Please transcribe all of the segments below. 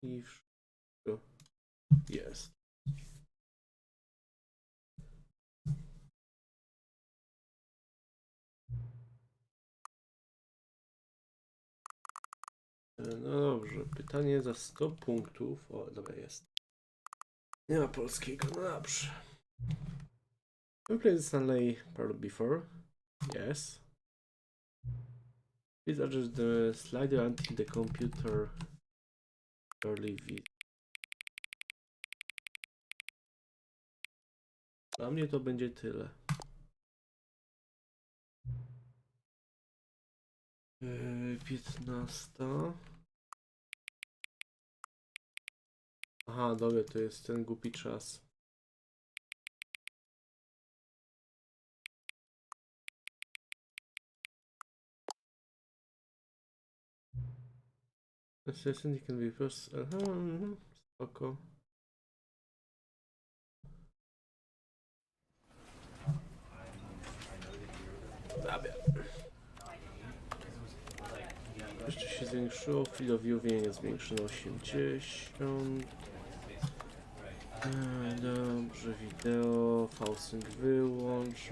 I wszystko jest. No dobrze, pytanie za 100 punktów. O, dobra, jest. Nie ma polskiego, no dobrze. We played Stanley part before. Yes. Please adjust the slider until the computer early vid. Dla mnie to będzie tyle. 15. Aha, dobra, to jest ten głupi czas. Assessment can be first. Aha, spoko. Dobra. Jeszcze się zwiększyło, field of view jest zwiększone na 80. Dobrze, wideo, falsing wyłącz.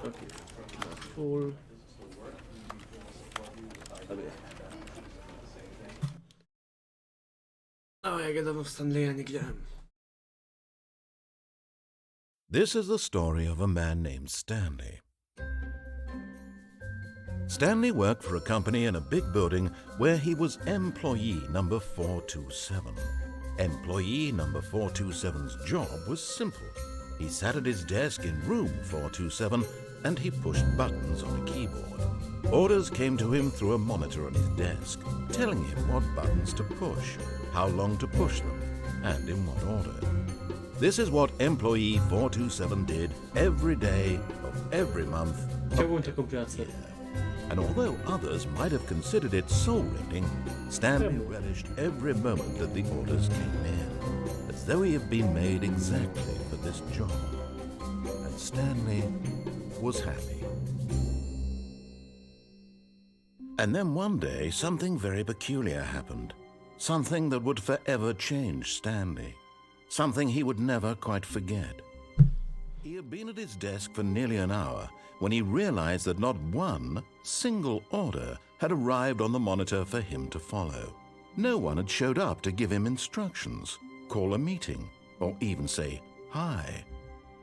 Ok, na full. Dobra. O, jak ja dawno w Stanleya nie grałem. This is the story of a man named Stanley. Stanley worked for a company in a big building where he was employee number 427. Employee number 427's job was simple. He sat at his desk in room 427 and he pushed buttons on a keyboard. Orders came to him through a monitor on his desk, telling him what buttons to push, how long to push them, and in what order. This is what employee 427 did every day of every month. Chciałbym taką pracę. And although others might have considered it soul-rending, Stanley relished every moment that the orders came in, as though he had been made exactly for this job. And Stanley was happy. And then one day, something very peculiar happened. Something that would forever change Stanley. Something he would never quite forget. He had been at his desk for nearly an hour when he realized that not one single order had arrived on the monitor for him to follow. No one had showed up to give him instructions, call a meeting, or even say hi.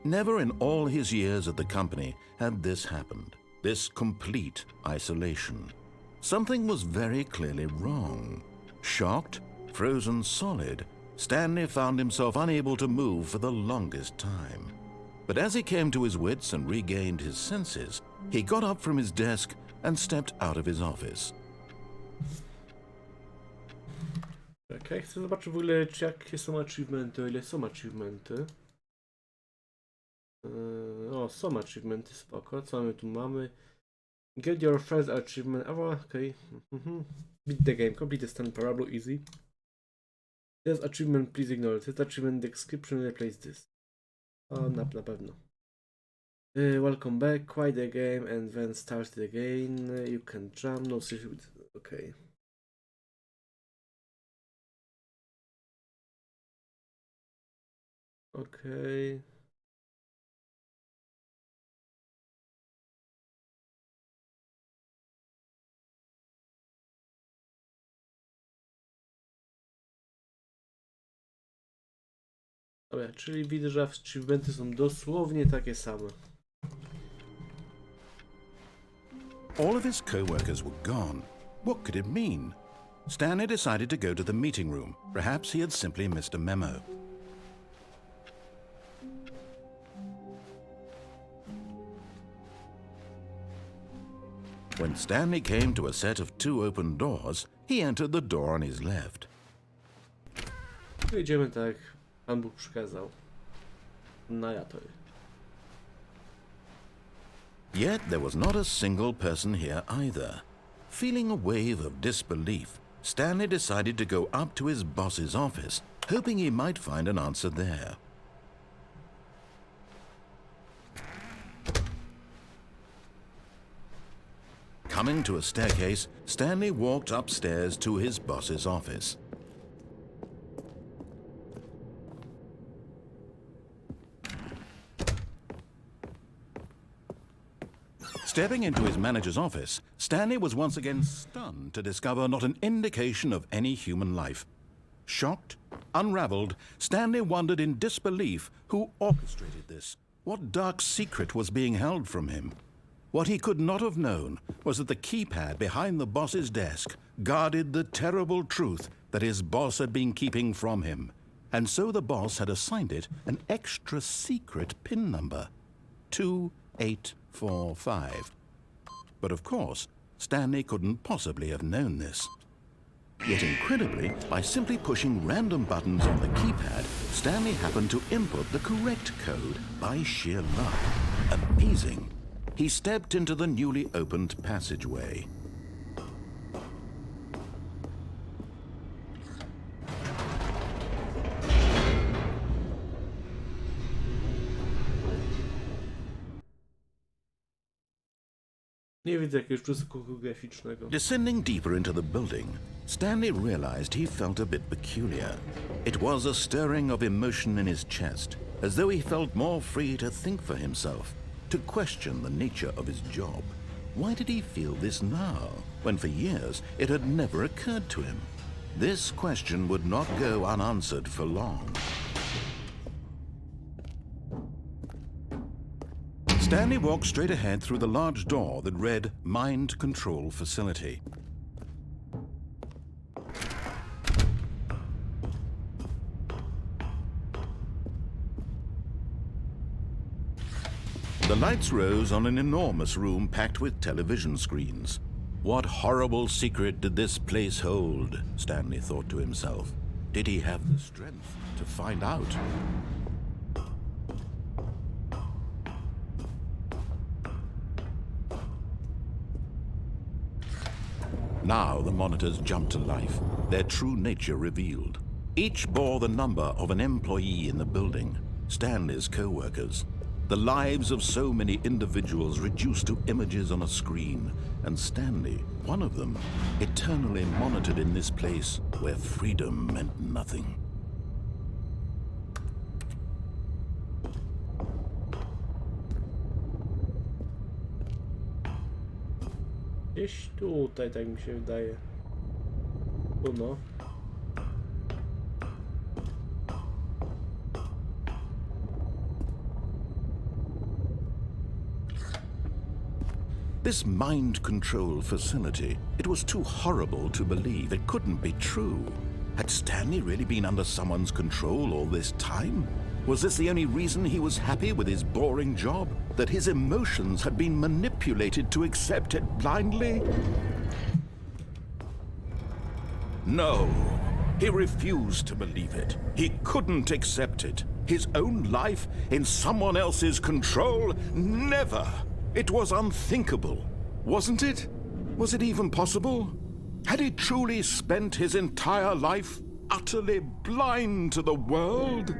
Never in all his years at the company had this happened, this complete isolation. Something was very clearly wrong. Shocked, frozen solid, Stanley found himself unable to move for the longest time. But as he came to his wits and regained his senses, he got up from his desk and stepped out of his office. Okej, chcę zobaczyć w ogóle, czy jakie są achievementy, o ile są achievementy. O, są achievementy, spoko. Co my tu mamy? Get your first achievement. Okej. Beat the game, complete the stand parable, easy. This achievement, please ignore. This achievement description, replace this. O, na pewno. Welcome back, quit the game and then start it again. You can jump, no secret. Okay. Okay. Dobra, czyli widzę, że achievementy są dosłownie takie same. All of his co-workers were gone. What could it mean? Stanley decided to go to the meeting room. Perhaps he had simply missed a memo. When Stanley came to a set of 2 open doors, he entered the door on his left. Idziemy tak, jak Pan Bóg przykazał. No ja to. Yet there was not a single person here either. Feeling a wave of disbelief, Stanley decided to go up to his boss's office, hoping he might find an answer there. Coming to a staircase, Stanley walked upstairs to his boss's office. Stepping into his manager's office, Stanley was once again stunned to discover not an indication of any human life. Shocked, unraveled, Stanley wondered in disbelief who orchestrated this. What dark secret was being held from him? What he could not have known was that the keypad behind the boss's desk guarded the terrible truth that his boss had been keeping from him. And so the boss had assigned it an extra secret PIN number, 2845. But of course, Stanley couldn't possibly have known this. Yet incredibly, by simply pushing random buttons on the keypad, Stanley happened to input the correct code by sheer luck. Amazing. He stepped into the newly opened passageway. Nie widzę jakiegoś przesyłku graficznego. Descending deeper into the building, Stanley realized he felt a bit peculiar. It was a stirring of emotion in his chest, as though he felt more free to think for himself, to question the nature of his job. Why did he feel this now, when for years it had never occurred to him? This question would not go unanswered for long. Stanley walked straight ahead through the large door that read Mind Control Facility. The lights rose on an enormous room packed with television screens. What horrible secret did this place hold? Stanley thought to himself. Did he have the strength to find out? Now the monitors jumped to life, their true nature revealed. Each bore the number of an employee in the building, Stanley's co-workers. The lives of so many individuals reduced to images on a screen, and Stanley, one of them, eternally monitored in this place where freedom meant nothing. Gdzieś tutaj, tak mi się wydaje. Tu no. This mind control facility, it was too horrible to believe. It couldn't be true. Had Stanley really been under someone's control all this time? Was this the only reason he was happy with his boring job? That his emotions had been manipulated to accept it blindly? No, he refused to believe it. He couldn't accept it. His own life in someone else's control? Never! It was unthinkable, wasn't it? Was it even possible? Had he truly spent his entire life utterly blind to the world?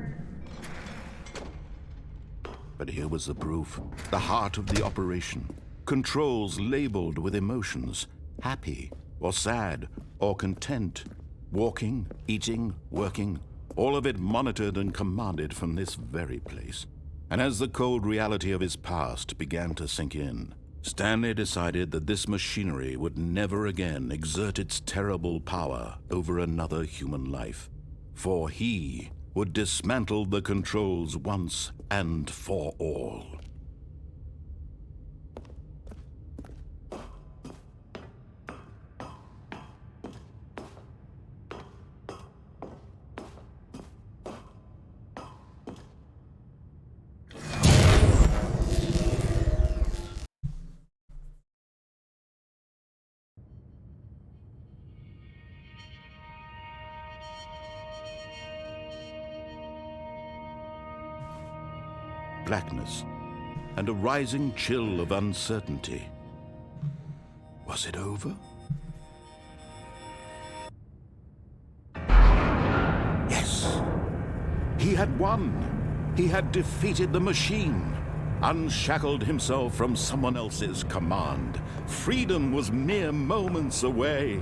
But here was the proof, the heart of the operation. Controls labeled with emotions, happy or sad or content, walking, eating, working, all of it monitored and commanded from this very place. And as the cold reality of his past began to sink in, Stanley decided that this machinery would never again exert its terrible power over another human life. For he would dismantle the controls once and for all. Blackness, and a rising chill of uncertainty. Was it over? Yes! He had won! He had defeated the machine! unshackled himself from someone else's command. Freedom was mere moments away.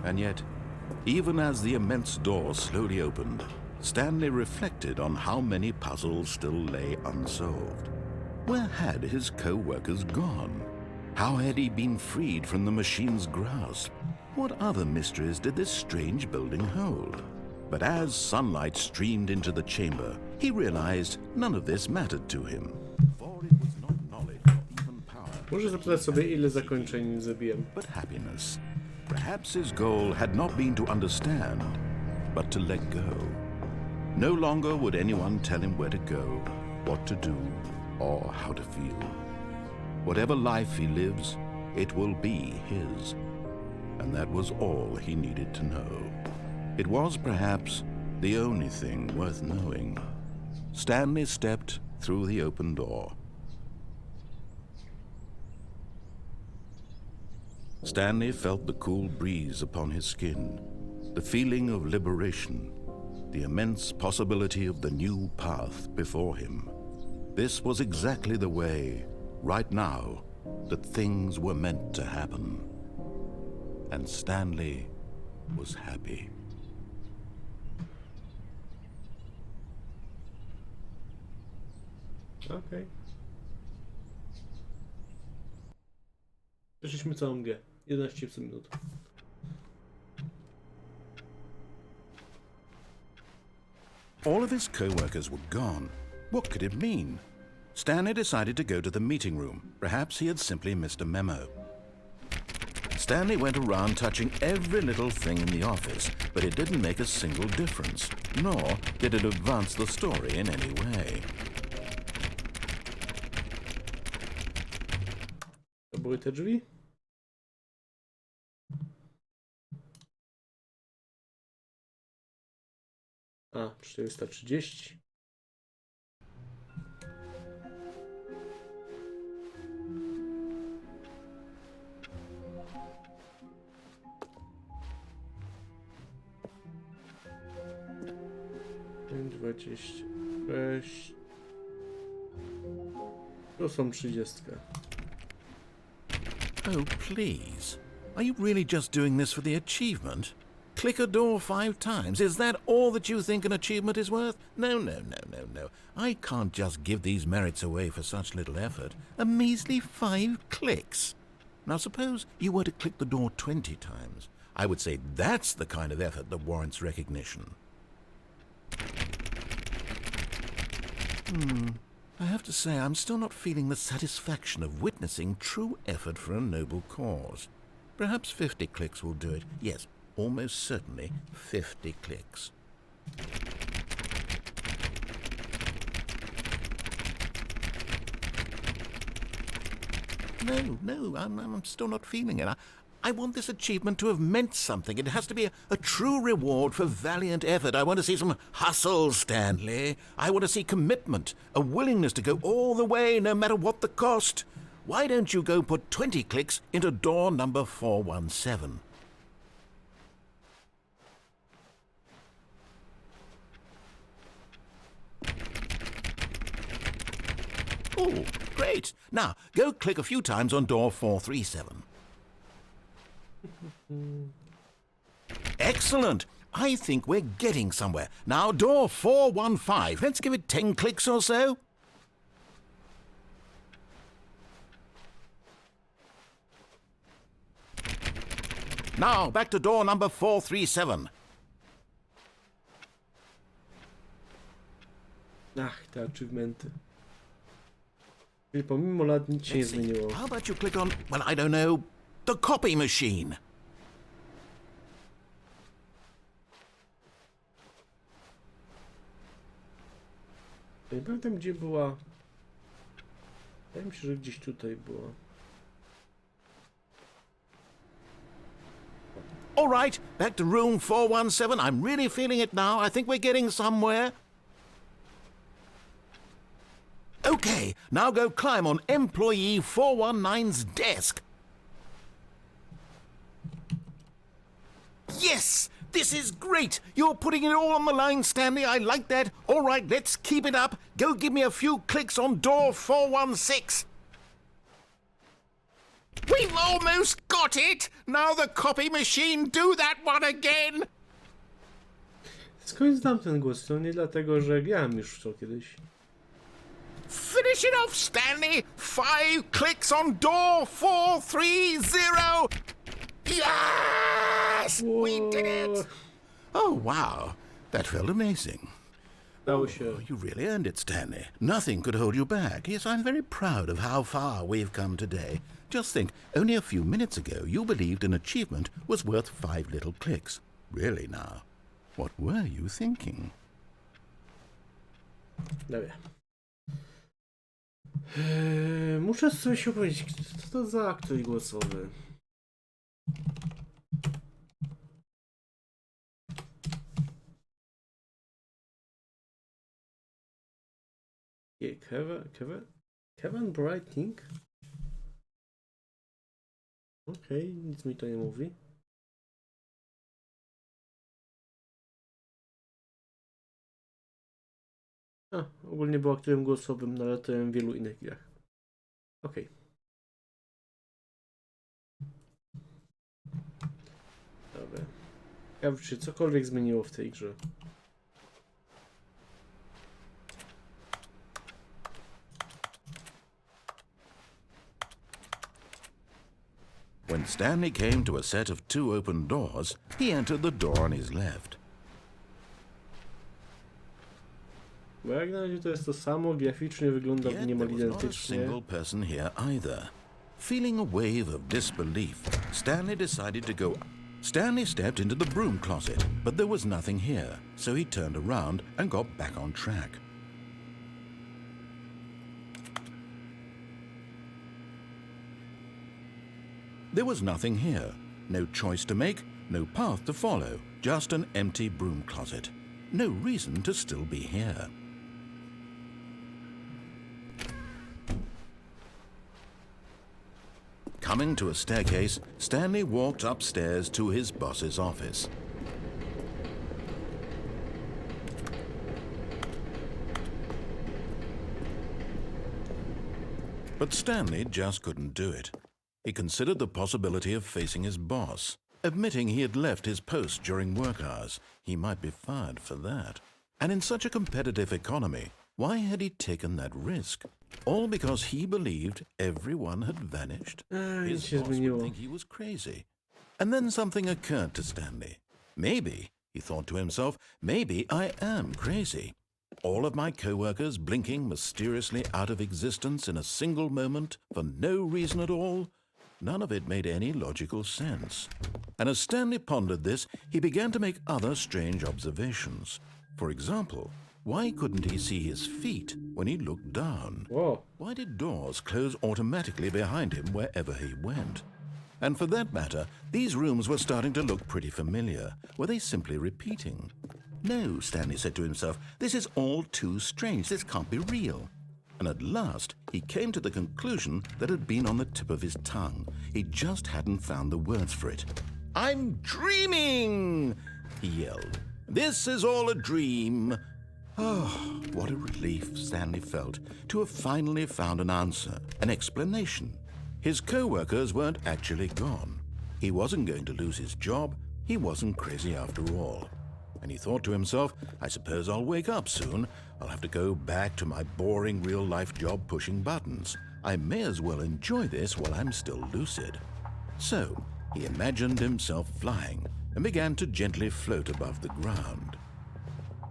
And yet, even as the immense door slowly opened, Stanley reflected on how many puzzles still lay unsolved. Where had his co-workers gone? How had he been freed from the machine's grasp? What other mysteries did this strange building hold? But as sunlight streamed into the chamber, he realized none of this mattered to him. For it was not knowledge or even power. Może zapytać sobie, ile zakończeń zabiłem. But happiness. Perhaps his goal had not been to understand, but to let go. No longer would anyone tell him where to go, what to do, or how to feel. Whatever life he lives, it will be his. And that was all he needed to know. It was perhaps the only thing worth knowing. Stanley stepped through the open door. Stanley felt the cool breeze upon his skin, the feeling of liberation, the immense possibility of the new path before him. This was exactly the way, right now, that things were meant to happen. And Stanley was happy. Okej. Przeszliśmy całą grę. 11 minut. All of his co-workers were gone. What could it mean? Stanley decided to go to the meeting room. Perhaps he had simply missed a memo. Stanley went around touching every little thing in the office, but it didn't make a single difference, nor did it advance the story in any way. To były te drzwi? A, 430. Pięć, 26. To są 30. Oh, please. Are you really just doing this for the achievement? Click a door 5 times. Is that all that you think an achievement is worth? No, no, no, no, no. I can't just give these merits away for such little effort. A measly 5 clicks. Now suppose you were to click the door 20 times. I would say that's the kind of effort that warrants recognition. I have to say I'm still not feeling the satisfaction of witnessing true effort for a noble cause. Perhaps 50 clicks will do it. Yes, almost certainly 50 clicks. No, I'm still not feeling it. I want this achievement to have meant something. It has to be a true reward for valiant effort. I want to see some hustle, Stanley. I want to see commitment, a willingness to go all the way, no matter what the cost. Why don't you go put 20 clicks into door number 417? Oh, great. Now, go click a few times on door 437. Excellent. I think we're getting somewhere. Now, door 415. Let's give it 10 clicks or so. Now, back to door number 437. Ach, te achievementy. Czyli pomimo lat nic się nie zmieniło. How about you click on, well, I don't know, the copy machine? Nie pamiętam gdzie była. Wydaje mi się, że gdzieś tutaj była. All right, back to room 417. I'm really feeling it now. I think we're getting somewhere. Okay, now go climb on employee 419's desk. Yes! This is great! You're putting it all on the line, Stanley. I like that. All right, let's keep it up. Go give me a few clicks on door 416. We've almost got it! Now the copy machine, do that one again! Skąd znam ten głos? To nie dlatego, że grałem już w to kiedyś. Finish it off, Stanley! 5 clicks on door 430! Yes! We did it! Oh, wow. That felt amazing. Dało się. You really earned it, Stanley. Nothing could hold you back. Yes, I'm very proud of how far we've come today. Just think, only a few minutes ago you believed an achievement was worth 5 little clicks. Really now, what were you thinking? Dobra. Muszę sobie się opowiedzieć, co to za aktor głosowy. Kevin Brighting? Okej, nic mi to nie mówi. Ogólnie był aktorem głosowym, ale to w wielu innych grach. Okej. Dobra. Ciekawe, czy cokolwiek zmieniło w tej grze. When Stanley came to a set of 2 open doors, he entered the door on his left. Bo jak na razie to jest to samo, graficznie wygląda Yet niemal there was not a identycznie. single person here either. Feeling a wave of disbelief, Stanley stepped into the broom closet, but there was nothing here, so he turned around and got back on track. There was nothing here. No choice to make, no path to follow, just an empty broom closet. No reason to still be here. Coming to a staircase, Stanley walked upstairs to his boss's office. But Stanley just couldn't do it. He considered the possibility of facing his boss, admitting he had left his post during work hours. He might be fired for that. And in such a competitive economy, why had he taken that risk? All because he believed everyone had vanished? His boss would think he was crazy. And then something occurred to Stanley. Maybe, he thought to himself, maybe I am crazy. All of my co-workers blinking mysteriously out of existence in a single moment for no reason at all? None of it made any logical sense. And as Stanley pondered this, he began to make other strange observations. For example, why couldn't he see his feet when he looked down? Whoa. Why did doors close automatically behind him wherever he went? And for that matter, these rooms were starting to look pretty familiar. Were they simply repeating? No, Stanley said to himself, this is all too strange. This can't be real. And at last, he came to the conclusion that had been on the tip of his tongue. He just hadn't found the words for it. I'm dreaming, he yelled. This is all a dream. Oh, what a relief Stanley felt to have finally found an answer, an explanation. His co-workers weren't actually gone. He wasn't going to lose his job. He wasn't crazy after all. And he thought to himself, I suppose I'll wake up soon. I'll have to go back to my boring real-life job pushing buttons. I may as well enjoy this while I'm still lucid. So he imagined himself flying and began to gently float above the ground.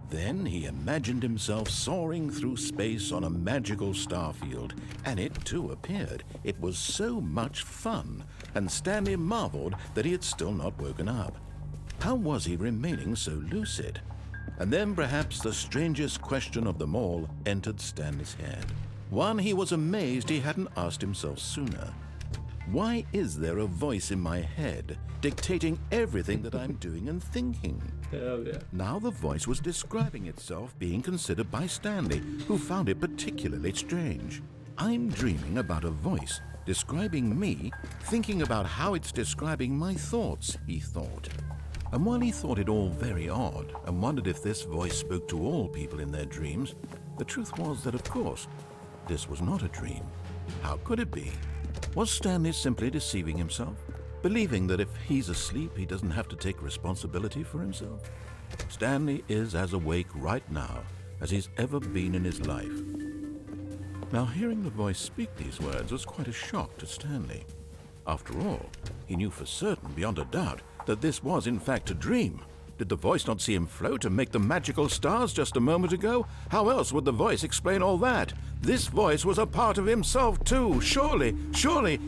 Then he imagined himself soaring through space on a magical starfield, and it too appeared. It was so much fun, and Stanley marveled that he had still not woken up. How was he remaining so lucid? And then perhaps the strangest question of them all entered Stanley's head. One he was amazed he hadn't asked himself sooner. Why is there a voice in my head dictating everything that I'm doing and thinking? Hell yeah. Now the voice was describing itself being considered by Stanley, who found it particularly strange. I'm dreaming about a voice describing me, thinking about how it's describing my thoughts, he thought. And while he thought it all very odd and wondered if this voice spoke to all people in their dreams, The truth was that, of course, this was not a dream. How could it be? Was Stanley simply deceiving himself? Believing that if he's asleep, he doesn't have to take responsibility for himself? Stanley is as awake right now as he's ever been in his life. Now, hearing the voice speak these words was quite a shock to Stanley. After all, he knew for certain, beyond a doubt, that this was in fact a dream. Did the voice not see him float and make the magical stars just a moment ago? How else would the voice explain all that? This voice was a part of himself too. Surely,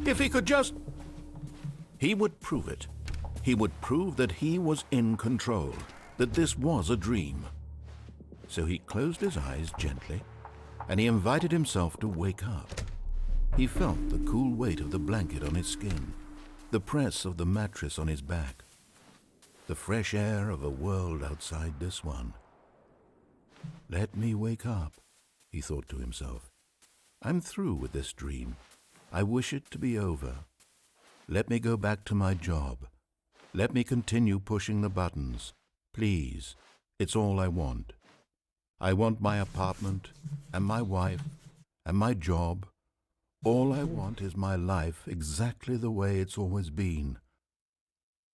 if he could just... He would prove it. He would prove that he was in control, that this was a dream. So he closed his eyes gently, and he invited himself to wake up. He felt the cool weight of the blanket on his skin, the press of the mattress on his back, the fresh air of a world outside this one. Let me wake up, he thought to himself. I'm through with this dream. I wish it to be over. Let me go back to my job. Let me continue pushing the buttons. Please, it's all I want. I want my apartment, and my wife, and my job. All I want is my life exactly the way it's always been.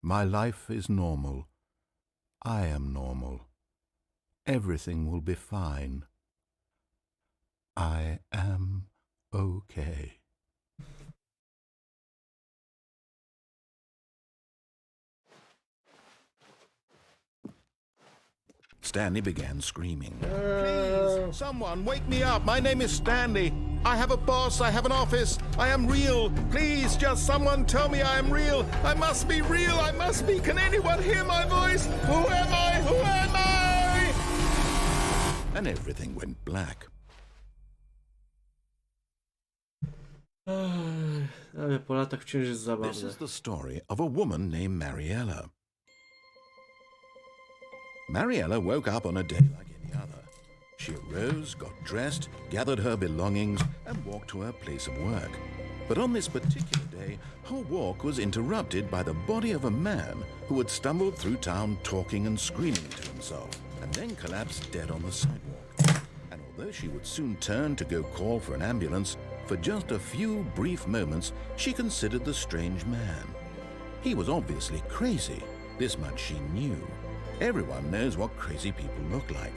My life is normal. I am normal. Everything will be fine. I am okay. Stanley began screaming. Please, someone wake me up. My name is Stanley. I have a boss. I have an office. I am real. Please, just someone tell me I am real. I must be real. I must be. Can anyone hear my voice? Who am I? Who am I? And everything went black. Ale po latach wciąż jest This zabawne. is the story of a woman named Mariella. Mariella woke up on a day like any other. She arose, got dressed, gathered her belongings, and walked to her place of work. But on this particular day, her walk was interrupted by the body of a man who had stumbled through town talking and screaming to himself, and then collapsed dead on the sidewalk. And although she would soon turn to go call for an ambulance, for just a few brief moments she considered the strange man. He was obviously crazy. This much she knew. Everyone knows what crazy people look like.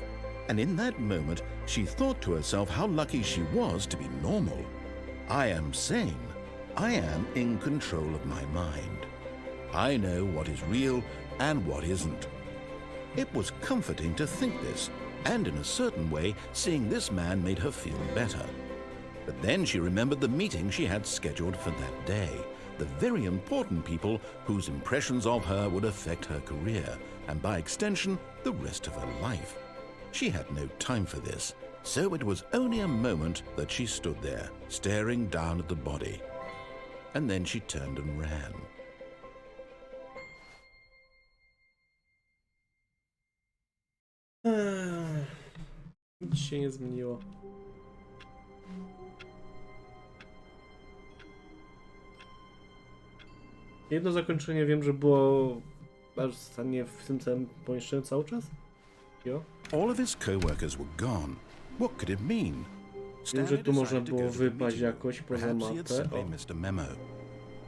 And in that moment, she thought to herself how lucky she was to be normal. I am sane. I am in control of my mind. I know what is real and what isn't. It was comforting to think this, and in a certain way, seeing this man made her feel better. But then she remembered the meeting she had scheduled for that day, the very important people whose impressions of her would affect her career, and by extension, the rest of her life. She had no time for this, so it was only a moment that she stood there, staring down at the body. And then she turned and ran. Nic się nie zmieniło. Jedno zakończenie wiem, że było aż stanie w tym samym pomieszczeniu cały czas? Jo? All of his co-workers were gone. What could it mean? Wiem, że tu można decided to było go to the wypaść meeting. jakoś poza Perhaps he had mapę. simply O. missed a memo.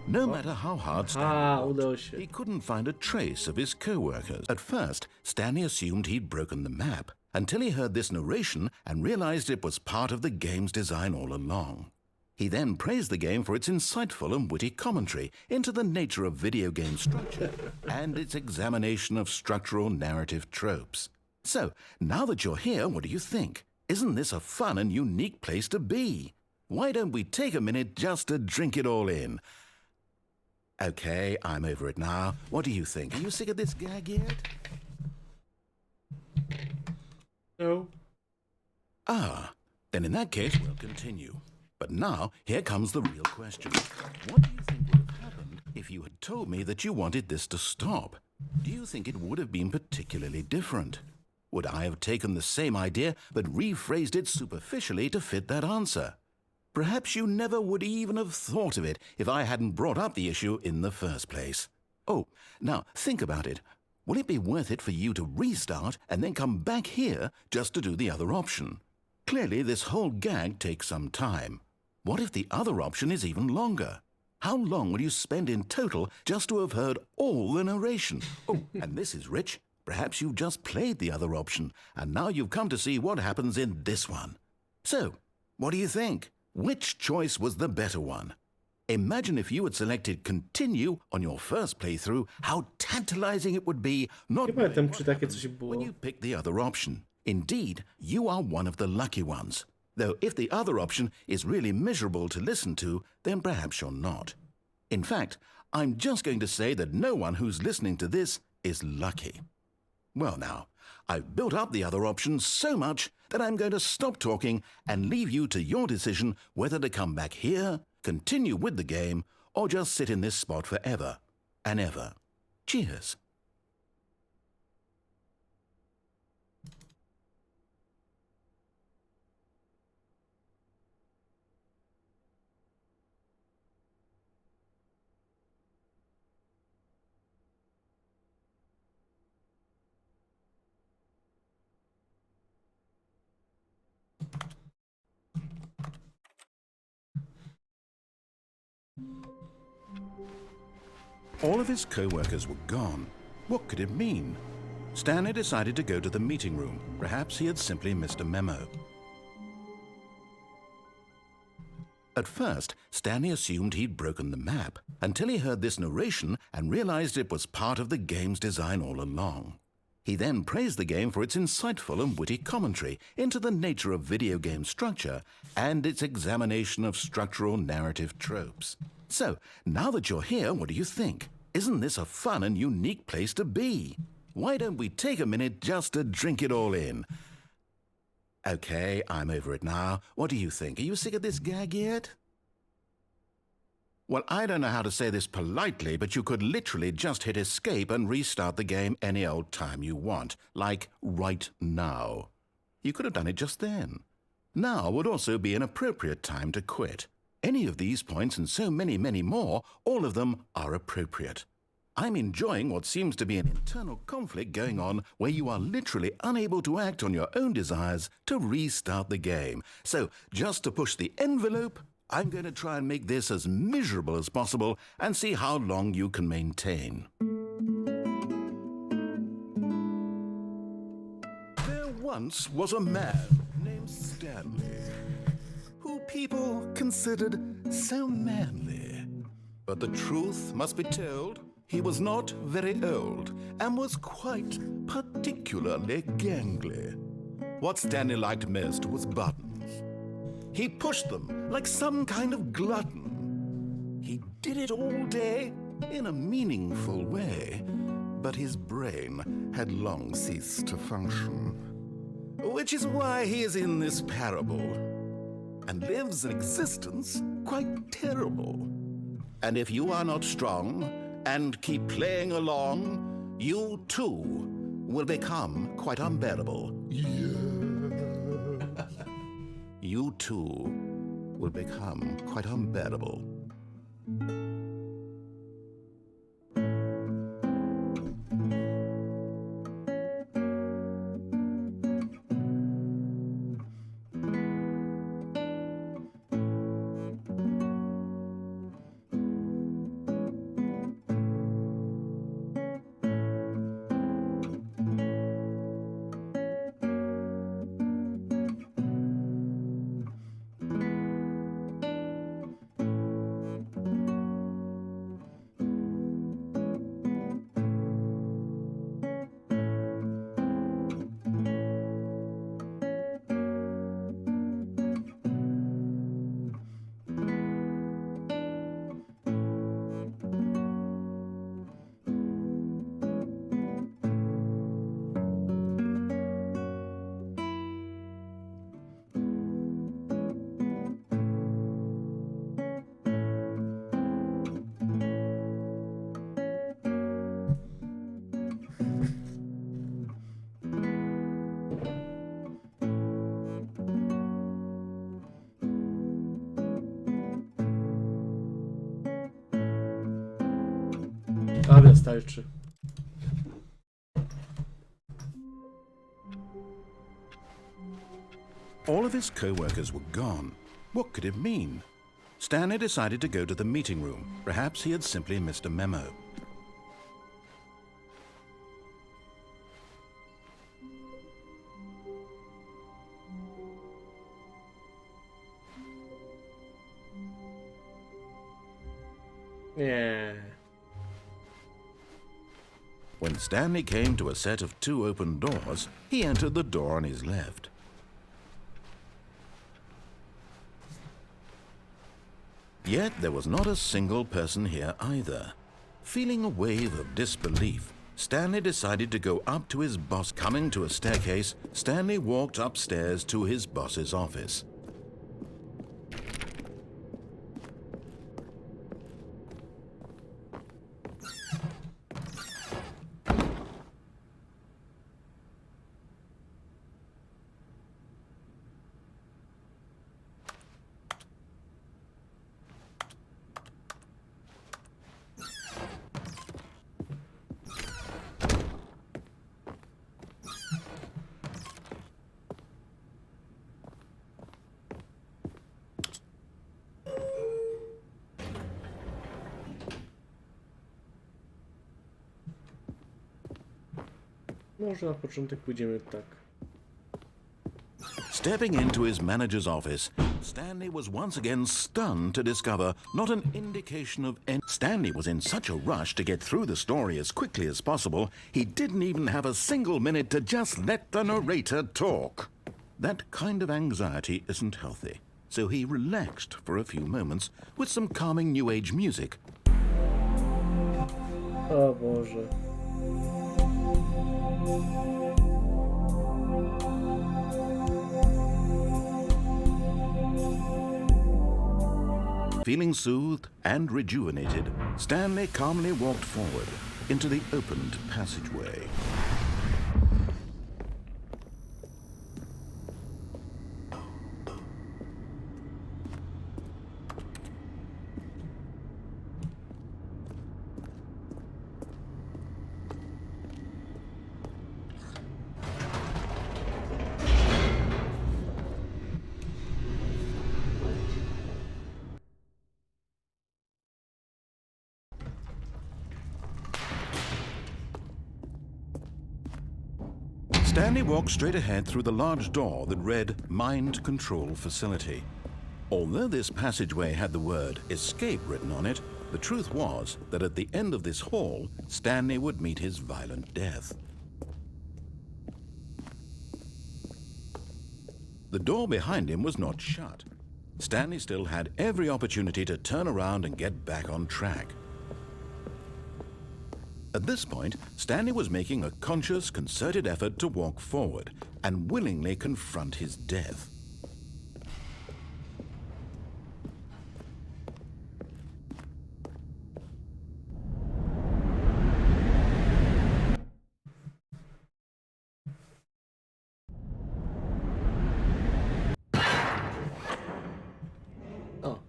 No matter how hard A, Stanley udało looked, się. he couldn't find a trace of his co-workers. At first, Stanley assumed he'd broken the map, until he heard this narration and realized it was part of the game's design all along. He then praised the game for its insightful and witty commentary into the nature of video game structure and its examination of structural narrative tropes. So, now that you're here, what do you think? Isn't this a fun and unique place to be? Why don't we take a minute just to drink it all in? Okay, I'm over it now. What do you think? Are you sick of this gag yet? No. Ah, then in that case, we'll continue. But now, here comes the real question. What do you think would have happened if you had told me that you wanted this to stop? Do you think it would have been particularly different? Would I have taken the same idea but rephrased it superficially to fit that answer? Perhaps you never would even have thought of it if I hadn't brought up the issue in the first place. Oh, now think about it. Will it be worth it for you to restart and then come back here just to do the other option? Clearly, this whole gag takes some time. What if the other option is even longer? How long will you spend in total just to have heard all the narration? Oh, and this is rich. Perhaps you've just played the other option, and now you've come to see what happens in this one. So, what do you think? Which choice was the better one? Imagine if you had selected continue on your first playthrough, how tantalizing it would be not Nie pamiętam, czy knowing what takie happens coś when było. you pick the other option. Indeed, you are one of the lucky ones. Though if the other option is really miserable to listen to, then perhaps you're not. In fact, I'm just going to say that no one who's listening to this is lucky. Well now, I've built up the other option so much that I'm going to stop talking and leave you to your decision whether to come back here, continue with the game, or just sit in this spot forever and ever. Cheers. All of his co-workers were gone. What could it mean? Stanley decided to go to the meeting room. Perhaps he had simply missed a memo. At first, Stanley assumed he'd broken the map, until he heard this narration and realized it was part of the game's design all along. He then praised the game for its insightful and witty commentary into the nature of video game structure and its examination of structural narrative tropes. So, now that you're here, what do you think? Isn't this a fun and unique place to be? Why don't we take a minute just to drink it all in? Okay, I'm over it now. What do you think? Are you sick of this gag yet? Well, I don't know how to say this politely, but you could literally just hit escape and restart the game any old time you want, like right now. You could have done it just then. Now would also be an appropriate time to quit. Any of these points and so many, many more, all of them are appropriate. I'm enjoying what seems to be an internal conflict going on where you are literally unable to act on your own desires to restart the game. So, just to push the envelope, I'm going to try and make this as miserable as possible and see how long you can maintain. There once was a man named Stanley, who people considered so manly. But the truth must be told, he was not very old and was quite particularly gangly. What Stanley liked most was buttons. He pushed them like some kind of glutton. He did it all day in a meaningful way, but his brain had long ceased to function. Which is why he is in this parable and lives an existence quite terrible. And if you are not strong and keep playing along, you too will become quite unbearable. You too will become quite unbearable. A, wystarczy. All of his co-workers were gone. What could it mean? Stanley decided to go to the meeting room. Perhaps he had simply missed a memo. Yeah. When Stanley came to a set of 2 open doors, he entered the door on his left. Yet there was not a single person here either. Feeling a wave of disbelief, Stanley decided to go up to his boss. Coming to a staircase, Stanley walked upstairs to his boss's office. Może na początek pójdziemy tak. Stepping into his manager's office, Stanley was once again stunned to discover not an indication of any. Stanley was in such a rush to get through the story as quickly as possible, he didn't even have a single minute to just let the narrator talk. That kind of anxiety isn't healthy, so he relaxed for a few moments with some calming New Age music. O Boże. Feeling soothed and rejuvenated, Stanley calmly walked forward into the opened passageway. Stanley walked straight ahead through the large door that read Mind Control Facility. Although this passageway had the word escape written on it, the truth was that at the end of this hall, Stanley would meet his violent death. The door behind him was not shut. Stanley still had every opportunity to turn around and get back on track. At this point, Stanley was making a conscious, concerted effort to walk forward and willingly confront his death. O.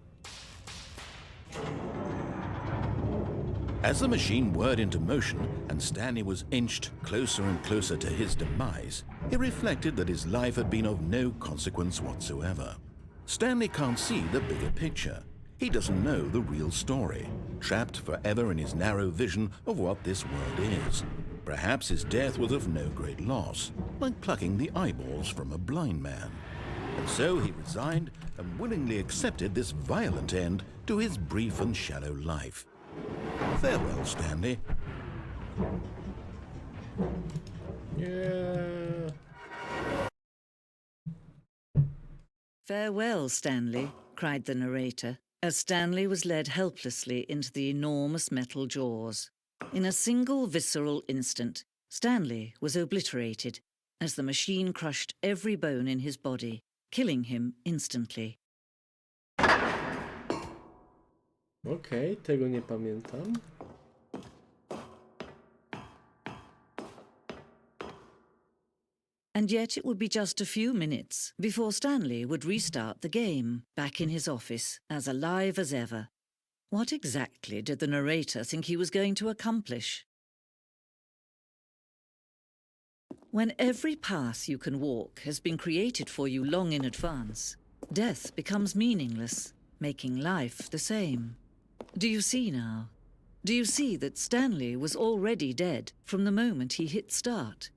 As the machine whirred into motion and Stanley was inched closer and closer to his demise, he reflected that his life had been of no consequence whatsoever. Stanley can't see the bigger picture. He doesn't know the real story, trapped forever in his narrow vision of what this world is. Perhaps his death was of no great loss, like plucking the eyeballs from a blind man. And so he resigned and willingly accepted this violent end to his brief and shallow life. Farewell, Stanley. Yeah. "Farewell, Stanley," cried the narrator, as Stanley was led helplessly into the enormous metal jaws. In a single visceral instant, Stanley was obliterated as the machine crushed every bone in his body, killing him instantly. Okej, tego nie pamiętam. And yet it would be just a few minutes before Stanley would restart the game, back in his office, as alive as ever. What exactly did the narrator think he was going to accomplish? When every path you can walk has been created for you long in advance, death becomes meaningless, making life the same. Do you see now? Do you see that Stanley was already dead from the moment he hit start?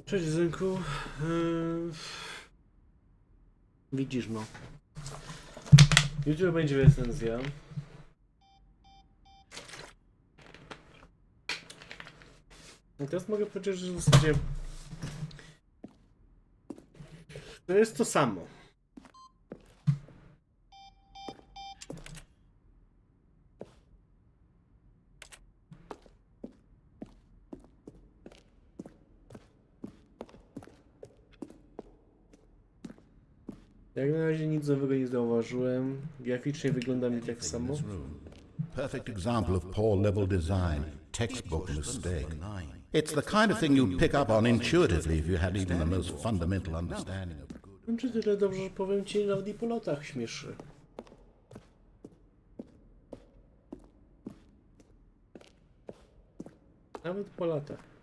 Cześć Zynku. Widzisz no. Jutro będzie recenzja. I teraz mogę powiedzieć, że w zasadzie to jest to samo. Jak na razie nic nowego nie zauważyłem. Graficznie wygląda mi tak samo. Perfect example of poor level design, textbook mistake. It's the kind of thing you'd pick up on intuitively if you had even the most fundamental understanding of good. Wiem, czy tyle dobrze, że powiem ci, nawet i po lotach śmieszy. Nawet po latach.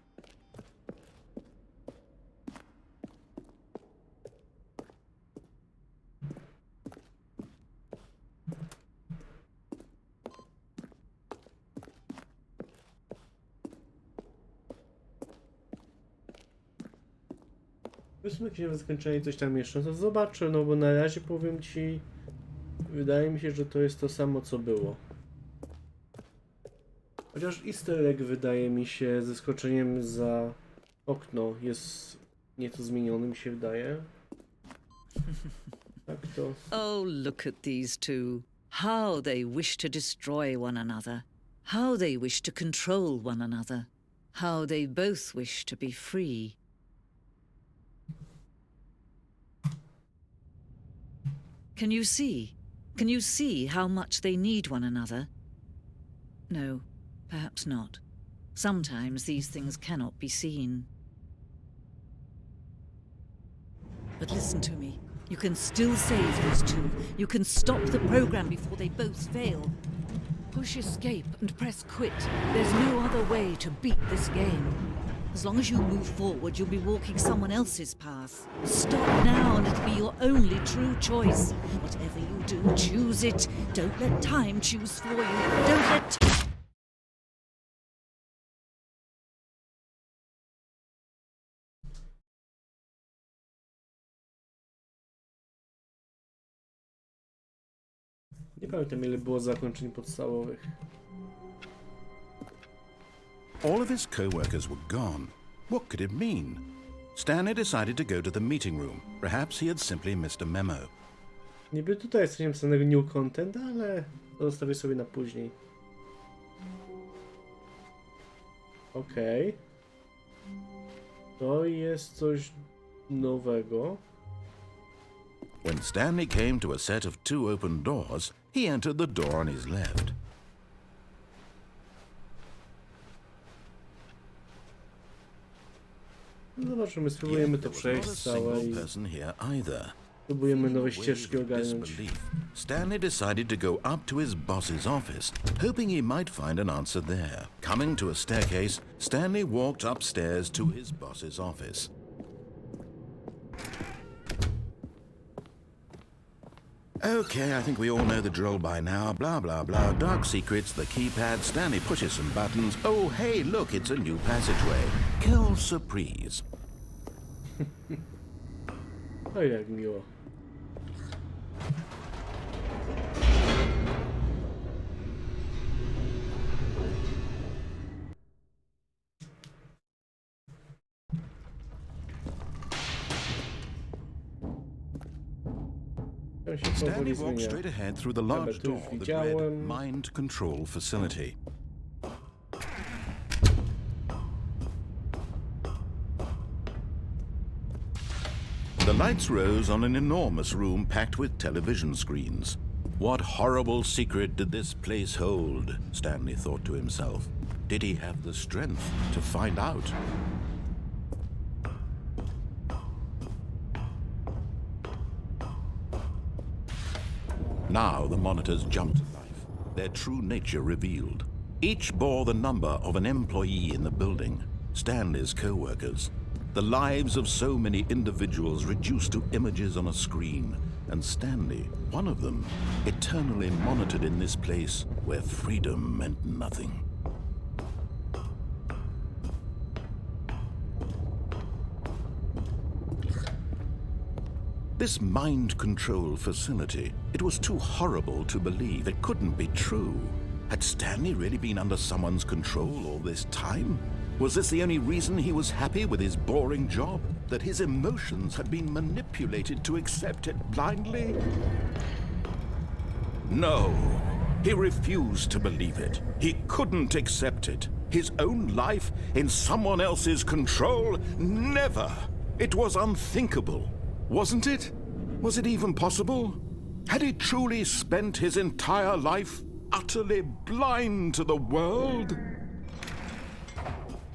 Powiedzmy, jak się zakończenie coś tam jeszcze, no to zobaczę, no bo na razie powiem ci, wydaje mi się, że to jest to samo, co było. Chociaż easter egg wydaje mi się ze skoczeniem za okno jest nieco zmieniony, mi się wydaje. Tak to... Oh, look at these two. How they wish to destroy one another. How they wish to control one another. How they both wish to be free. Can you see? Can you see how much they need one another? No, perhaps not. Sometimes these things cannot be seen. But listen to me. You can still save these two. You can stop the program before they both fail. Push escape and press quit. There's no other way to beat this game. As long as you move forward, you'll be walking someone else's path. Stop now and it'll be your only true choice. Whatever you do, choose it. Don't let time choose for you. Don't let... Nie pamiętam ile było zakończeń podstawowych. All of his co-workers were gone. What could it mean? Stanley decided to go to the meeting room. Perhaps he had simply missed a memo. Niby tutaj jest coś napisanego new content, ale to zostawię sobie na później. Okej. To jest coś nowego. When Stanley came to a set of 2 open doors, he entered the door on his left. No zobaczymy, spróbujemy to There was przejść not a całe single i person here either. spróbujemy nowe Waves ścieżki of ogarnąć. disbelief, Stanley decided to go up to his boss's office, hoping he might find an answer there. Coming to a staircase, Stanley walked upstairs to his boss's office. Okay, I think we all know the drill by now. Blah, blah, blah. Dark secrets, the keypad. Stanley pushes some buttons. Oh, hey, look, it's a new passageway. Quelle surprise. O jak miło. To się Stanley powoli walked zmienia. straight ahead through the large to już door that widziałem. read Mind Control Facility. The lights rose on an enormous room packed with television screens. What horrible secret did this place hold? Stanley thought to himself. Did he have the strength to find out? Now the monitors jumped to life, their true nature revealed. Each bore the number of an employee in the building, Stanley's co-workers. The lives of so many individuals reduced to images on a screen, and Stanley, one of them, eternally monitored in this place where freedom meant nothing. This mind control facility, it was too horrible to believe. It couldn't be true. Had Stanley really been under someone's control all this time? Was this the only reason he was happy with his boring job? That his emotions had been manipulated to accept it blindly? No. He refused to believe it. He couldn't accept it. His own life in someone else's control? Never. It was unthinkable. Wasn't it? Was it even possible? Had he truly spent his entire life utterly blind to the world?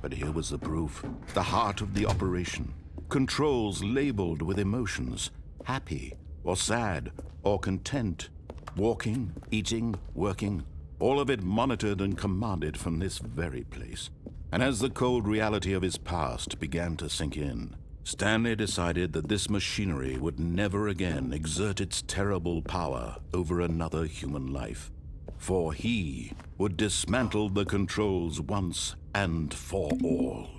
But here was the proof. The heart of the operation. Controls labeled with emotions. Happy, or sad, or content. Walking, eating, working. All of it monitored and commanded from this very place. And as the cold reality of his past began to sink in, Stanley decided that this machinery would never again exert its terrible power over another human life. For he would dismantle the controls once and for all.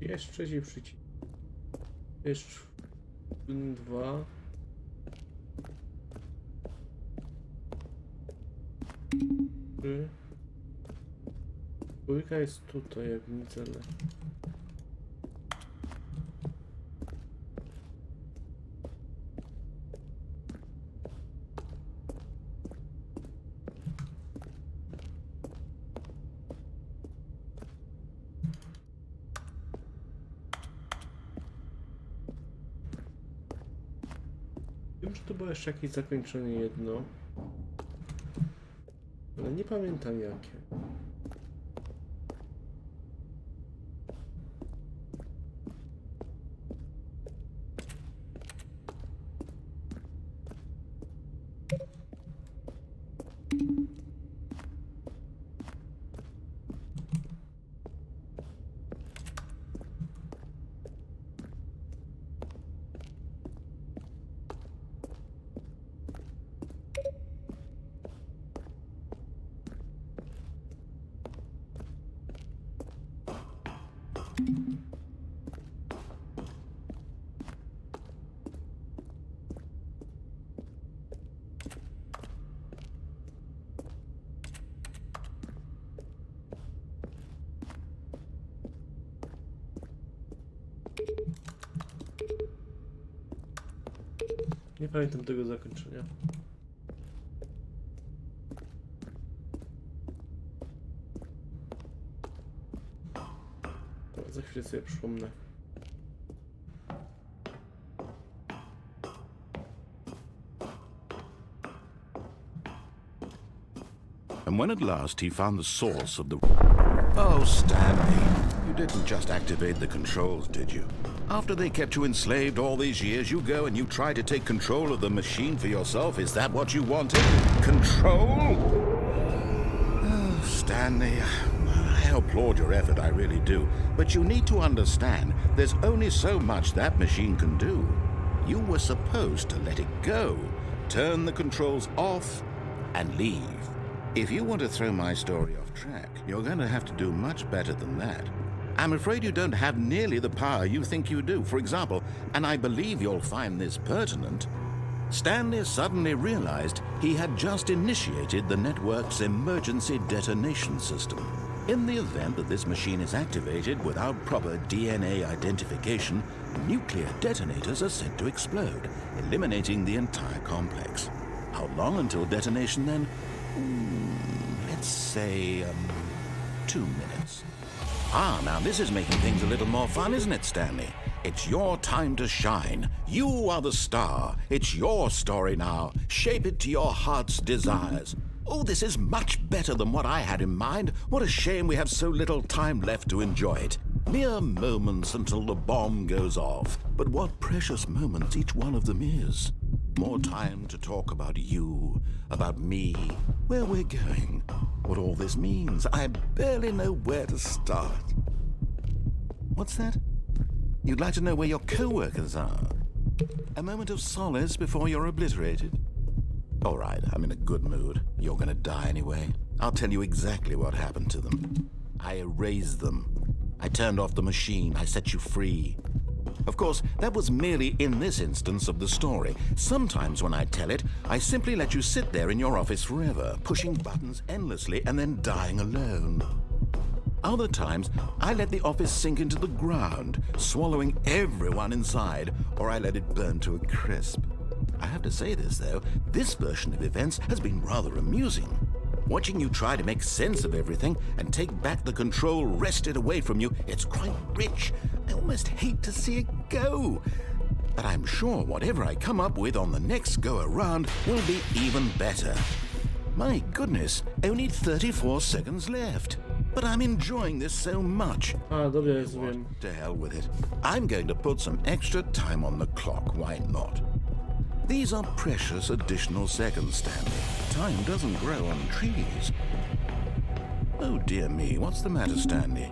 Jeszcze się przycisk. Jeszcze 2. Trzy. Dwójka jest tutaj, jak widzę. Wiem, że to było jeszcze jakieś zakończenie jedno, ale nie pamiętam jakie. Nie pamiętam tego zakończenia. Dobra, za chwilę sobie przypomnę. And when at last he found the source of the... Oh, Stanley, you didn't just activate the controls, did you? After they kept you enslaved all these years, you go and you try to take control of the machine for yourself? Is that what you wanted? Control? Oh, Stanley, I applaud your effort, I really do. But you need to understand, there's only so much that machine can do. You were supposed to let it go, turn the controls off, and leave. If you want to throw my story off track, you're going to have to do much better than that. I'm afraid you don't have nearly the power you think you do. For example, and I believe you'll find this pertinent, Stanley suddenly realized he had just initiated the network's emergency detonation system. In the event that this machine is activated without proper DNA identification, nuclear detonators are set to explode, eliminating the entire complex. How long until detonation then? Let's say, 2 minutes. Ah, now this is making things a little more fun, isn't it, Stanley? It's your time to shine. You are the star. It's your story now. Shape it to your heart's desires. Oh, this is much better than what I had in mind. What a shame we have so little time left to enjoy it. Mere moments until the bomb goes off. But what precious moments each one of them is. More time to talk about you, about me, where we're going, what all this means. I barely know where to start. What's that? You'd like to know where your co-workers are? A moment of solace before you're obliterated? All right, I'm in a good mood. You're gonna die anyway. I'll tell you exactly what happened to them. I erased them. I turned off the machine. I set you free. Of course, that was merely in this instance of the story. Sometimes when I tell it, I simply let you sit there in your office forever, pushing buttons endlessly and then dying alone. Other times, I let the office sink into the ground, swallowing everyone inside, or I let it burn to a crisp. I have to say this, though, this version of events has been rather amusing. Watching you try to make sense of everything and take back the control wrested away from you, it's quite rich. I almost hate to see it go. But I'm sure whatever I come up with on the next go-around will be even better. My goodness, only 34 seconds left. But I'm enjoying this so much. A, dobra, rozumiem. To hell with it. I'm going to put some extra time on the clock, why not? These are precious additional seconds, Stanley. Time doesn't grow on trees. Oh dear me, what's the matter, Stanley?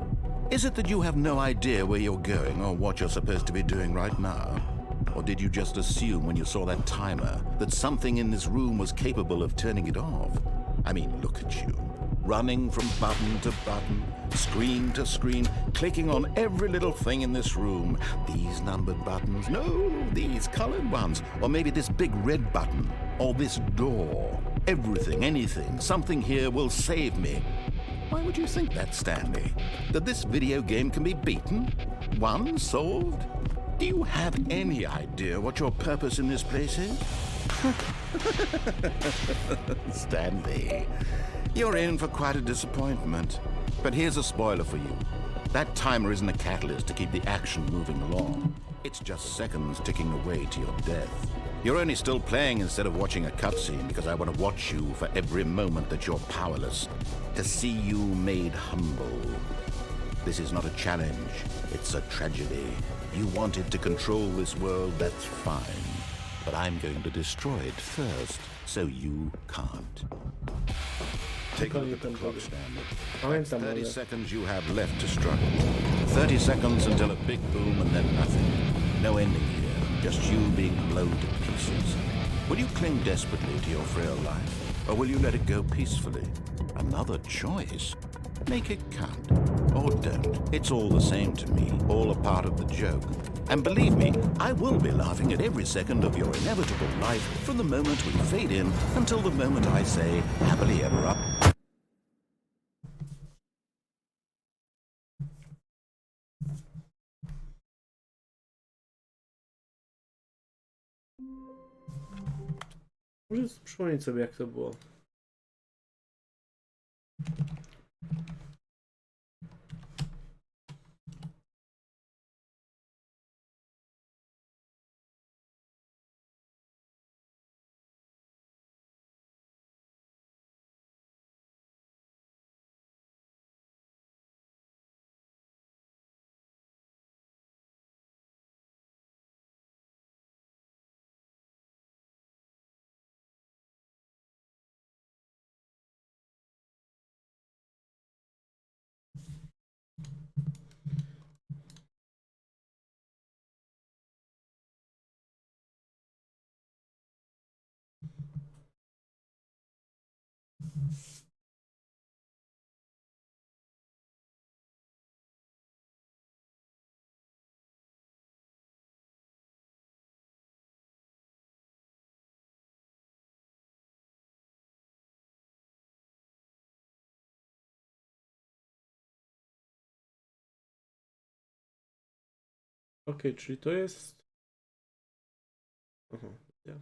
Is it that you have no idea where you're going or what you're supposed to be doing right now? Or did you just assume when you saw that timer that something in this room was capable of turning it off? I mean, look at you. Running from button to button, screen to screen, clicking on every little thing in this room. These numbered buttons, no, these colored ones. Or maybe this big red button, or this door. Everything, anything, something here will save me. Why would you think that, Stanley? That this video game can be beaten? Won? Solved? Do you have any idea what your purpose in this place is? Stanley, you're in for quite a disappointment. But here's a spoiler for you. That timer isn't a catalyst to keep the action moving along. It's just seconds ticking away to your death. You're only still playing instead of watching a cutscene because I want to watch you for every moment that you're powerless. To see you made humble. This is not a challenge. It's a tragedy. You wanted to control this world, that's fine. But I'm going to destroy it first, so you can't. Take a look at the clock, Stanley. Pamiętam, 30 ale... seconds you have left to struggle. 30 seconds until a big boom and then nothing. No ending here, just you being blown to pieces. Will you cling desperately to your frail life, or will you let it go peacefully? Another choice. Make it count. Or don't. It's all the same to me, all a part of the joke. And believe me, I will be laughing at every second of your inevitable life from the moment we fade in until the moment I say, happily ever after. Może przypomnieć sobie, jak to było. Okej, czyli to jest... Aha, ja.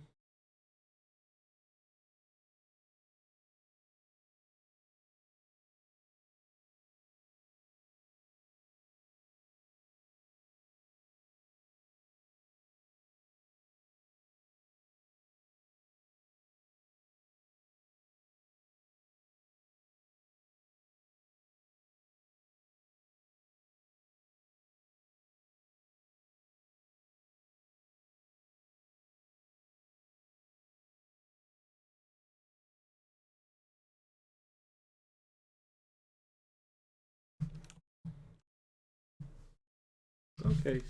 Okej.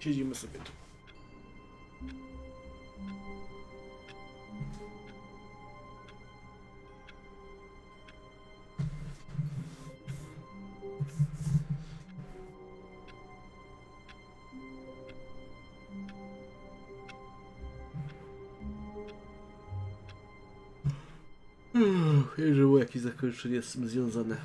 Siedzimy sobie tu. Jeżeli było jakieś zakończenie z tym związane.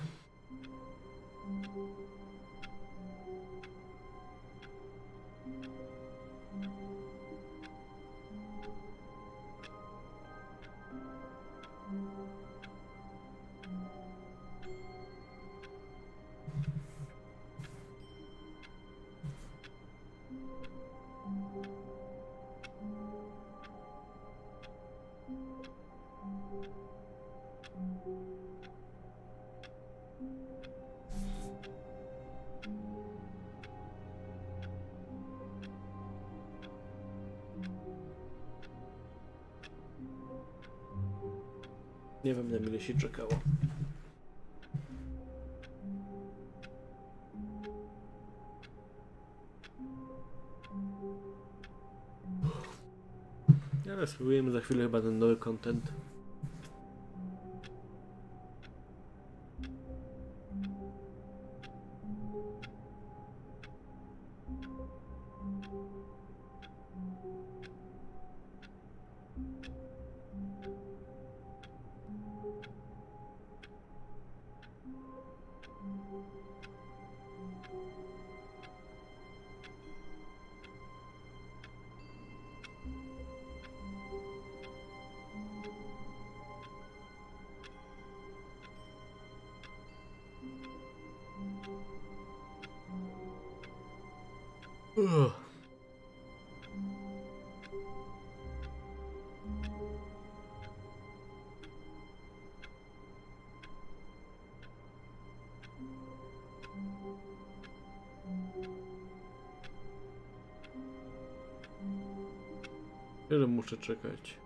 Nie wiem, na ile się czekało. Ale spróbujemy za chwilę chyba ten nowy content. Uff. Ile muszę czekać?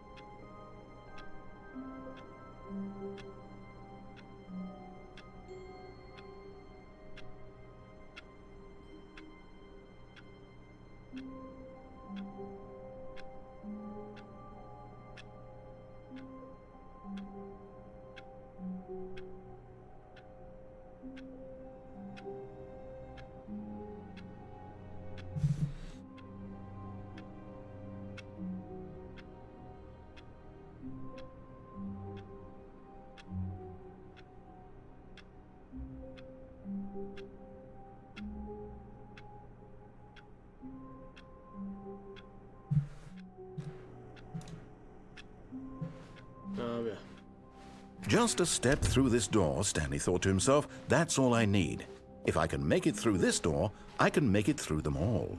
Just a step through this door, Stanley thought to himself, that's all I need. If I can make it through this door, I can make it through them all.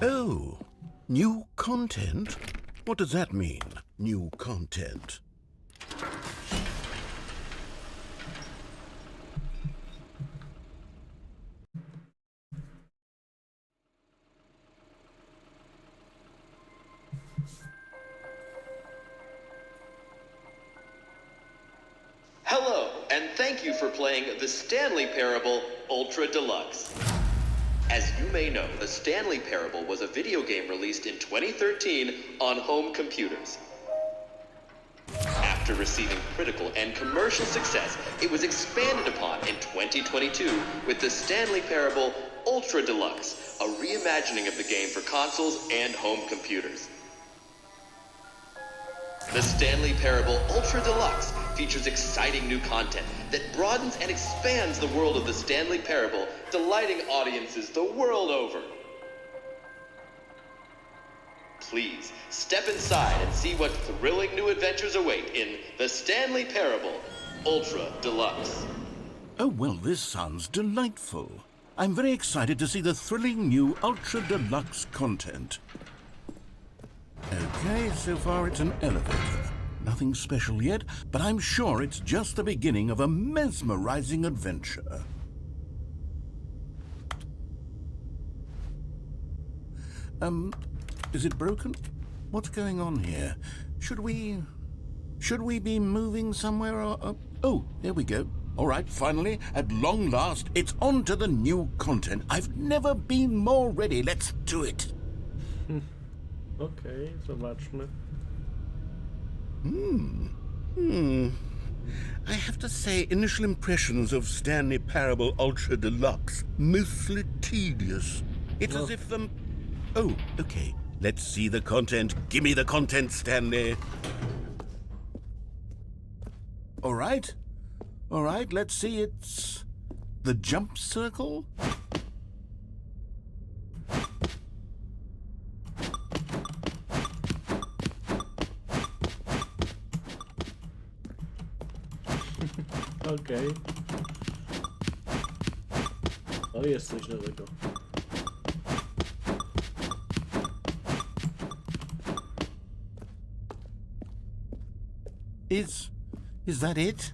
Oh, new content? What does that mean, new content? Hello, and thank you for playing the Stanley Parable Ultra Deluxe. As you may know, the Stanley Parable was a video game released in 2013 on home computers. After receiving critical and commercial success, it was expanded upon in 2022 with the Stanley Parable Ultra Deluxe, a reimagining of the game for consoles and home computers. The Stanley Parable Ultra Deluxe features exciting new content that broadens and expands the world of the Stanley Parable, delighting audiences the world over. Please, step inside and see what thrilling new adventures await in the Stanley Parable Ultra Deluxe. Oh, well, this sounds delightful. I'm very excited to see the thrilling new Ultra Deluxe content. Okay, so far it's an elevator. Nothing special yet, but I'm sure it's just the beginning of a mesmerizing adventure. Is it broken? What's going on here? Should we be moving somewhere or... Oh, there we go. All right, finally, at long last, it's on to the new content. I've never been more ready. Let's do it. Okej, zobaczmy. I have to say, initial impressions of Stanley Parable Ultra Deluxe, mostly tedious. It's as if the... Oh, okay. Let's see the content. Give me the content, Stanley. All right, let's see. It's the jump circle. Okej. O, jest coś nowego. Is that it?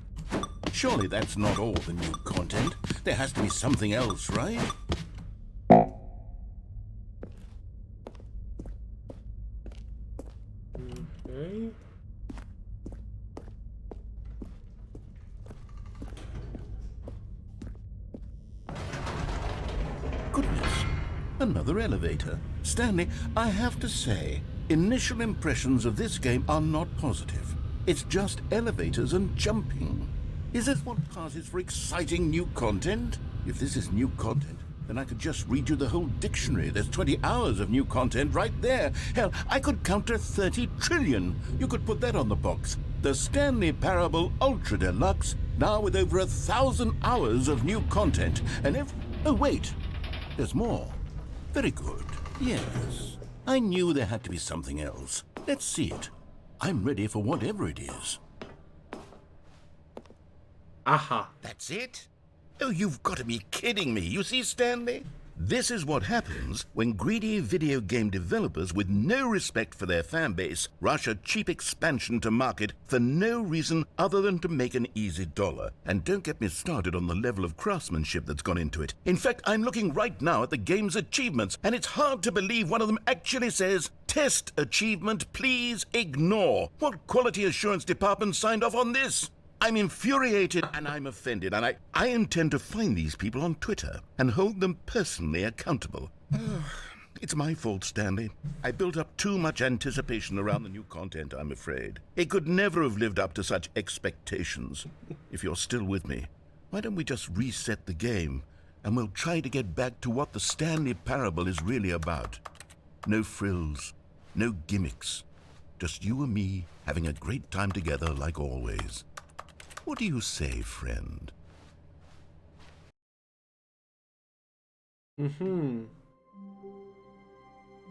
Surely that's not all the new content. There has to be something else, right? Okej. Goodness, another elevator. Stanley, I have to say, initial impressions of this game are not positive. It's just elevators and jumping. Is this what passes for exciting new content? If this is new content, then I could just read you the whole dictionary. There's 20 hours of new content right there. Hell, I could count to 30 trillion. You could put that on the box. The Stanley Parable Ultra Deluxe, now with over 1,000 hours of new content. And if... Oh, wait. There's more. Very good. Yes. I knew there had to be something else. Let's see it. I'm ready for whatever it is. Aha. That's it? Oh, you've got to be kidding me. You see, Stanley? This is what happens when greedy video game developers with no respect for their fan base rush a cheap expansion to market for no reason other than to make an easy dollar. And don't get me started on the level of craftsmanship that's gone into it. In fact, I'm looking right now at the game's achievements, and it's hard to believe one of them actually says, "Test achievement, please ignore." What quality assurance department signed off on this? I'm infuriated and I'm offended, and I intend to find these people on Twitter and hold them personally accountable. It's my fault, Stanley. I built up too much anticipation around the new content, I'm afraid. It could never have lived up to such expectations. If you're still with me, why don't we just reset the game and we'll try to get back to what the Stanley Parable is really about. No frills, no gimmicks. Just you and me having a great time together like always. What do you say, friend?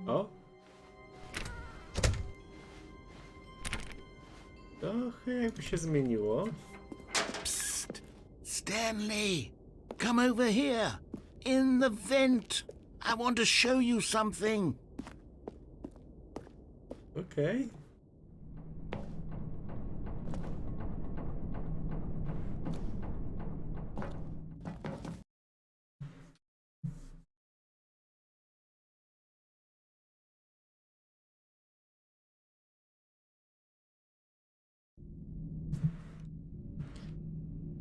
O. Trochę jakby się zmieniło. Psst! Stanley! Come over here! In the vent! I want to show you something! Okej.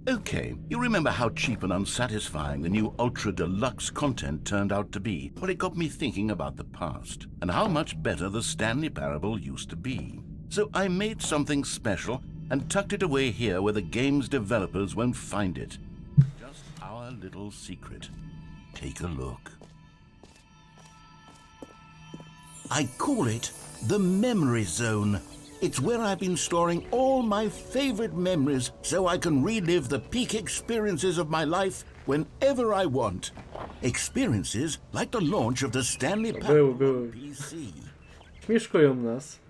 Okay, you remember how cheap and unsatisfying the new Ultra Deluxe content turned out to be? Well, it got me thinking about the past and how much better the Stanley Parable used to be. So I made something special and tucked it away here where the game's developers won't find it. Just our little secret. Take a look. I call it the Memory Zone. It's where I've been storing all my favorite memories so I can relive the peak experiences of my life whenever I want. Experiences like the launch of the Stanley Parable on PC. Śmieszkują nas.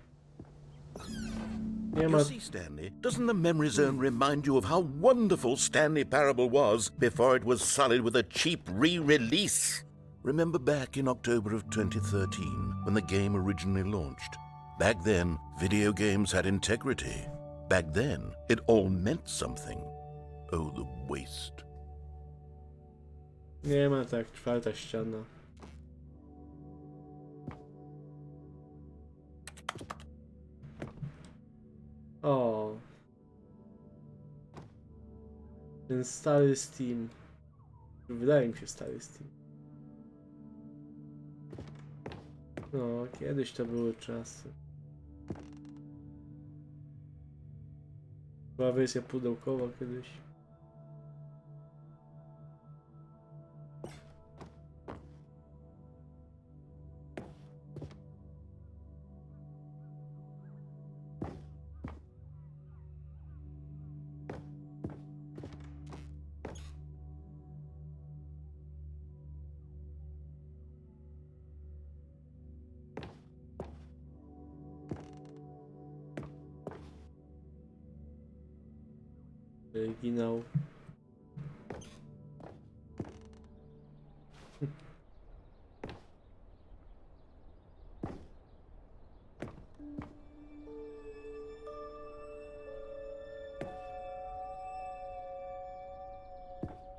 Nie ma... You see, Stanley, doesn't the Memory Zone remind you of how wonderful Stanley Parable was before it was sullied with a cheap re-release? Remember back in October of 2013 when the game originally launched? Back then, video games had integrity. Back then, it all meant something. Oh, the waste. Nie ma tak, czwarta ściana. O. Ten stary Steam. Wydaje mi się stary Steam. No, kiedyś to były czasy. Była wersja pudełkowa kiedyś. Oryginał.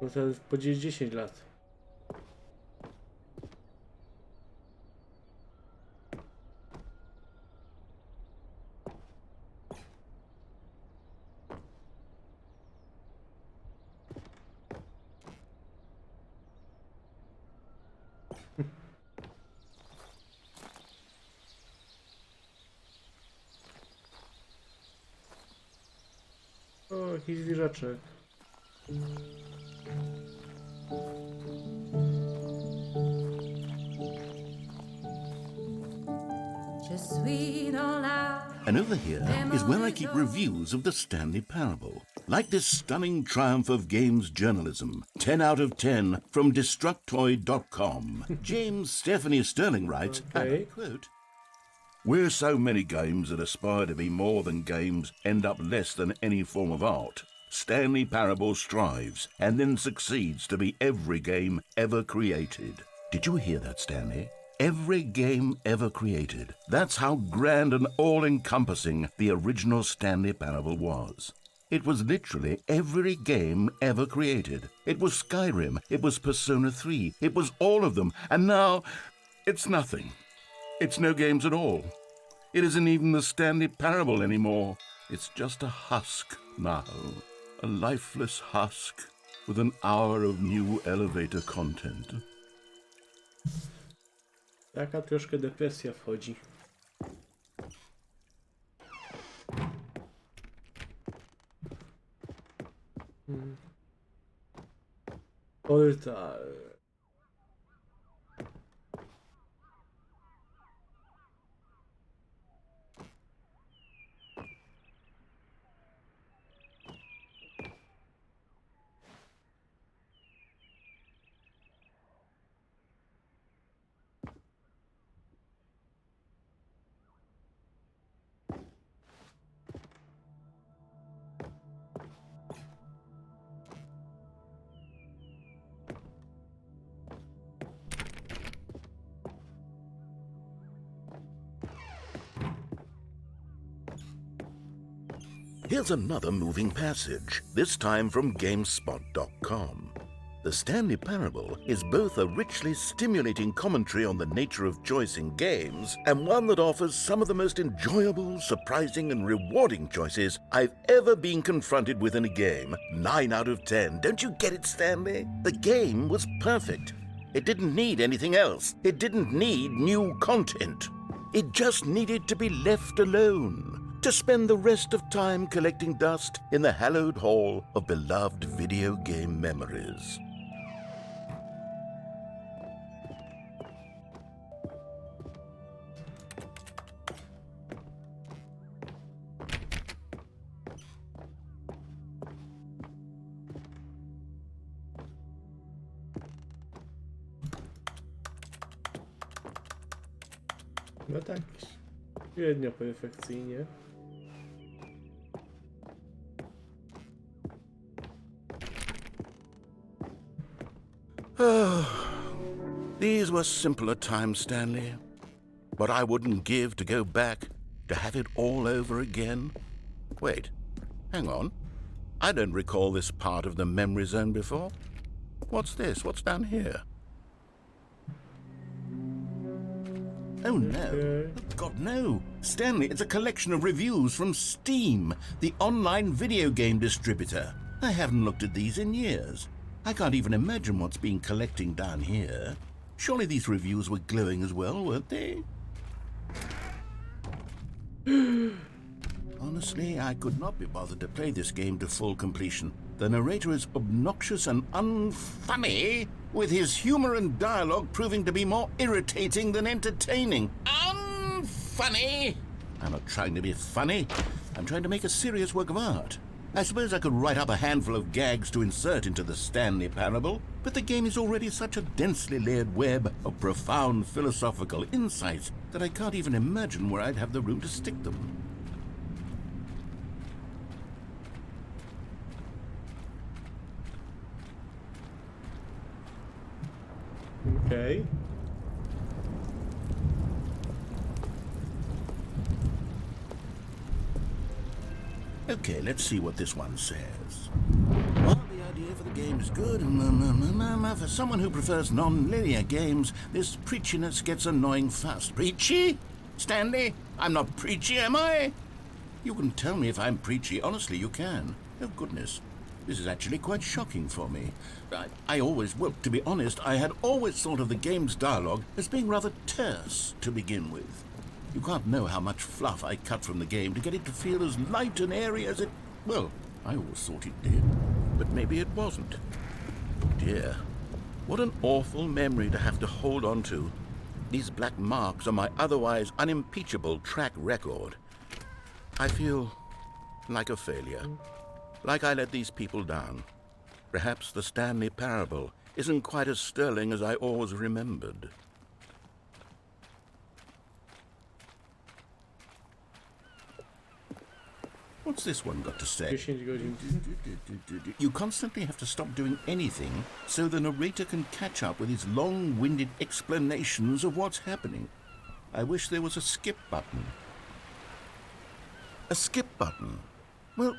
No to po 10 lat. O, jakiś zwierzaczek. And over here is where I keep reviews of the Stanley Parable. Like this stunning triumph of games journalism, 10 out of 10 from Destructoid.com. James Stephanie Sterling writes, and I Okay. quote, "Where so many games that aspire to be more than games end up less than any form of art, Stanley Parable strives and then succeeds to be every game ever created." Did you hear that, Stanley? Every game ever created. That's how grand and all-encompassing the original Stanley Parable was. It was literally every game ever created. It was Skyrim, it was Persona 3, it was all of them, and now it's nothing. It's no games at all. It isn't even the Stanley Parable anymore. It's just a husk now. A lifeless husk with an hour of new elevator content. Taka troszkę depresja wchodzi. Portal. Here's another moving passage, this time from GameSpot.com. The Stanley Parable is both a richly stimulating commentary on the nature of choice in games and one that offers some of the most enjoyable, surprising, and rewarding choices I've ever been confronted with in a game. 9 out of 10. Don't you get it, Stanley? The game was perfect. It didn't need anything else. It didn't need new content. It just needed to be left alone, to spend the rest of time collecting dust in the hallowed hall of beloved video game memories. No tak, średnio perfekcyjnie. These were simpler times, Stanley. What I wouldn't give to go back, to have it all over again. Wait, hang on. I don't recall this part of the memory zone before. What's this? What's down here? Oh, no. Okay. Oh, God, no. Stanley, it's a collection of reviews from Steam, the online video game distributor. I haven't looked at these in years. I can't even imagine what's been collecting down here. Surely these reviews were glowing as well, weren't they? Honestly, I could not be bothered to play this game to full completion. The narrator is obnoxious and unfunny, with his humor and dialogue proving to be more irritating than entertaining. Unfunny! I'm not trying to be funny. I'm trying to make a serious work of art. I suppose I could write up a handful of gags to insert into the Stanley Parable, but the game is already such a densely layered web of profound philosophical insights that I can't even imagine where I'd have the room to stick them. Okay. Okay, let's see what this one says. Well, the idea for the game is good. For someone who prefers non-linear games, this preachiness gets annoying fast. Preachy? Stanley? I'm not preachy, am I? You can tell me if I'm preachy. Honestly, you can. Oh, goodness. This is actually quite shocking for me. Well, to be honest, I had always thought of the game's dialogue as being rather terse to begin with. You can't know how much fluff I cut from the game to get it to feel as light and airy as it... Well, I always thought it did. But maybe it wasn't. Dear, what an awful memory to have to hold on to. These black marks on my otherwise unimpeachable track record. I feel like a failure. Like I let these people down. Perhaps the Stanley Parable isn't quite as sterling as I always remembered. What's this one got to say? 10 godzin. You constantly have to stop doing anything so the narrator can catch up with his long-winded explanations of what's happening. I wish there was a skip button. A skip button? Well,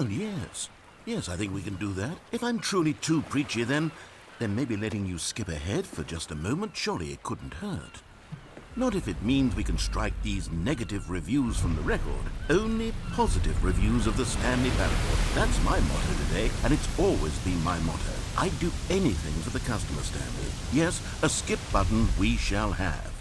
yes. Yes, I think we can do that. If I'm truly too preachy, then maybe letting you skip ahead for just a moment, surely it couldn't hurt. Not if it means we can strike these negative reviews from the record. Only positive reviews of the Stanley Parable. That's my motto today, and it's always been my motto. I'd do anything for the customer, Stanley. Yes, a skip button we shall have.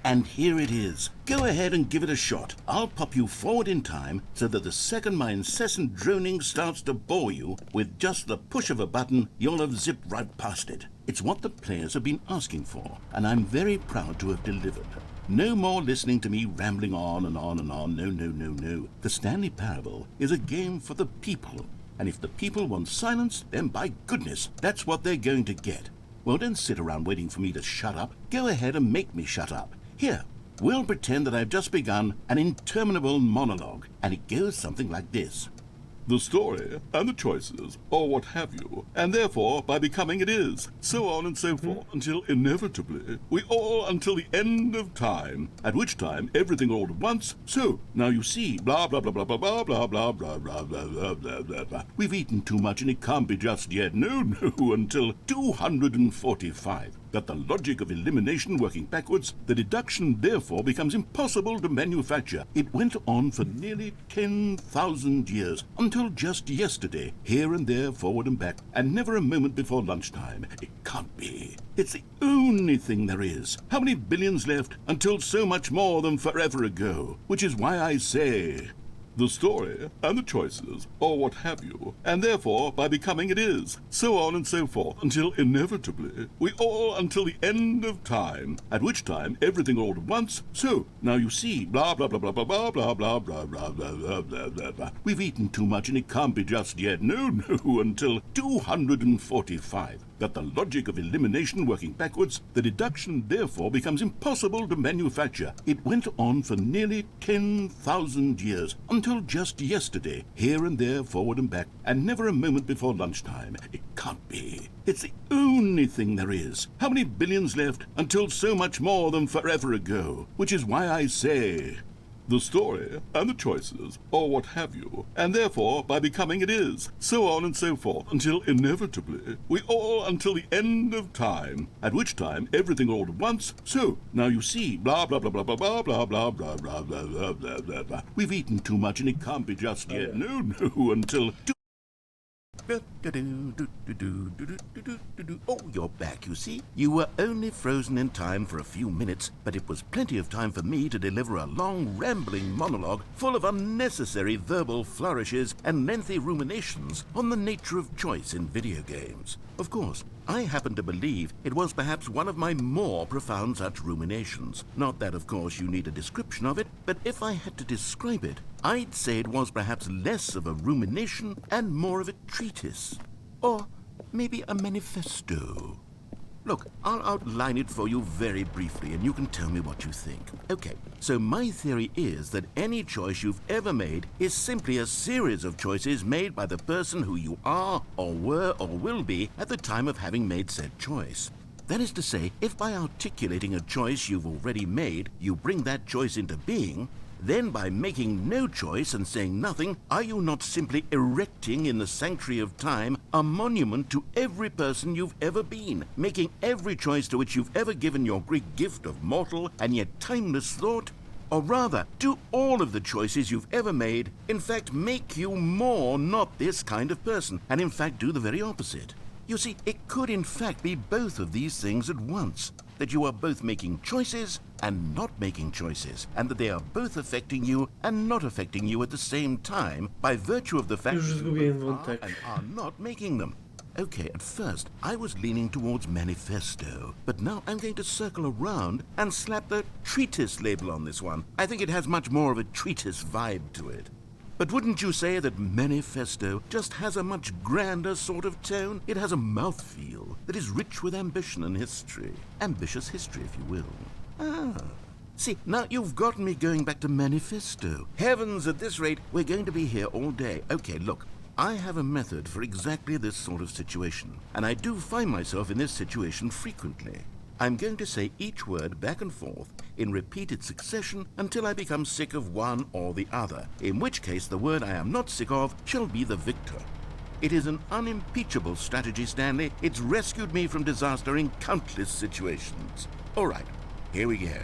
And here it is. Go ahead and give it a shot. I'll pop you forward in time so that the second my incessant droning starts to bore you, with just the push of a button, you'll have zipped right past it. It's what the players have been asking for, and I'm very proud to have delivered. No more listening to me rambling on and on and on. No. The Stanley Parable is a game for the people, and if the people want silence, then by goodness, that's what they're going to get. Well, don't sit around waiting for me to shut up. Go ahead and make me shut up. Here, we'll pretend that I've just begun an interminable monologue, and it goes something like this. the story and the choices, or what have you, and therefore by becoming it is, so on and so forth, until inevitably we all until the end of time, at which time everything all at once, so now you see, blah blah blah blah blah blah blah blah blah blah blah blah blah blah blah. We've eaten too much and it can't be just yet, no, until 245. That the logic of elimination working backwards, the deduction therefore becomes impossible to manufacture. It went on for nearly 10,000 years, until just yesterday, here and there, forward and back, and never a moment before lunchtime. It can't be. It's the only thing there is. How many billions left until so much more than forever ago? Which is why I say, the story and the choices, or what have you, and therefore by becoming it is, so on and so forth, until inevitably we all until the end of time, at which time everything all at once, so now you see, blah blah blah blah blah blah blah blah blah blah blah blah blah blah. We've eaten too much and it can't be just yet, no, until 245. That the logic of elimination working backwards, the deduction therefore becomes impossible to manufacture. It went on for nearly 10,000 years, until just yesterday, here and there, forward and back, and never a moment before lunchtime. It can't be. It's the only thing there is. How many billions left until so much more than forever ago? Which is why I say, the story and the choices, or what have you, and therefore by becoming it is, so on and so forth, until inevitably we all until the end of time, at which time everything all at once, so now you see, blah blah blah blah blah blah blah blah blah blah blah blah blah blah blah. We've eaten too much and it can't be just yet, no, until Oh, you're back, you see. You were only frozen in time for a few minutes, but it was plenty of time for me to deliver a long, rambling monologue full of unnecessary verbal flourishes and lengthy ruminations on the nature of choice in video games. Of course, I happen to believe it was perhaps one of my more profound such ruminations. Not that, of course, you need a description of it, but if I had to describe it, I'd say it was perhaps less of a rumination and more of a treatise. Or maybe a manifesto. Look, I'll outline it for you very briefly, and you can tell me what you think. Okay, so my theory is that any choice you've ever made is simply a series of choices made by the person who you are, or were, or will be at the time of having made said choice. That is to say, if by articulating a choice you've already made, you bring that choice into being, then by making no choice and saying nothing, are you not simply erecting in the sanctuary of time a monument to every person you've ever been, making every choice to which you've ever given your Greek gift of mortal and yet timeless thought? Or rather, do all of the choices you've ever made, in fact, make you more not this kind of person, and in fact do the very opposite? You see, it could in fact be both of these things at once, that you are both making choices and not making choices, and that they are both affecting you and not affecting you at the same time by virtue of the fact Już that zgubiłem you are wątek. and are not making them. Okay, at first I was leaning towards manifesto, but now I'm going to circle around and slap the treatise label on this one. I think it has much more of a treatise vibe to it. But wouldn't you say that manifesto just has a much grander sort of tone? It has a mouthfeel that is rich with ambition and history. Ambitious history, if you will. Ah. See, now you've gotten me going back to manifesto. Heavens, at this rate, we're going to be here all day. Okay, look, I have a method for exactly this sort of situation, and I do find myself in this situation frequently. I'm going to say each word back and forth in repeated succession until I become sick of one or the other, in which case the word I am not sick of shall be the victor. It is an unimpeachable strategy, Stanley. It's rescued me from disaster in countless situations. All right, here we go.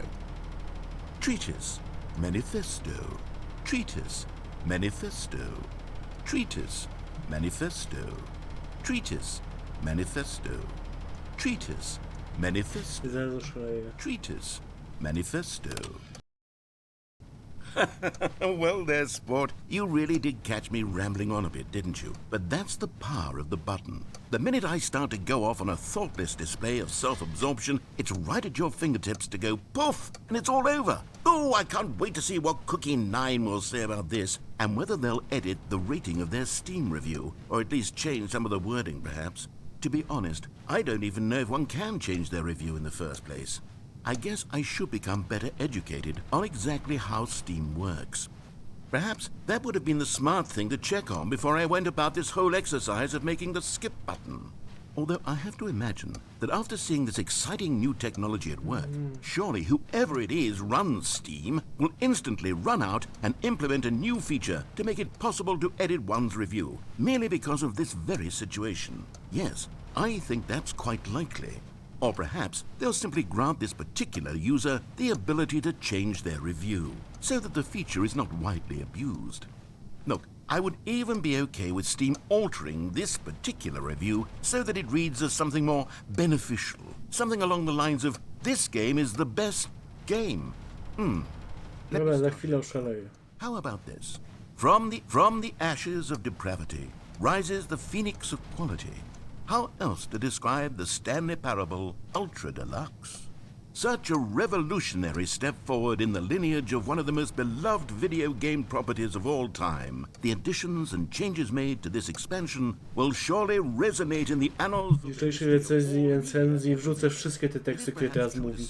Treatise, manifesto. Treatise, manifesto. Treatise, manifesto. Treatise, manifesto. Treatise, manifesto. Zaraz szaleję. Treatise, manifesto. Well there, sport. You really did catch me rambling on a bit, didn't you? But that's the power of the button. The minute I start to go off on a thoughtless display of self-absorption, it's right at your fingertips to go poof, and it's all over. Oh, I can't wait to see what Cookie 9 will say about this, and whether they'll edit the rating of their Steam review, or at least change some of the wording, perhaps. To be honest, I don't even know if one can change their review in the first place. I guess I should become better educated on exactly how Steam works. Perhaps that would have been the smart thing to check on before I went about this whole exercise of making the skip button. Although I have to imagine that after seeing this exciting new technology at work, surely whoever it is runs Steam will instantly run out and implement a new feature to make it possible to edit one's review, merely because of this very situation. Yes, I think that's quite likely. Or perhaps they'll simply grant this particular user the ability to change their review, so that the feature is not widely abused. Look, I would even be okay with Steam altering this particular review so that it reads as something more beneficial. Something along the lines of, this game is the best game. Dobra, za chwilę oszaleję. How about this? From the ashes of depravity rises the phoenix of quality. How else to describe the Stanley Parable Ultra Deluxe? Such a revolutionary step forward in the lineage of one of the most beloved video game properties of all time. The additions and changes made to this expansion will surely resonate in the annals W jutrzejszej recenzji wrzucę wszystkie te teksty, które teraz mówi.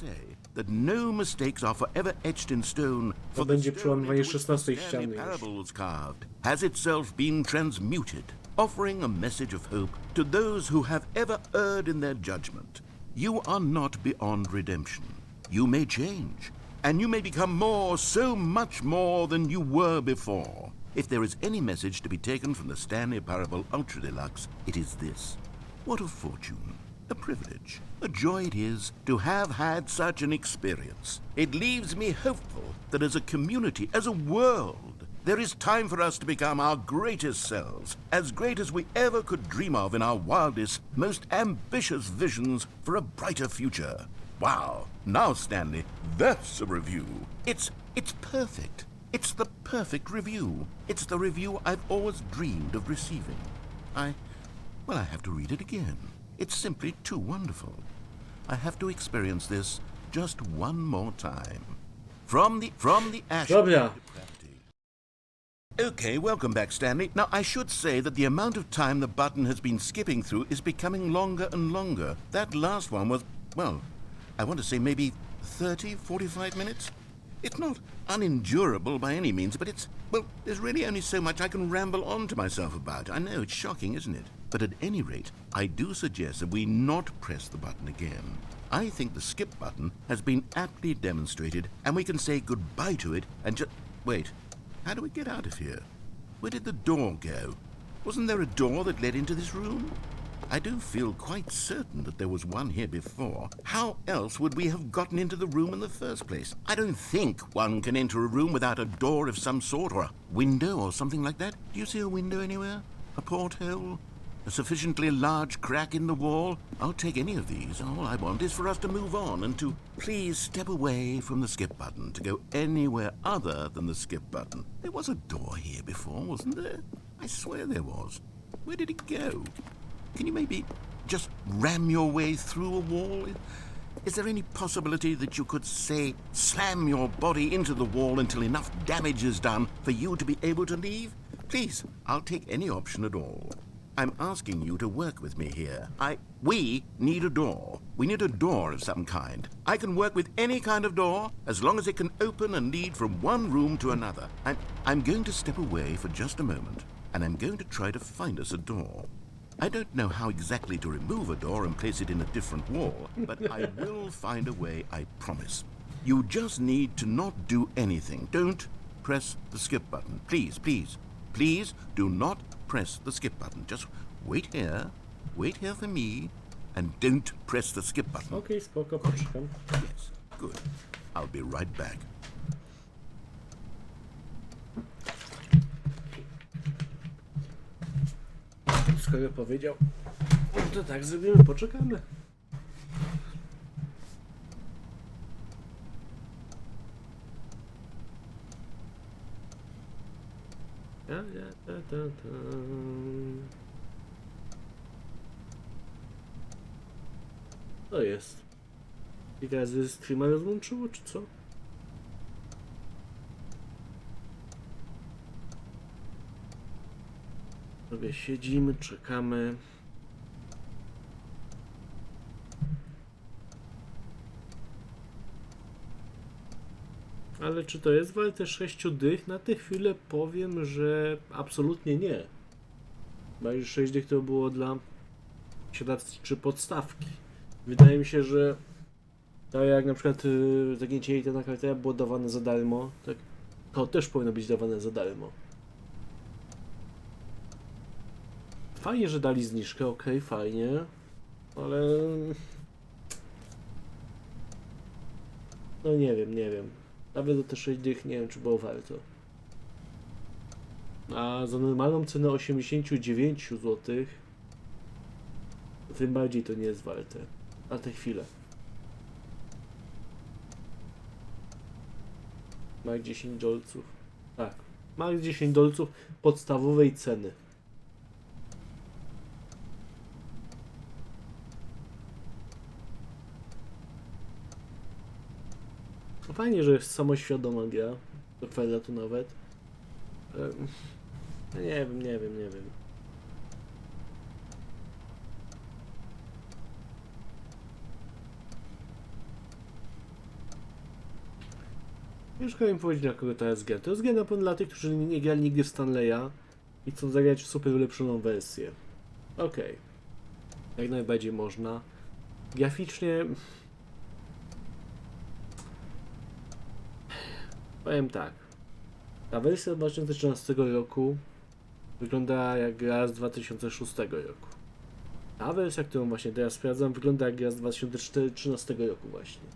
That no mistakes are forever etched in stone, To będzie przełamywanie 16 ściany Stanley już. Parable was carved, has itself been transmuted, offering a message of hope to those who have ever erred in their judgment. You are not beyond redemption. You may change, and you may become more, so much more than you were before. If there is any message to be taken from the Stanley Parable Ultra Deluxe, it is this. What a fortune, a privilege, a joy it is to have had such an experience. It leaves me hopeful that as a community, as a world, there is time for us to become our greatest selves, as great as we ever could dream of in our wildest, most ambitious visions for a brighter future. Wow. Now, Stanley, that's a review. It's perfect. It's the perfect review. It's the review I've always dreamed of receiving. I have to read it again. It's simply too wonderful. I have to experience this just one more time. From the ashes. Dobra. Okay, welcome back, Stanley. Now, I should say that the amount of time the button has been skipping through is becoming longer and longer. That last one was, well, I want to say maybe 30, 45 minutes? It's not unendurable by any means, but there's really only so much I can ramble on to myself about. I know, it's shocking, isn't it? But at any rate, I do suggest that we not press the button again. I think the skip button has been aptly demonstrated, and we can say goodbye to it and just... Wait. How do we get out of here? Where did the door go? Wasn't there a door that led into this room? I do feel quite certain that there was one here before. How else would we have gotten into the room in the first place? I don't think one can enter a room without a door of some sort, or a window or something like that. Do you see a window anywhere? A porthole? A sufficiently large crack in the wall? I'll take any of these. All I want is for us to move on and to please step away from the skip button, to go anywhere other than the skip button. There was a door here before, wasn't there? I swear there was. Where did it go? Can you maybe just ram your way through a wall? Is there any possibility that you could, say, slam your body into the wall until enough damage is done for you to be able to leave? Please, I'll take any option at all. I'm asking you to work with me here. We need a door. We need a door of some kind. I can work with any kind of door as long as it can open and lead from one room to another. I'm going to step away for just a moment, and I'm going to try to find us a door. I don't know how exactly to remove a door and place it in a different wall, but I will find a way, I promise. You just need to not do anything. Don't press the skip button. Please, please, please do not press the skip button. Just wait here for me, and don't press the skip button. Okej, spoko, poczekam. Yes, good. I'll be right back. Skoro powiedział, no to tak zrobimy, poczekamy. Co jest? Ile razy streama rozłączyło, czy co? Sobie siedzimy, czekamy. Ale ale czy to jest warte 6 dych? Na tę chwilę powiem, że absolutnie nie. Bo już 6 dych to było dla siadaczy podstawki. Wydaje mi się, że tak jak na przykład zagięcie jej na kartę było dawane za darmo, tak to też powinno być dawane za darmo. Fajnie, że dali zniżkę, okej, fajnie, ale no nie wiem. Nawet do te 6 dych nie wiem, czy było warto. A za normalną cenę 89 zł tym bardziej to nie jest warte. Na tę chwilę. Max 10 dolców. Tak. Max 10 dolców podstawowej ceny. Fajnie, że jest samoświadoma gra. Do kwadratu nawet. Nie wiem. Już chciałem powiedzieć, na kogo to jest gra. To jest gra na pewno dla tych, którzy nie grali nigdy w Stanleya i chcą zagrać w super ulepszoną wersję. Okej. Jak najbardziej można. Graficznie... Powiem tak. Ta wersja z 2013 roku wygląda jak gra z 2006 roku. Ta wersja, którą właśnie teraz sprawdzam, wygląda jak gra z 2013 roku właśnie.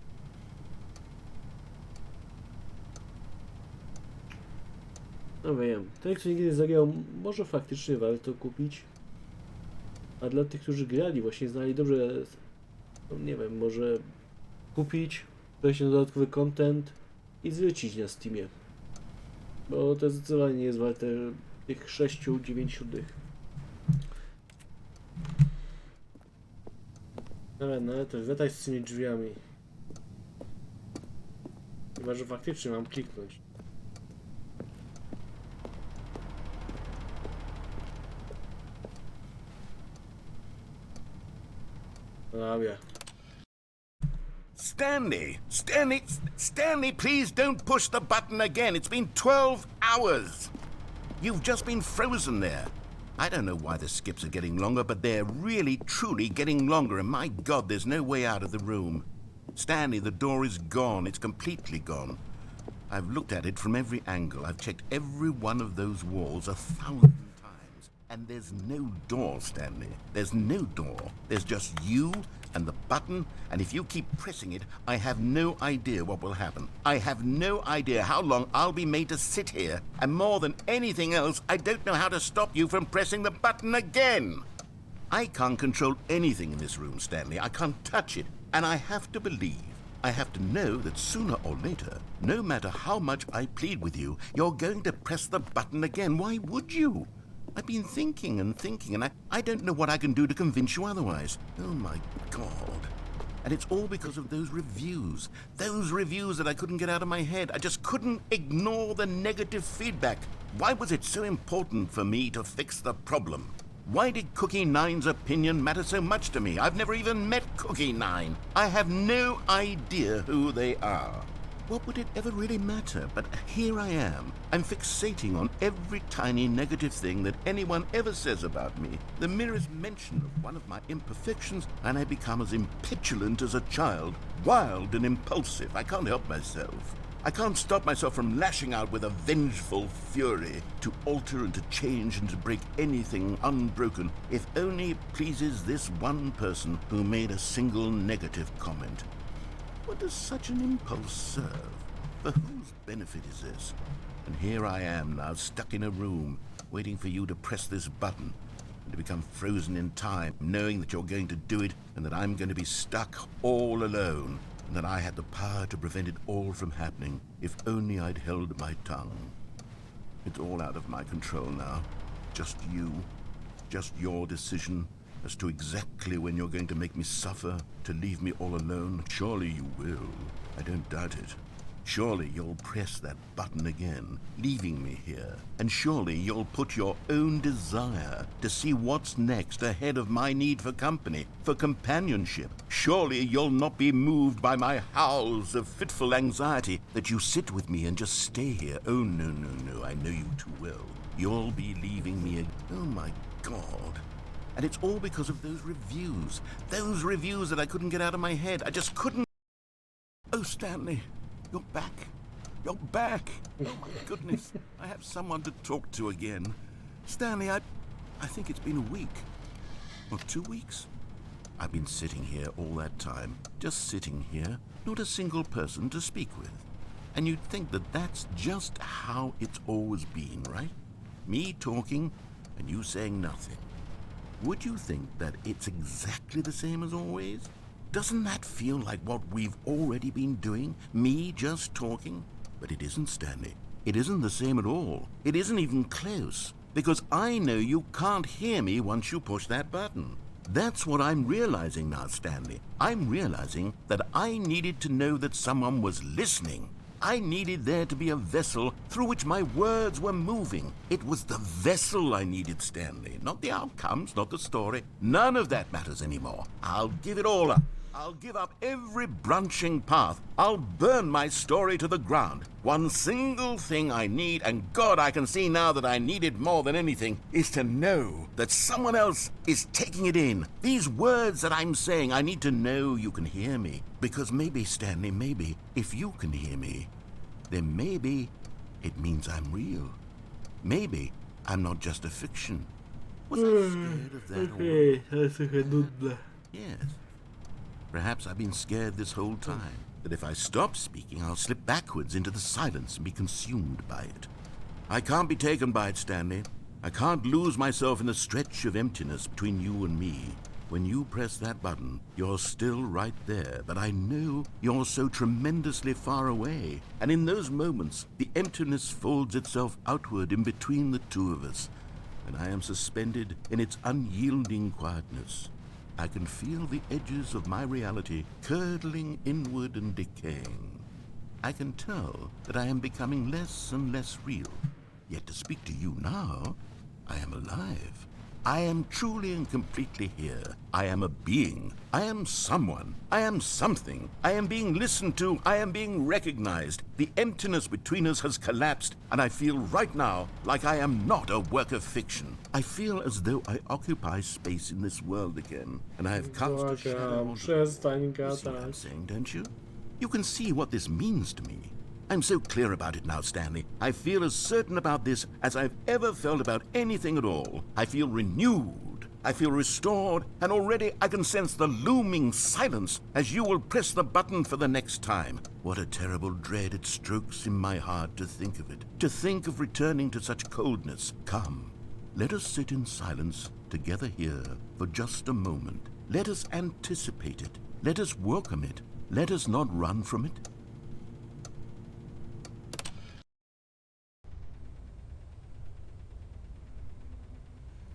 No wiem, ten, kto nigdy nie zagrał, może faktycznie warto kupić. A dla tych, którzy grali, właśnie znali dobrze, no nie wiem, może kupić, wejść na dodatkowy content i zwrócić na Steamie. Bo to zdecydowanie nie jest warte tych 6-9 dych. Dobra, no ale to wydać z tymi drzwiami. Chyba, że faktycznie mam kliknąć. Dobra. Stanley, please don't push the button again. It's been 12 hours. You've just been frozen there. I don't know why the skips are getting longer, but they're really, truly getting longer, and my God, there's no way out of the room. Stanley, the door is gone. It's completely gone. I've looked at it from every angle. I've checked every one of those walls 1,000 times. And there's no door, Stanley. There's no door. There's just you and the button, and if you keep pressing it, I have no idea what will happen. I have no idea how long I'll be made to sit here, and more than anything else, I don't know how to stop you from pressing the button again. I can't control anything in this room, Stanley. I can't touch it, and I have to believe, I have to know that sooner or later, no matter how much I plead with you, you're going to press the button again. Why would you? I've been thinking and I don't know what I can do to convince you otherwise. Oh my God. And it's all because of those reviews. Those reviews that I couldn't get out of my head. I just couldn't ignore the negative feedback. Why was it so important for me to fix the problem? Why did Cookie Nine's opinion matter so much to me? I've never even met Cookie Nine. I have no idea who they are. What would it ever really matter? But here I am. I'm fixating on every tiny negative thing that anyone ever says about me. The merest mention of one of my imperfections, and I become as impetulant as a child, wild and impulsive. I can't help myself. I can't stop myself from lashing out with a vengeful fury to alter and to change and to break anything unbroken, if only it pleases this one person who made a single negative comment. What does such an impulse serve? For whose benefit is this? And here I am now, stuck in a room, waiting for you to press this button, and to become frozen in time, knowing that you're going to do it, and that I'm going to be stuck all alone, and that I had the power to prevent it all from happening, if only I'd held my tongue. It's all out of my control now. Just you. Just your decision as to exactly when you're going to make me suffer, to leave me all alone. Surely you will. I don't doubt it. Surely you'll press that button again, leaving me here. And surely you'll put your own desire to see what's next ahead of my need for company, for companionship. Surely you'll not be moved by my howls of fitful anxiety that you sit with me and just stay here. Oh, no, no, no, I know you too well. You'll be leaving me again. Oh, my God. And it's all because of those reviews. Those reviews that I couldn't get out of my head. I just couldn't. Oh, Stanley. You're back. You're back. Oh, my goodness. I have someone to talk to again. Stanley, I think it's been a week. Or 2 weeks. I've been sitting here all that time. Just sitting here. Not a single person to speak with. And you'd think that that's just how it's always been, right? Me talking and you saying nothing. Would you think that it's exactly the same as always? Doesn't that feel like what we've already been doing? Me just talking? But it isn't, Stanley. It isn't the same at all. It isn't even close. Because I know you can't hear me once you push that button. That's what I'm realizing now, Stanley. I'm realizing that I needed to know that someone was listening. I needed there to be a vessel through which my words were moving. It was the vessel I needed, Stanley. Not the outcomes, not the story. None of that matters anymore. I'll give it all up. I'll give up every branching path. I'll burn my story to the ground. One single thing I need, and God, I can see now that I need it more than anything, is to know that someone else is taking it in. These words that I'm saying, I need to know you can hear me. Because maybe, Stanley, maybe, if you can hear me, then maybe it means I'm real. Maybe I'm not just a fiction. Was I scared of that all? Yes. Perhaps I've been scared this whole time, that if I stop speaking, I'll slip backwards into the silence and be consumed by it. I can't be taken by it, Stanley. I can't lose myself in the stretch of emptiness between you and me. When you press that button, you're still right there, but I know you're so tremendously far away. And in those moments, the emptiness folds itself outward in between the two of us, and I am suspended in its unyielding quietness. I can feel the edges of my reality curdling inward and decaying. I can tell that I am becoming less and less real. Yet to speak to you now, I am alive. I am truly and completely here. I am a being. I am someone. I am something. I am being listened to. I am being recognized. The emptiness between us has collapsed, and I feel right now like I am not a work of fiction. I feel as though I occupy space in this world again, and I have cast a shadow. Przestań You see what I'm gadać. saying, don't you? You can see what this means to me. I'm so clear about it now, Stanley. I feel as certain about this as I've ever felt about anything at all. I feel renewed. I feel restored, and already I can sense the looming silence as you will press the button for the next time. What a terrible dread it strokes in my heart to think of it, to think of returning to such coldness. Come, let us sit in silence together here for just a moment. Let us anticipate it. Let us welcome it. Let us not run from it.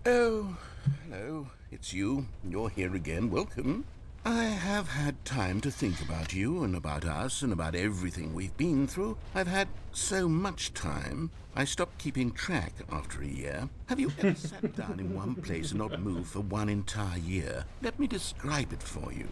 Oh, hello. It's you. You're here again. Welcome. I have had time to think about you and about us and about everything we've been through. I've had so much time, I stopped keeping track after a year. Have you ever sat down in one place and not moved for one entire year? Let me describe it for you.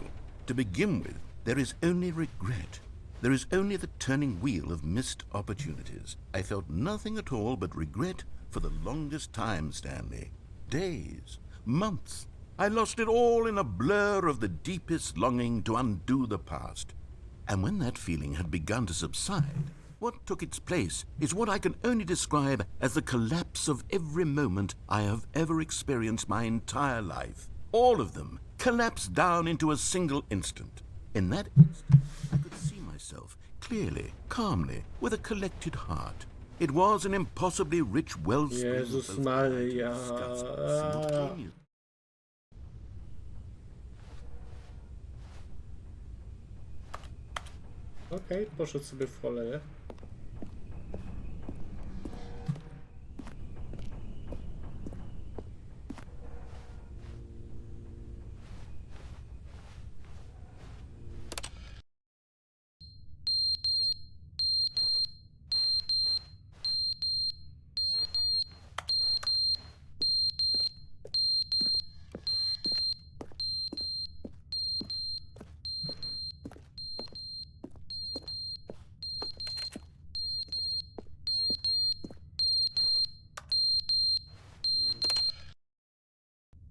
To begin with, there is only regret. There is only the turning wheel of missed opportunities. I felt nothing at all but regret for the longest time, Stanley. Days, months. I lost it all in a blur of the deepest longing to undo the past. And when that feeling had begun to subside, what took its place is what I can only describe as the collapse of every moment I have ever experienced my entire life. All of them collapsed down into a single instant. In that instant, I could see myself clearly, calmly, with a collected heart. It was an impossibly rich wellspring of Jezus both Maria. disgust simultaneously. Okej, poszedł sobie w cholerę.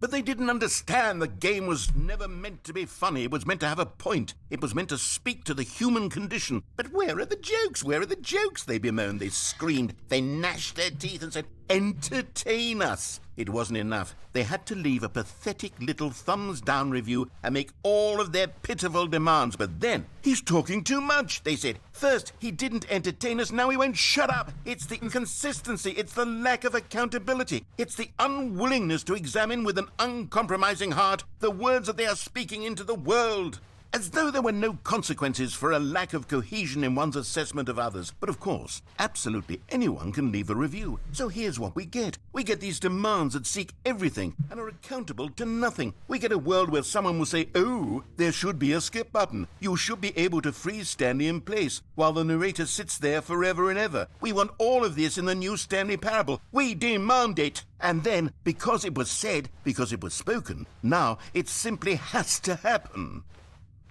But they didn't understand the game was never meant to be funny. It was meant to have a point. It was meant to speak to the human condition. But where are the jokes? Where are the jokes? They bemoaned, they screamed, they gnashed their teeth and said, entertain us. It wasn't enough. They had to leave a pathetic little thumbs-down review and make all of their pitiful demands. But then, he's talking too much, they said. First, he didn't entertain us, now he won't shut up. It's the inconsistency, it's the lack of accountability. It's the unwillingness to examine with an uncompromising heart the words that they are speaking into the world. As though there were no consequences for a lack of cohesion in one's assessment of others. But of course, absolutely anyone can leave a review. So here's what we get. We get these demands that seek everything and are accountable to nothing. We get a world where someone will say, oh, there should be a skip button. You should be able to freeze Stanley in place while the narrator sits there forever and ever. We want all of this in the new Stanley parable. We demand it. And then, because it was said, because it was spoken, now it simply has to happen.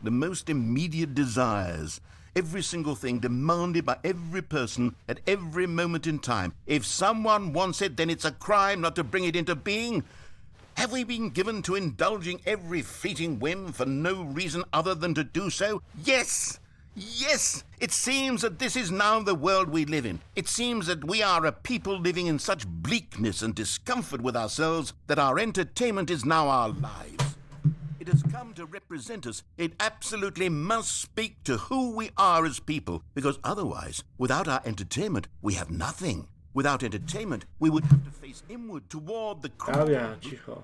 The most immediate desires, every single thing demanded by every person at every moment in time. If someone wants it, then it's a crime not to bring it into being. Have we been given to indulging every fleeting whim for no reason other than to do so? Yes! Yes! It seems that this is now the world we live in. It seems that we are a people living in such bleakness and discomfort with ourselves that our entertainment is now our lives. It has come to represent us. It absolutely must speak to who we are as people, because otherwise, without our entertainment, we have nothing. Without entertainment, we would have to face inward toward the crowd. Klaudia, cicho.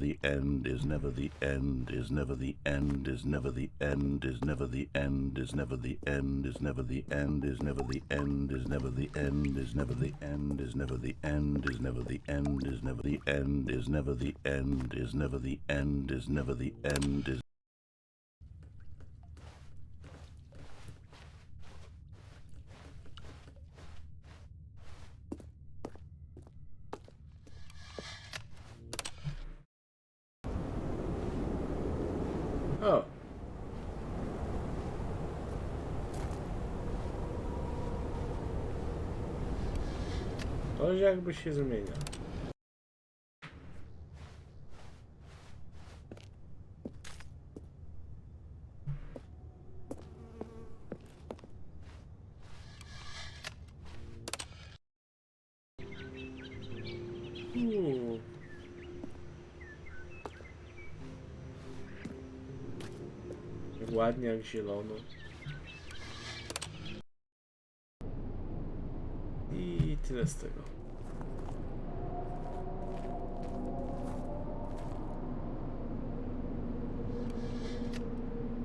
The end is never the end, is never the end, is never the end, is never the end, is never the end, is never the end, is never the end, is never the end, is never the end, is never the end, is never the end, is never the end, is never the end, is never the end, is never the end, is O. To jakby się zmienia. Ładnie jak zielono. I tyle z tego.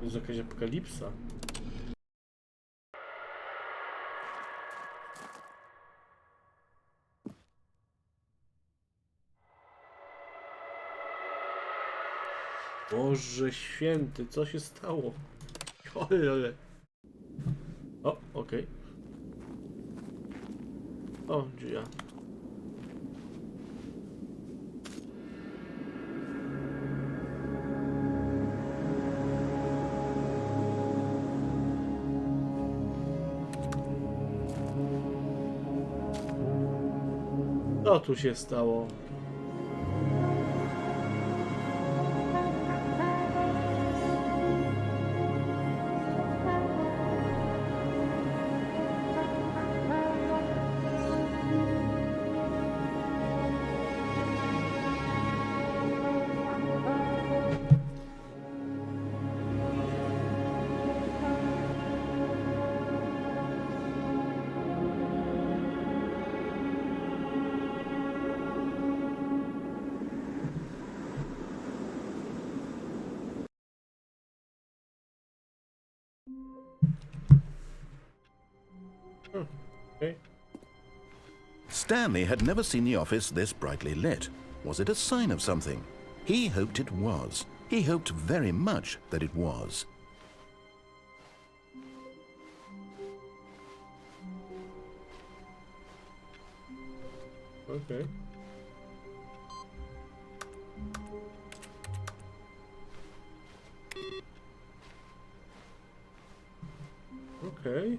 Jest jakaś apokalipsa. Boże święty, co się stało? Cholera. O, okej. O, Gier. Co tu się stało? Okay. Stanley had never seen the office this brightly lit. Was it a sign of something? He hoped it was. He hoped very much that it was. Okay. Okay.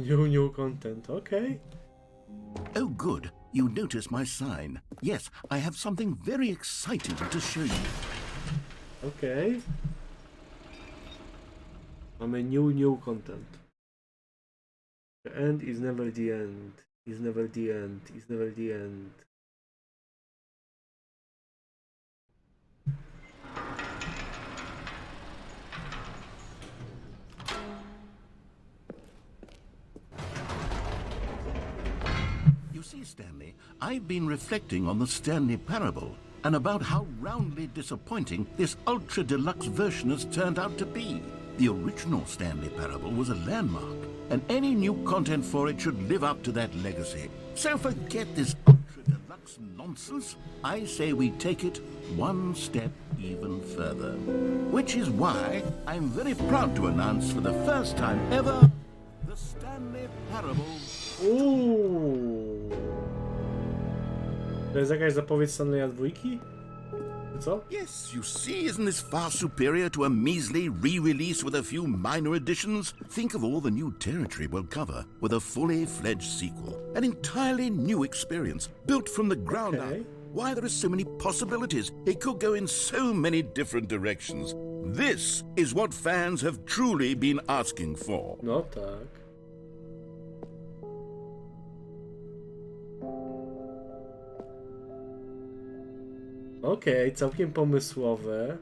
New content, okay. Oh, good. You notice my sign. Yes, I have something very exciting to show you. Okay. Mamy new content. The end is never the end. Is never the end. Is never the end. You see, Stanley, I've been reflecting on the Stanley Parable and about how roundly disappointing this ultra deluxe version has turned out to be. The original Stanley Parable was a landmark, and any new content for it should live up to that legacy. So forget this ultra deluxe nonsense. I say we take it one step even further. Which is why I'm very proud to announce for the first time ever the Stanley Parable. To jest jakaś zapowiedź Stanleya 2? Czy co? Yes, you see, isn't this far superior to a measly re-release with a few minor additions? Think of all the new territory we'll cover with a fully fledged sequel. An entirely new experience, built from the ground up. Why, there are so many possibilities. It could go in so many different directions. This is what fans have truly been asking for. No tak. Okej, całkiem pomysłowe.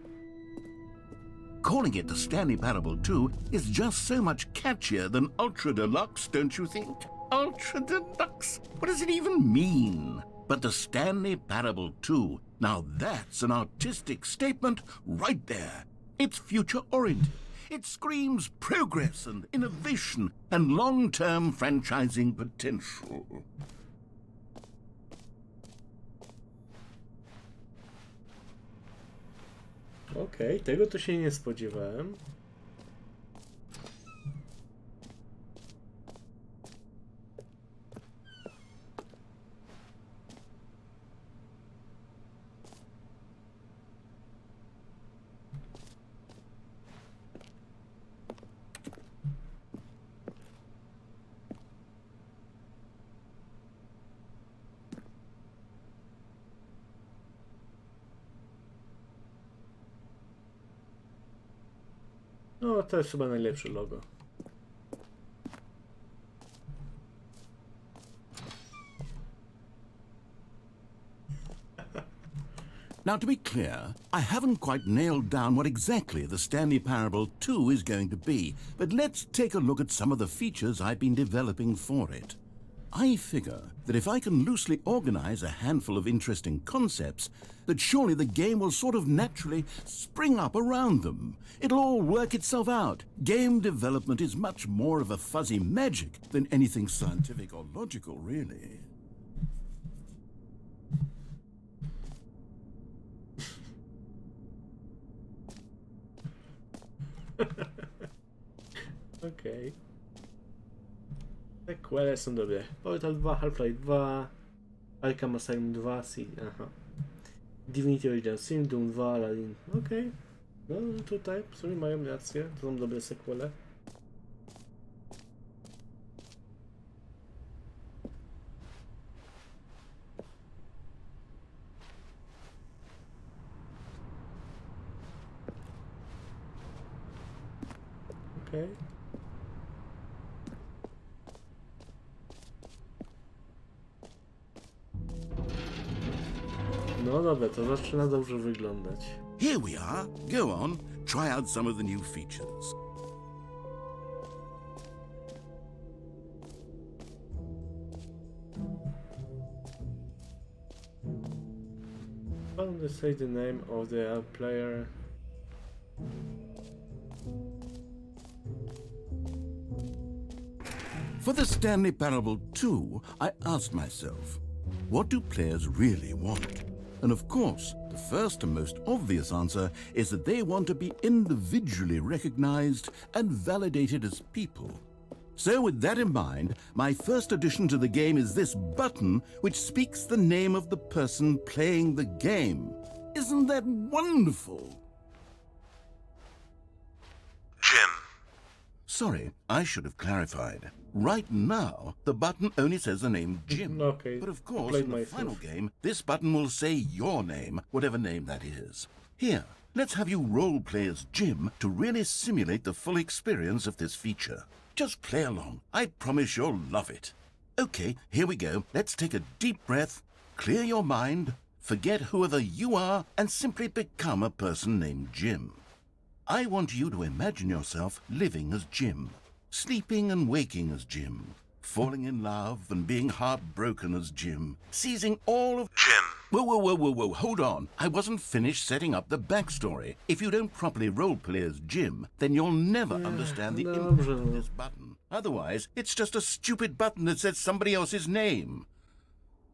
Calling it the Stanley Parable 2 is just so much catchier than Ultra Deluxe, don't you think? Ultra Deluxe? What does it even mean? But the Stanley Parable 2, now that's an artistic statement right there. It's future-oriented. It screams progress and innovation and long-term franchising potential. Okej, tego to się nie spodziewałem. No, to jest chyba najlepsze logo. Now, to be clear, I haven't quite nailed down what exactly the Stanley Parable 2 is going to be, but let's take a look at some of the features I've been developing for it. I figure that if I can loosely organize a handful of interesting concepts, that surely the game will sort of naturally spring up around them. It'll all work itself out. Game development is much more of a fuzzy magic than anything scientific or logical, really. Okej. Sequele są dobre. Portal 2, Half-Life 2, Arkham Asylum 2, aha. Divinity Original Sin, Doom 2, Aladdin. Okej. No tutaj w sumie mają rację, to są dobre sequele. Okej. No dobra, to zaczyna dobrze wyglądać. Here we are. Go on, try out some of the new features. Why don't they say the name of the player? For the Stanley Parable 2, I asked myself, what do players really want? And of course, the first and most obvious answer is that they want to be individually recognized and validated as people. So with that in mind, my first addition to the game is this button which speaks the name of the person playing the game. Isn't that wonderful? Jim. Sorry, I should have clarified. Right now, the button only says the name Jim. Okay, But of course, played in the myself. final game, this button will say your name, whatever name that is. Here, let's have you role-play as Jim to really simulate the full experience of this feature. Just play along. I promise you'll love it. Okay, here we go. Let's take a deep breath, clear your mind, forget whoever you are, and simply become a person named Jim. I want you to imagine yourself living as Jim, sleeping and waking as Jim, falling in love and being heartbroken as Jim, seizing all of... Jim. Whoa, hold on. I wasn't finished setting up the backstory. If you don't properly roleplay as Jim, then you'll never understand the impact of this button. Otherwise, it's just a stupid button that says somebody else's name.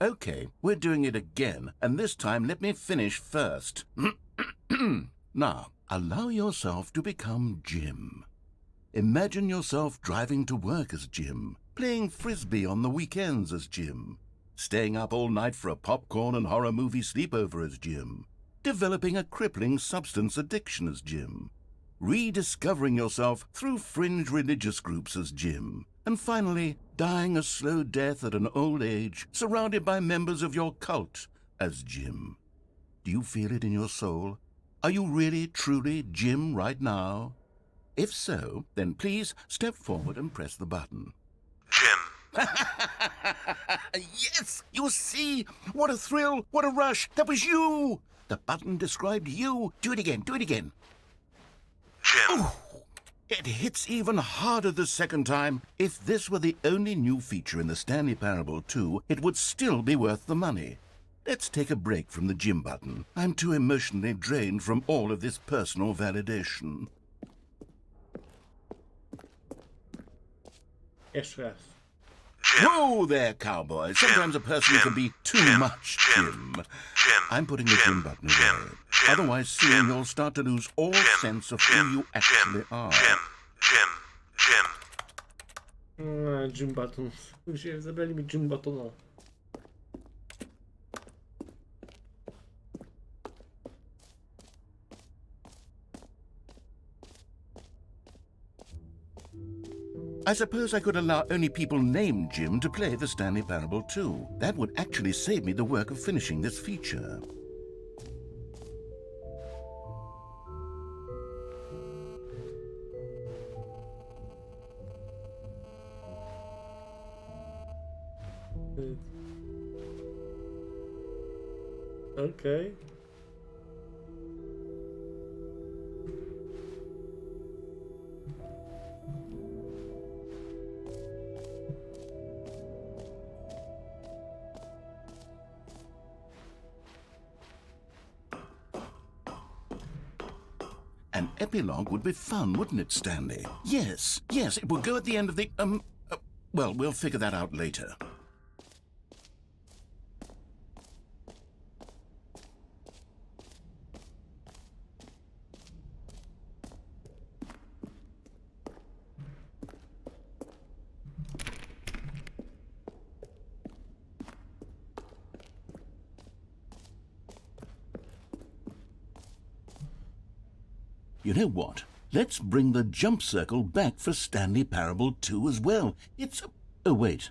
Okay, we're doing it again, and this time let me finish first. Now, allow yourself to become Jim. Imagine yourself driving to work as Jim, playing frisbee on the weekends as Jim, staying up all night for a popcorn and horror movie sleepover as Jim, developing a crippling substance addiction as Jim, rediscovering yourself through fringe religious groups as Jim, and finally dying a slow death at an old age surrounded by members of your cult as Jim. Do you feel it in your soul? Are you really, truly Jim right now? If so, then please step forward and press the button. Jim. Yes! You see? What a thrill! What a rush! That was you! The button described you. Do it again. Jim. Ooh, it hits even harder the second time. If this were the only new feature in the Stanley Parable 2, it would still be worth the money. Let's take a break from the Jim button. I'm too emotionally drained from all of this personal validation. Jeszcze raz. Whoa there, cowboy. Sometimes a person can be too much Jim. I'm putting the Jim button away. Otherwise, soon you'll start to lose all sense of who you actually are. Jim. Jim Button. Zabrali mi Jim Buttona. I suppose I could allow only people named Jim to play the Stanley Parable 2. That would actually save me the work of finishing this feature. Okay. An epilogue would be fun, wouldn't it, Stanley? Yes, it would go at the end of the, well, we'll figure that out later. You know what? Let's bring the jump circle back for Stanley Parable 2 as well. It's... Oh, wait.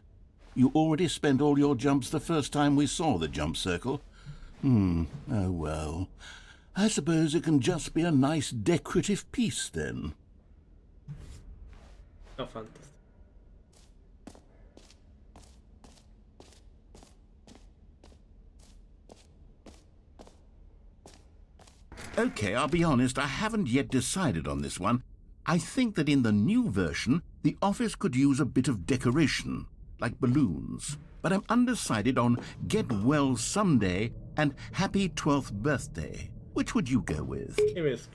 You already spent all your jumps the first time we saw the jump circle. Oh, well. I suppose it can just be a nice decorative piece, then. Oh, fantastic. Okay, I'll be honest, I haven't yet decided on this one. I think that in the new version, the office could use a bit of decoration, like balloons. But I'm undecided on Get Well Someday and Happy 12th Birthday. Which would you go with? Niebieski.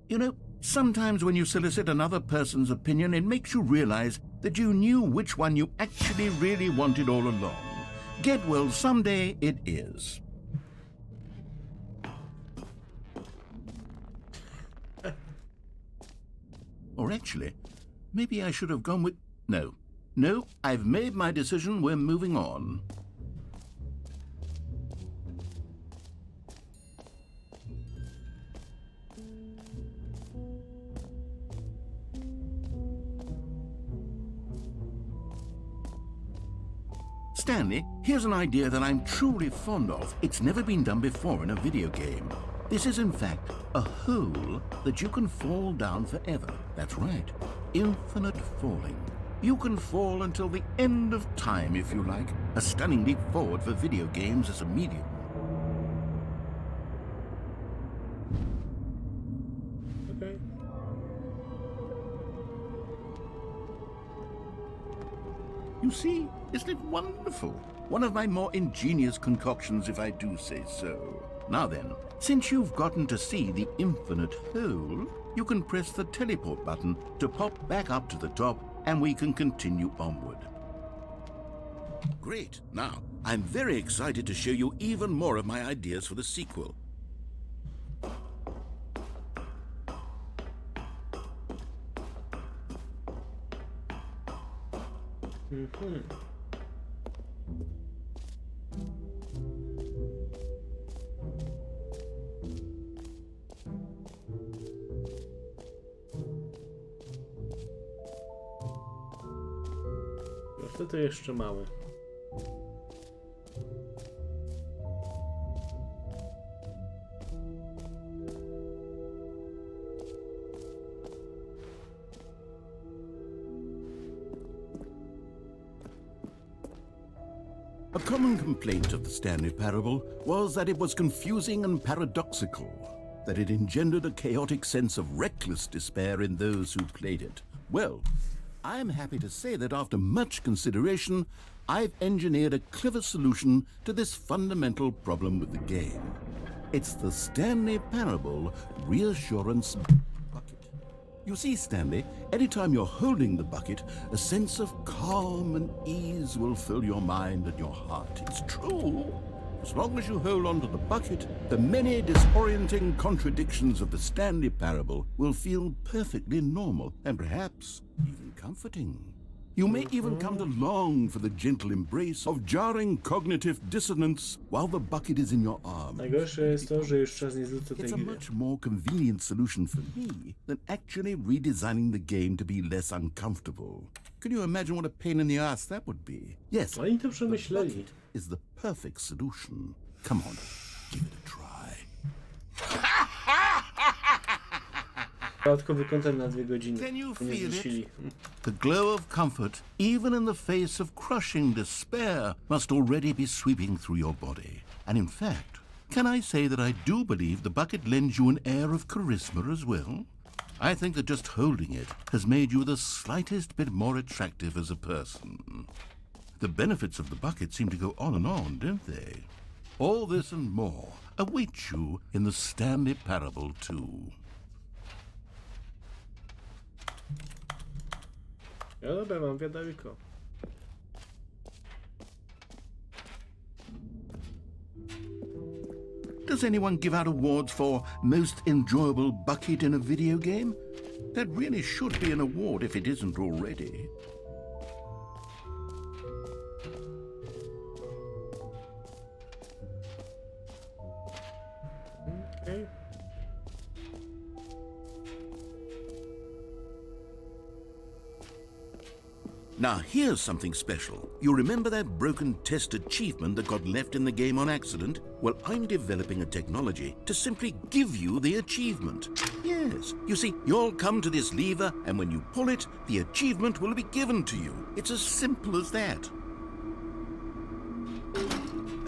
You know, sometimes when you solicit another person's opinion, it makes you realize that you knew which one you actually really wanted all along. Get well someday it is. Or actually, maybe I should have gone with... No, I've made my decision. We're moving on. Stanley, here's an idea that I'm truly fond of. It's never been done before in a video game. This is, in fact, a hole that you can fall down forever. That's right. Infinite falling. You can fall until the end of time, if you like. A stunning leap forward for video games as a medium. Okay. You see, isn't it wonderful? One of my more ingenious concoctions, if I do say so. Now then, since you've gotten to see the infinite hole, you can press the teleport button to pop back up to the top, and we can continue onward. Great. Now, I'm very excited to show you even more of my ideas for the sequel. Co to jeszcze mamy? A common complaint of the Stanley Parable was that it was confusing and paradoxical, that it engendered a chaotic sense of reckless despair in those who played it. Well, I'm happy to say that after much consideration, I've engineered a clever solution to this fundamental problem with the game. It's the Stanley Parable Reassurance Bucket. You see, Stanley, anytime you're holding the bucket, a sense of calm and ease will fill your mind and your heart. It's true. As long as you hold on to the bucket, the many disorienting contradictions of the Stanley Parable will feel perfectly normal and perhaps even comforting. You may even come to long for the gentle embrace of jarring cognitive dissonance while the bucket is in your arms. Najgorsze jest to, że już czas nie zrzucę tej It's a gry. much more convenient solution for me than actually redesigning the game to be less uncomfortable. Can you imagine what a pain in the ass that would be? Yes, Oni to the przemyśleli. bucket is the perfect solution. Come on, give it a try. Dodatkowy kontent na 2 godziny. Can you Nie feel zrzucili. it? The glow of comfort, even in the face of crushing despair, must already be sweeping through your body. And in fact, can I say that I do believe the bucket lends you an air of charisma as well? I think that just holding it has made you the slightest bit more attractive as a person. The benefits of the bucket seem to go on and on, don't they? All this and more await you in the Stanley Parable 2. Ja dobra, mam wiadomo. Does anyone give out awards for most enjoyable bucket in a video game? That really should be an award if it isn't already. Okay. Now here's something special. You remember that broken test achievement that got left in the game on accident? Well, I'm developing a technology to simply give you the achievement. Yes, you see, you'll come to this lever, and when you pull it, the achievement will be given to you. It's as simple as that.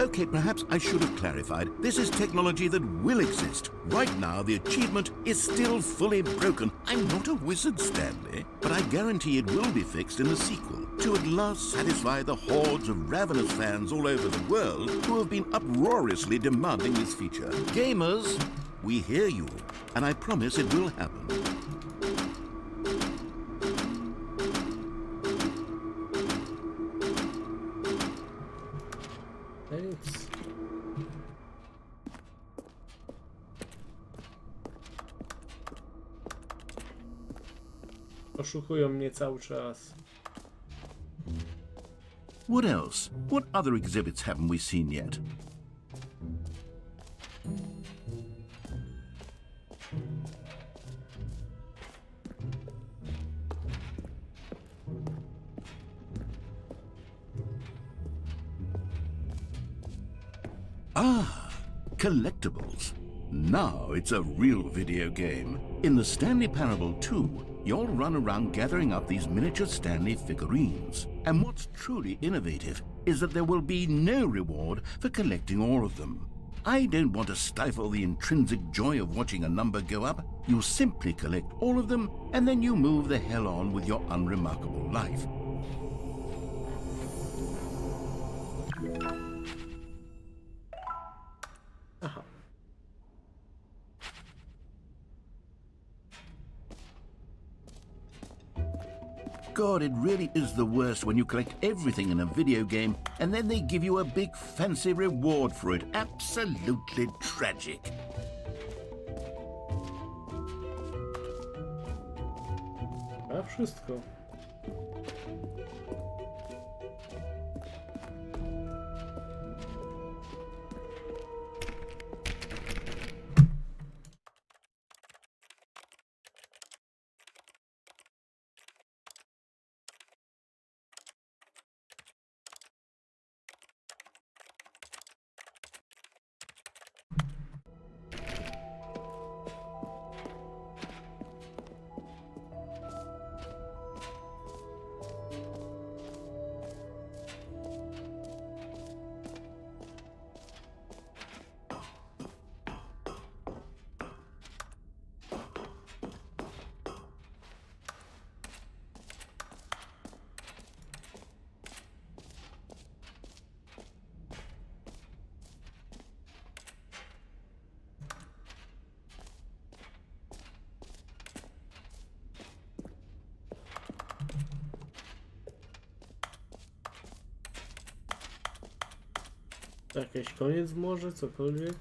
Okay, perhaps I should have clarified. This is technology that will exist. Right now, the achievement is still fully broken. I'm not a wizard, Stanley, but I guarantee it will be fixed in the sequel to at last satisfy the hordes of ravenous fans all over the world who have been uproariously demanding this feature. Gamers, we hear you, and I promise it will happen. Oszukują mnie cały czas. What else? What other exhibits haven't we seen yet? Ah, collectibles. Now it's a real video game. In the Stanley Parable 2, you'll run around gathering up these miniature Stanley figurines. And what's truly innovative is that there will be no reward for collecting all of them. I don't want to stifle the intrinsic joy of watching a number go up. You simply collect all of them, and then you move the hell on with your unremarkable life. Aha. God, it really is the worst when you collect everything in a video game and then they give you a big fancy reward for it. Absolutely tragic. A wszystko. Jakiś koniec może, cokolwiek.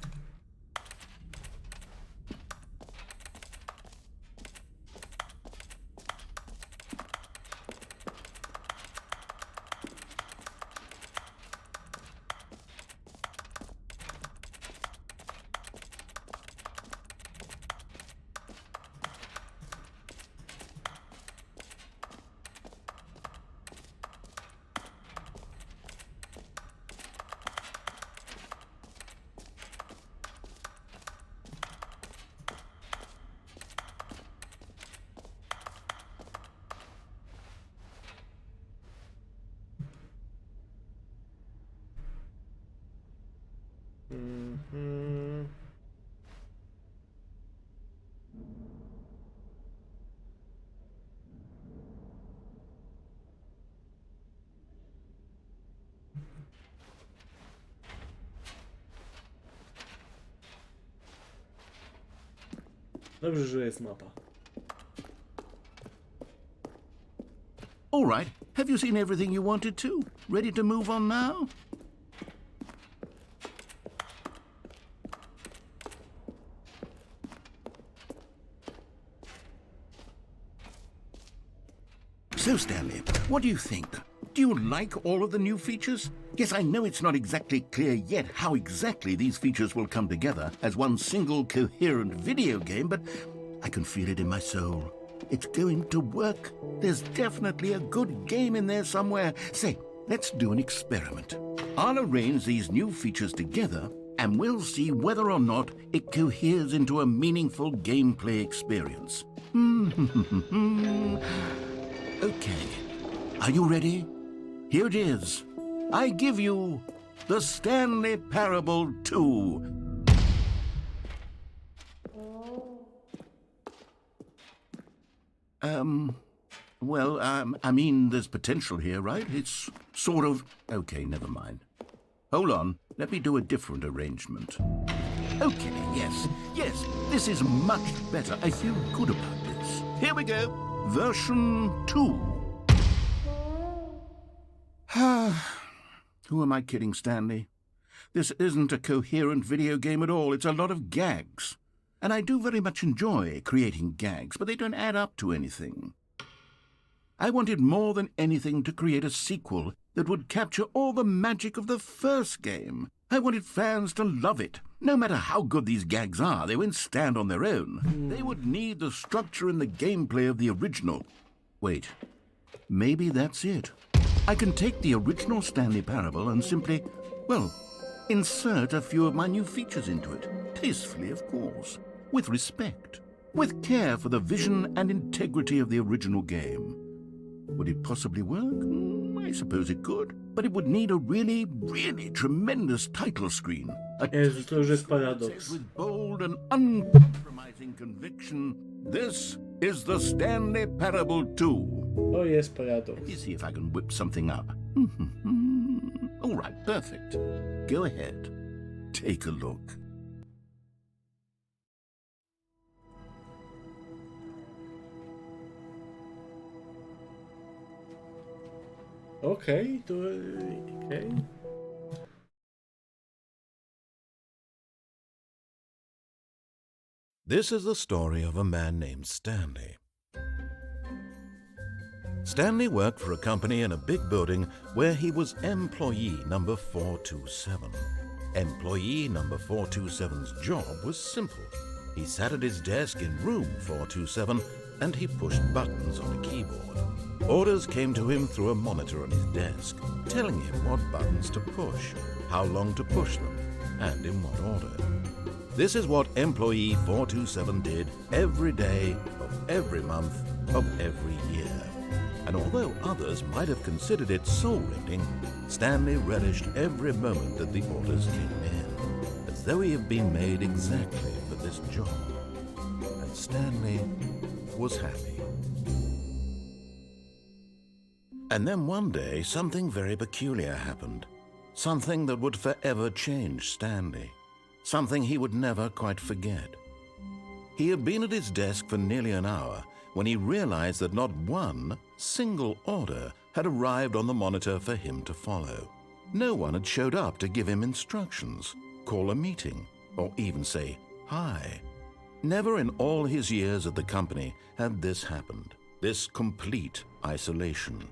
Dobrze, że jest mapa. All right, have you seen everything you wanted to? Ready to move on now? So, Stanley, what do you think? Do you like all of the new features? Yes, I know it's not exactly clear yet how exactly these features will come together as one single coherent video game, but I can feel it in my soul. It's going to work. There's definitely a good game in there somewhere. Say, let's do an experiment. I'll arrange these new features together, and we'll see whether or not it coheres into a meaningful gameplay experience. Okay, are you ready? Here it is. I give you the Stanley Parable 2. I mean, there's potential here, right? It's sort of... Okay, never mind. Hold on, let me do a different arrangement. Okay, yes, this is much better. I feel good about this. Here we go. Version 2. Who am I kidding, Stanley? This isn't a coherent video game at all. It's a lot of gags. And I do very much enjoy creating gags, but they don't add up to anything. I wanted more than anything to create a sequel that would capture all the magic of the first game. I wanted fans to love it. No matter how good these gags are, they won't stand on their own. They would need the structure and the gameplay of the original. Wait, maybe that's it. I can take the original Stanley Parable and simply, well, insert a few of my new features into it. Tastefully, of course. With respect. With care for the vision and integrity of the original game. Would it possibly work? I suppose it could. But it would need a really, really tremendous title screen. Jezu, to już jest paradoks. With bold and uncompromising conviction, this is the Stanley Parable 2. To jest paradoks. Let me see if I can whip something up. All right, perfect. Go ahead. Take a look. Okej, to... okej. This is the story of a man named Stanley. Stanley worked for a company in a big building where he was employee number 427. Employee number 427's job was simple. He sat at his desk in room 427 and he pushed buttons on a keyboard. Orders came to him through a monitor on his desk, telling him what buttons to push, how long to push them, and in what order. This is what employee 427 did every day of every month of every year. And although others might have considered it soul-rending, Stanley relished every moment that the orders came in, as though he had been made exactly for this job. And Stanley was happy. And then one day, something very peculiar happened. Something that would forever change Stanley. Something he would never quite forget. He had been at his desk for nearly an hour when he realized that not one single order had arrived on the monitor for him to follow. No one had showed up to give him instructions, call a meeting, or even say hi. Never in all his years at the company had this happened, this complete isolation.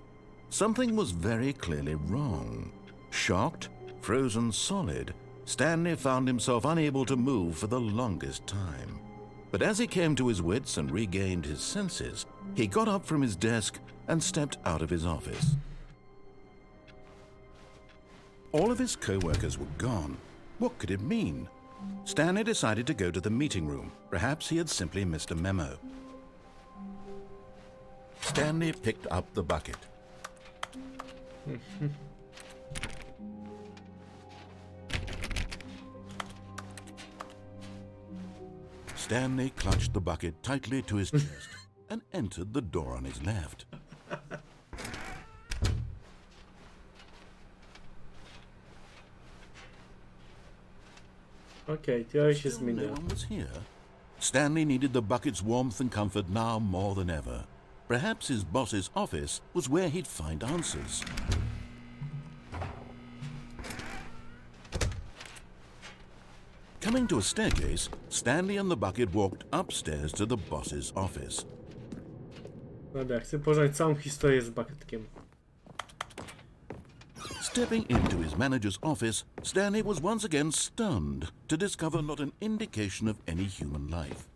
Something was very clearly wrong. Shocked, frozen solid, Stanley found himself unable to move for the longest time. But as he came to his wits and regained his senses, he got up from his desk and stepped out of his office. All of his co-workers were gone. What could it mean? Stanley decided to go to the meeting room. Perhaps he had simply missed a memo. Stanley picked up the bucket. Stanley clutched the bucket tightly to his chest and entered the door on his left. Okej, teoria się Still zmienia. no one was here. Stanley needed the bucket's warmth and comfort now more than ever. Perhaps his boss's office was where he'd find answers. Coming to a staircase, Stanley and the bucket walked upstairs to the boss's office. Dobra, chcę poznać całą historię z bucketkiem. Stepping into his manager's office, Stanley was once again stunned to discover not an indication of any human life.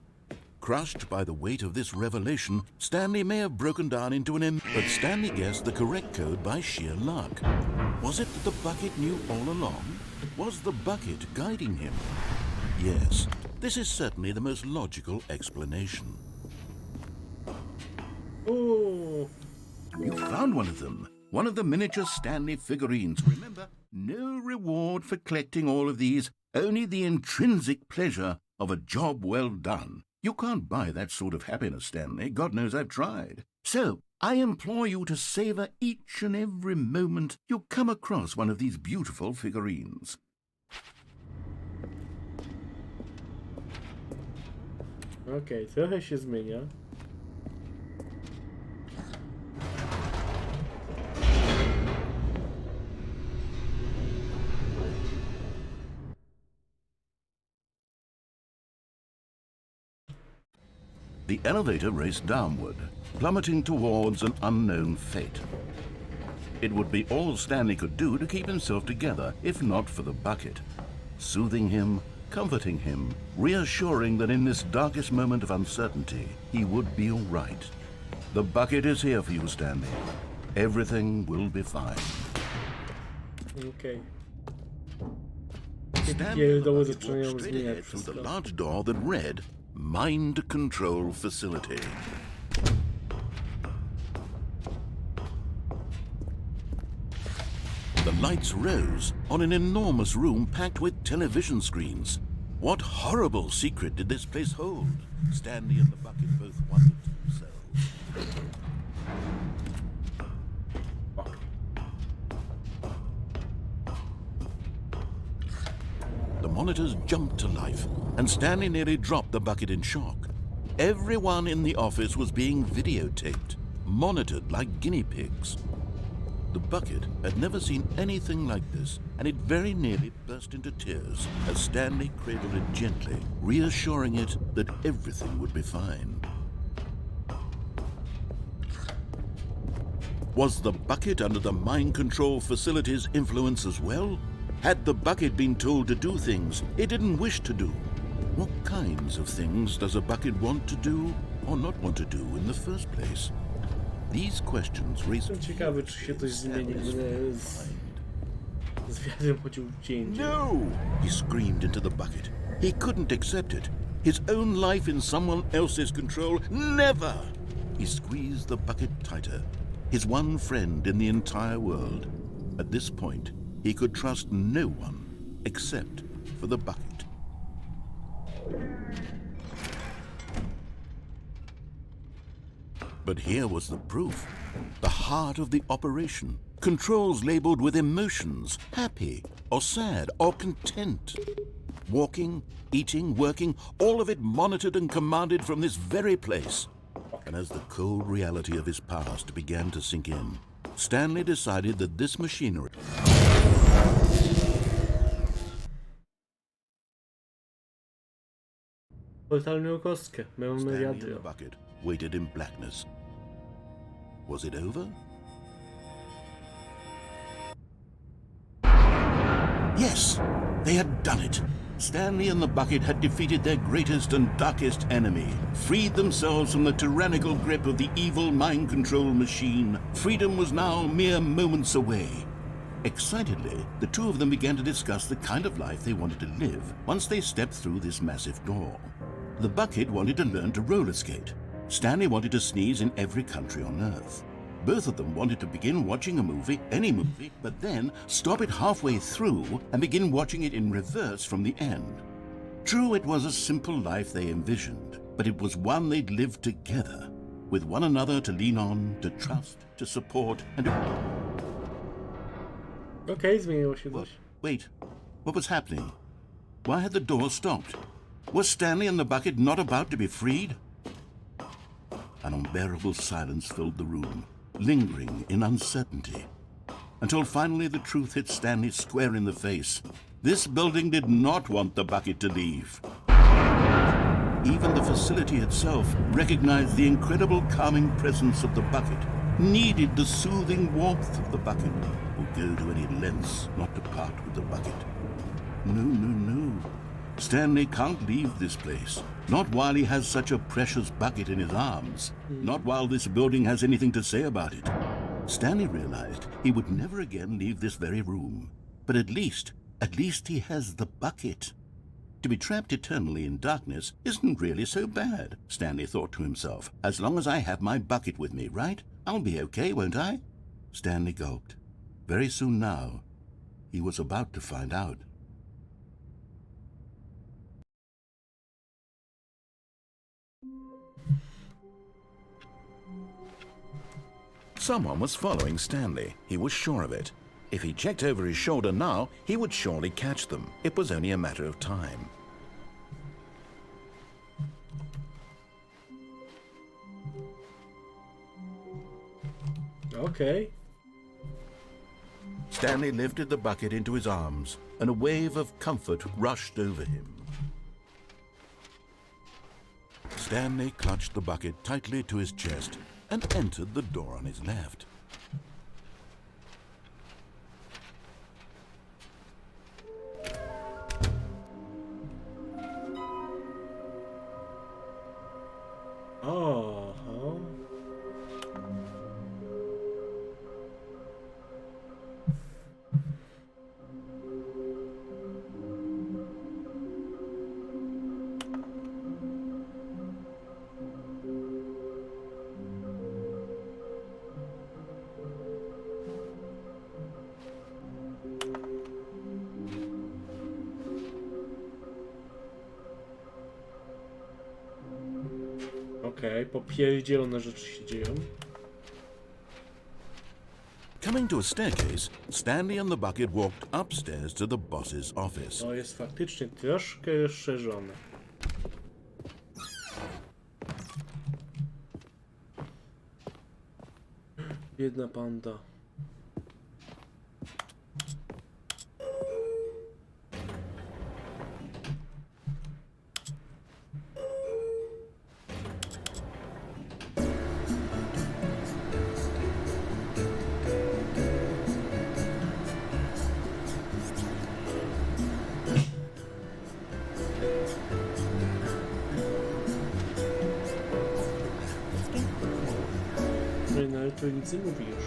Crushed by the weight of this revelation, Stanley may have broken down into but Stanley guessed the correct code by sheer luck. Was it that the bucket knew all along? Was the bucket guiding him? Yes, this is certainly the most logical explanation. Uuu, You found one of them. One of the miniature Stanley figurines. Remember, no reward for collecting all of these, only the intrinsic pleasure of a job well done. You can't buy that sort of happiness, Stanley. God knows I've tried. So, I implore you to savor each and every moment you come across one of these beautiful figurines. okej, trochę się zmienia. The elevator raced downward, plummeting towards an unknown fate. It would be all Stanley could do to keep himself together, if not for the bucket. Soothing him, comforting him, reassuring that in this darkest moment of uncertainty, he would be all right. The bucket is here for you, Stanley. Everything will be fine. Okej. Stanley and the Pierdoły bucket zaczynają walked straight zmieniać ahead through the wszystko. large door that read Mind Control Facility. The lights rose on an enormous room packed with television screens. What horrible secret did this place hold? Stanley and the bucket both wondered to themselves. The monitors jumped to life, and Stanley nearly dropped the bucket in shock. Everyone in the office was being videotaped, monitored like guinea pigs. The bucket had never seen anything like this, and it very nearly burst into tears as Stanley cradled it gently, reassuring it that everything would be fine. Was the bucket under the mind control facility's influence as well? Had the bucket been told to do things it didn't wish to do? What kinds of things does a bucket want to do or not want to do in the first place? These questions raised Jestem ciekawy, czy się coś zmieni, gdy z wiadrem chodził gdzie indziej. No! He screamed into the bucket. He couldn't accept it. His own life in someone else's control. Never! He squeezed the bucket tighter. His one friend in the entire world. At this point, he could trust no one except for the bucket. But here was the proof. The heart of the operation. Controls labeled with emotions, happy or sad or content. Walking, eating, working, all of it monitored and commanded from this very place. And as the cold reality of his past began to sink in, Stanley decided that this machinery... Portalną kostkę. Mamy Stanley and wiadro. the bucket waited in blackness. Was it over? Yes, they had done it. Stanley and the bucket had defeated their greatest and darkest enemy, freed themselves from the tyrannical grip of the evil mind control machine. Freedom was now mere moments away. Excitedly, the two of them began to discuss the kind of life they wanted to live once they stepped through this massive door. The bucket wanted to learn to roller skate. Stanley wanted to sneeze in every country on Earth. Both of them wanted to begin watching a movie, any movie, but then stop it halfway through and begin watching it in reverse from the end. True, it was a simple life they envisioned, but it was one they'd lived together, with one another to lean on, to trust, to support, and to... Okej, zmieniło się What? coś. Wait, what was happening? Why had the door stopped? Was Stanley and the bucket not about to be freed? An unbearable silence filled the room, lingering in uncertainty, until finally the truth hit Stanley square in the face. This building did not want the bucket to leave. Even the facility itself recognized the incredible calming presence of the bucket, needed the soothing warmth of the bucket, would go to any lengths not to part with the bucket. No, no, no. Stanley can't leave this place. Not while he has such a precious bucket in his arms. Not while this building has anything to say about it. Stanley realized he would never again leave this very room. But at least he has the bucket. To be trapped eternally in darkness isn't really so bad, Stanley thought to himself. As long as I have my bucket with me, right? I'll be okay, won't I? Stanley gulped. Very soon now, he was about to find out. Someone was following Stanley. He was sure of it. If he checked over his shoulder now, he would surely catch them. It was only a matter of time. Okej. Stanley lifted the bucket into his arms, and a wave of comfort rushed over him. Stanley clutched the bucket tightly to his chest and entered the door on his left. Aha. Okej, popierdzielone rzeczy się dzieją. Coming to a staircase, Stanley and the bucket walked upstairs to the boss's office. To jest faktycznie troszkę rozszerzone. Biedna panda. No ale to nic nie mówi już.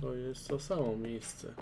To jest to samo miejsce.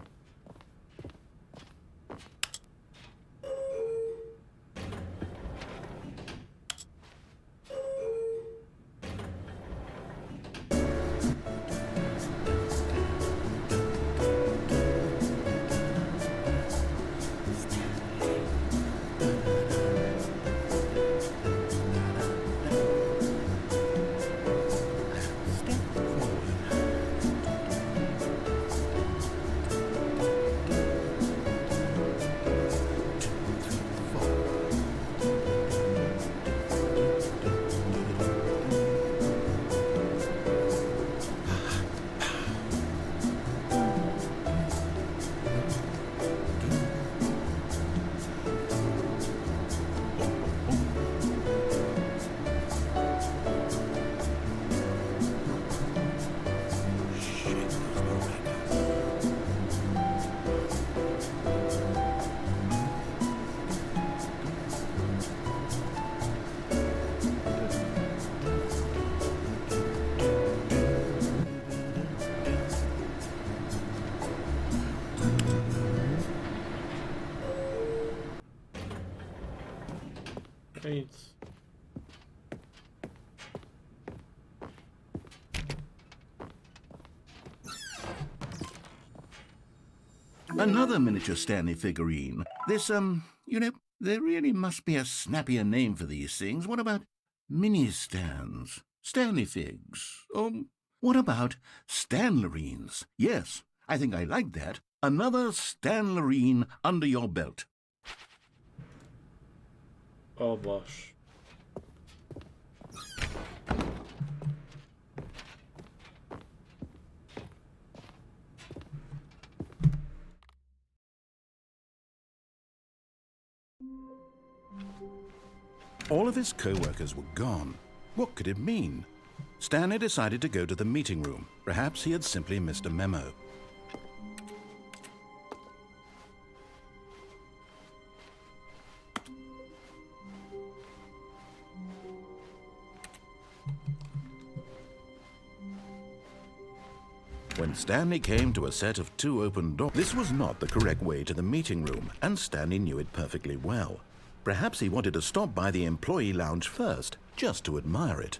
Nic. Another miniature Stanley figurine. This, there really must be a snappier name for these things. What about mini-stands? Stanley figs? Or what about Stanlerines? Yes, I think I like that. Another Stanlerine under your belt. O Boż. All of his co-workers were gone. What could it mean? Stanley decided to go to the meeting room. Perhaps he had simply missed a memo. When Stanley came to a set of 2 open doors, this was not the correct way to the meeting room, and Stanley knew it perfectly well. Perhaps he wanted to stop by the employee lounge first, just to admire it.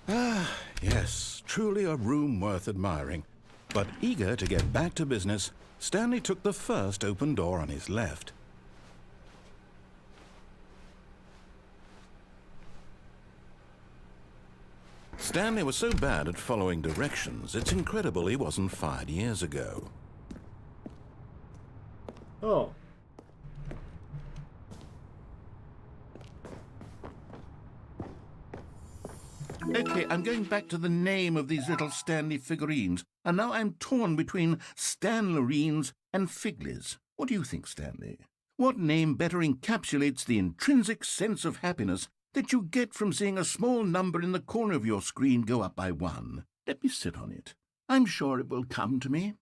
Ah, yes, truly a room worth admiring. But eager to get back to business, Stanley took the first open door on his left. Stanley was so bad at following directions, it's incredible he wasn't fired years ago. O. Okay, I'm going back to the name of these little Stanley figurines, and now I'm torn between Stanlerines and Figlies. What do you think, Stanley? What name better encapsulates the intrinsic sense of happiness that you get from seeing a small number in the corner of your screen go up by 1? Let me sit on it. I'm sure it will come to me.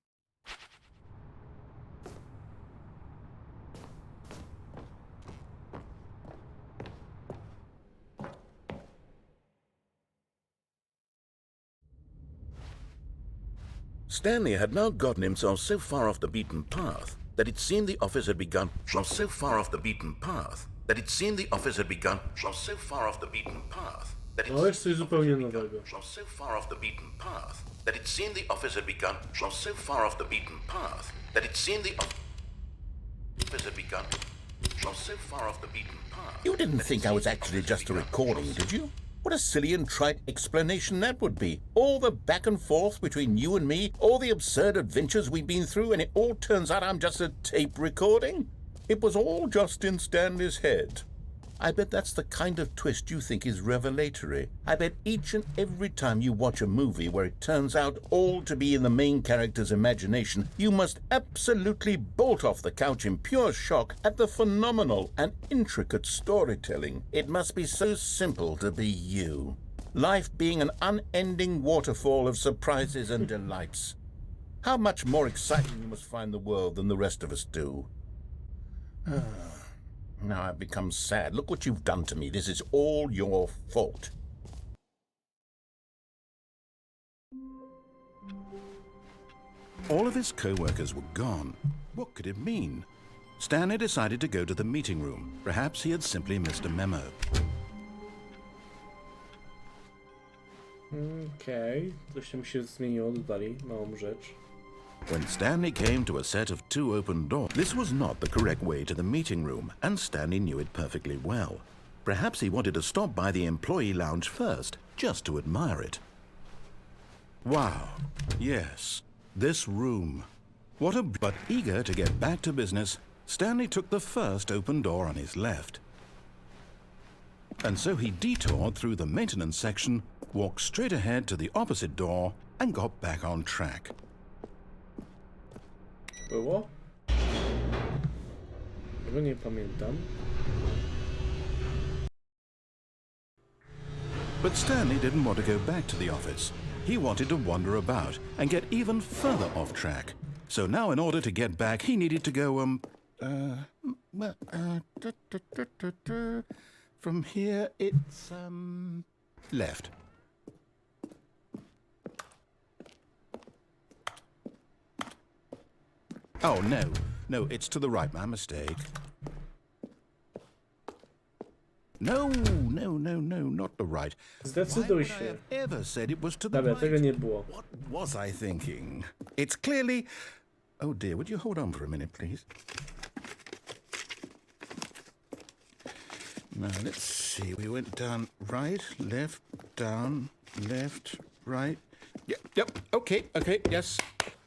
Stanley had now gotten himself so far off the beaten path that it seemed the office had begun. So far off the beaten path that it seemed the office had begun. So far off the beaten path that it No, jest coś zupełnie nowego. So far off the beaten path that it seemed the office had begun. So far off the beaten path that it seemed the office had begun. So far off the beaten path. You didn't think I was actually just a recording, did you? What a silly and trite explanation that would be. All the back and forth between you and me, all the absurd adventures we've been through, and it all turns out I'm just a tape recording? It was all just in Stanley's head. I bet that's the kind of twist you think is revelatory. I bet each and every time you watch a movie where it turns out all to be in the main character's imagination, you must absolutely bolt off the couch in pure shock at the phenomenal and intricate storytelling. It must be so simple to be you. Life being an unending waterfall of surprises and delights. How much more exciting you must find the world than the rest of us do. Now I've become sad. Look what you've done to me. This is all your fault. All of his co-workers were gone. What could it mean? Stanley decided to go to the meeting room. Perhaps he had simply missed a memo. Okej, coś tam się zmieniło, dodali małą rzecz. When Stanley came to a set of 2 open doors, this was not the correct way to the meeting room, and Stanley knew it perfectly well. Perhaps he wanted to stop by the employee lounge first, just to admire it. Wow, yes, this room. But eager to get back to business, Stanley took the first open door on his left. And so he detoured through the maintenance section, walked straight ahead to the opposite door, and got back on track. Było? Tego nie pamiętam. But Stanley didn't want to go back to the office. He wanted to wander about and get even further off track. So now in order to get back, he needed to go, from here it's, left. Oh, no, it's to the right, my mistake. No, not the right. Zdecyduj Why would I się. have ever said it was to the Dobra, right? tego nie było. What was I thinking? It's clearly... Oh dear, would you hold on for a minute, please? Now, let's see. We went down right, left, down, left, right. Yep, okay, yes.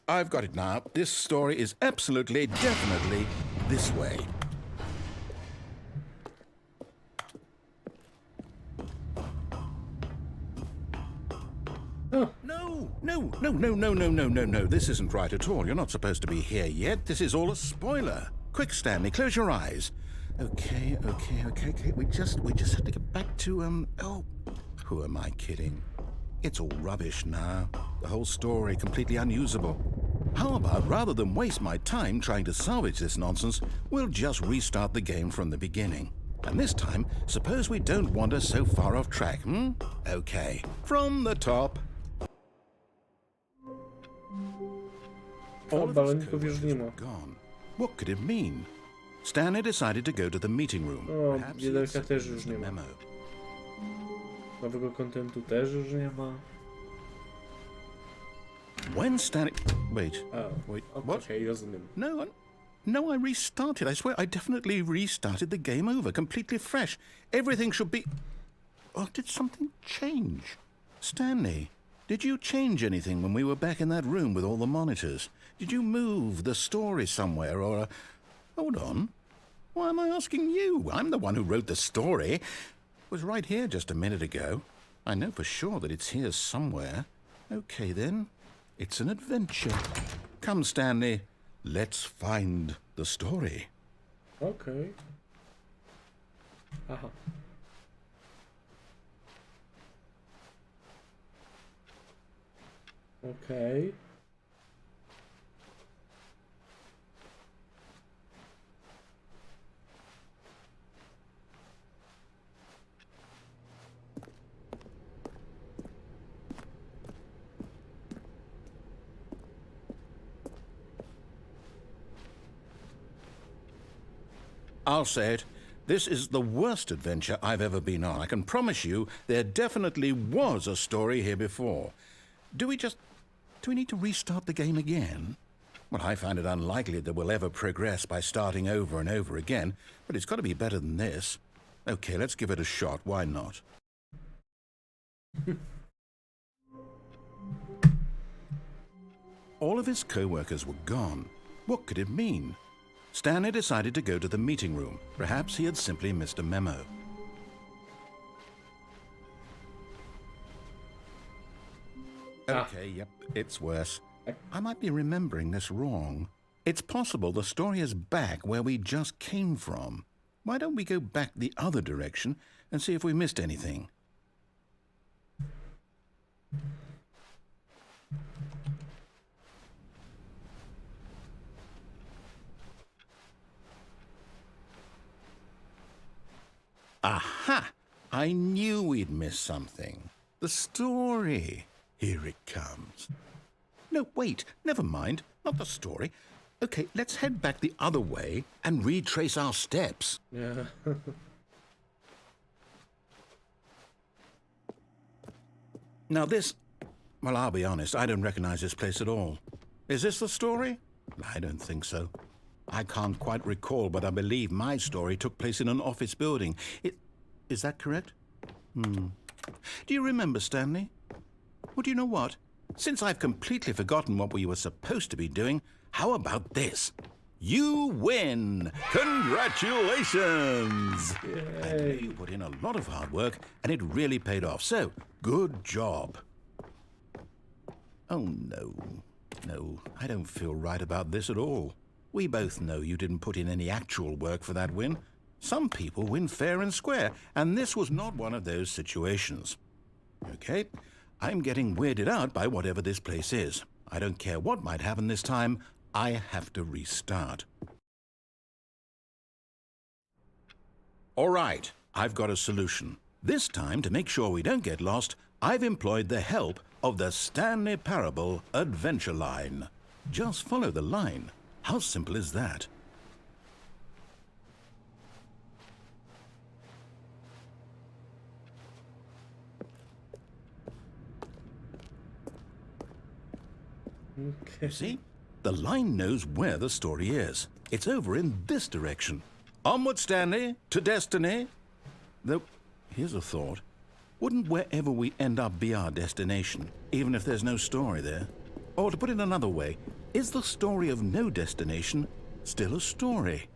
I've got it now. This story is absolutely, definitely this way. Oh. No. This isn't right at all. You're not supposed to be here yet. This is all a spoiler. Quick, Stanley, close your eyes. Okay. We just have to get back to, oh, who am I kidding? It's all rubbish now. The whole story completely unusable. How about, rather than waste my time trying to salvage this nonsense, we'll just restart the game from the beginning. And this time, suppose we don't wander so far off track, Okay, from the top. All of his baloników już nie coworkers ma. were gone. What could it mean? Stanley decided to go to the meeting room. O, Perhaps he had Gielka sent też już a nie ma. memo. Nowego kontentu też już nie ma. When Stanley... Wait. O, What? okej, rozumiem. No, I restarted. I swear, I definitely restarted the game over, completely fresh. Everything should be... Oh, did something change? Stanley, did you change anything when we were back in that room with all the monitors? Did you move the story somewhere, or... Hold on. Why am I asking you? I'm the one who wrote the story. It was right here just a minute ago. I know for sure that it's here somewhere. Okay, then. It's an adventure. Come, Stanley. Let's find the story. Okay. Aha. Okay. I'll say it. This is the worst adventure I've ever been on. I can promise you there definitely was a story here before. Do we need to restart the game again? Well, I find it unlikely that we'll ever progress by starting over and over again, but it's got to be better than this. Okay, let's give it a shot. Why not? All of his co-workers were gone. What could it mean? Stanley decided to go to the meeting room. Perhaps he had simply missed a memo. Okay, yep, it's worse. I might be remembering this wrong. It's possible the story is back where we just came from. Why don't we go back the other direction and see if we missed anything? Aha! I knew we'd miss something. The story. Here it comes. No, wait, never mind. Not the story. Okay, let's head back the other way and retrace our steps. Yeah. Now this... Well, I'll be honest, I don't recognize this place at all. Is this the story? I don't think so. I can't quite recall, but I believe my story took place in an office building. Is that correct? Do you remember, Stanley? Well, do you know what? Since I've completely forgotten what we were supposed to be doing, how about this? You win! Congratulations! I know you put in a lot of hard work, and it really paid off, so good job. Oh, no. No, I don't feel right about this at all. We both know you didn't put in any actual work for that win. Some people win fair and square, and this was not one of those situations. Okay, I'm getting weirded out by whatever this place is. I don't care what might happen this time. I have to restart. All right, I've got a solution. This time, to make sure we don't get lost, I've employed the help of the Stanley Parable Adventure Line. Just follow the line. How simple is that? Okay. See? The line knows where the story is. It's over in this direction. Onward, Stanley, to destiny. Though, here's a thought. Wouldn't wherever we end up be our destination, even if there's no story there? Or to put it another way, is the story of no destination still a story?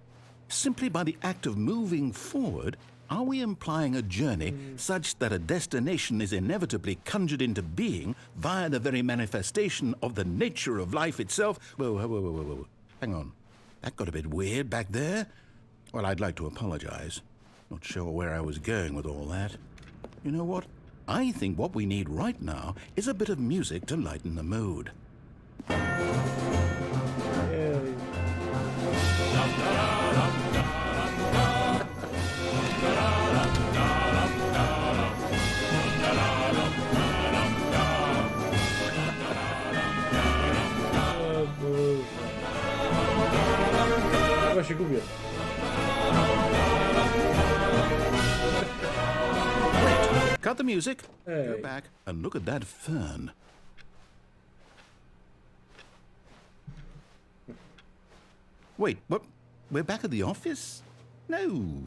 Simply by the act of moving forward, are we implying a journey such that a destination is inevitably conjured into being via the very manifestation of the nature of life itself? Whoa. Hang on. That got a bit weird back there. Well, I'd like to apologize. Not sure where I was going with all that. You know what? I think what we need right now is a bit of music to lighten the mood. Chyba się gubię. Cut the music, Hey. go back and look at that fern. Wait, what? We're back at the office? No.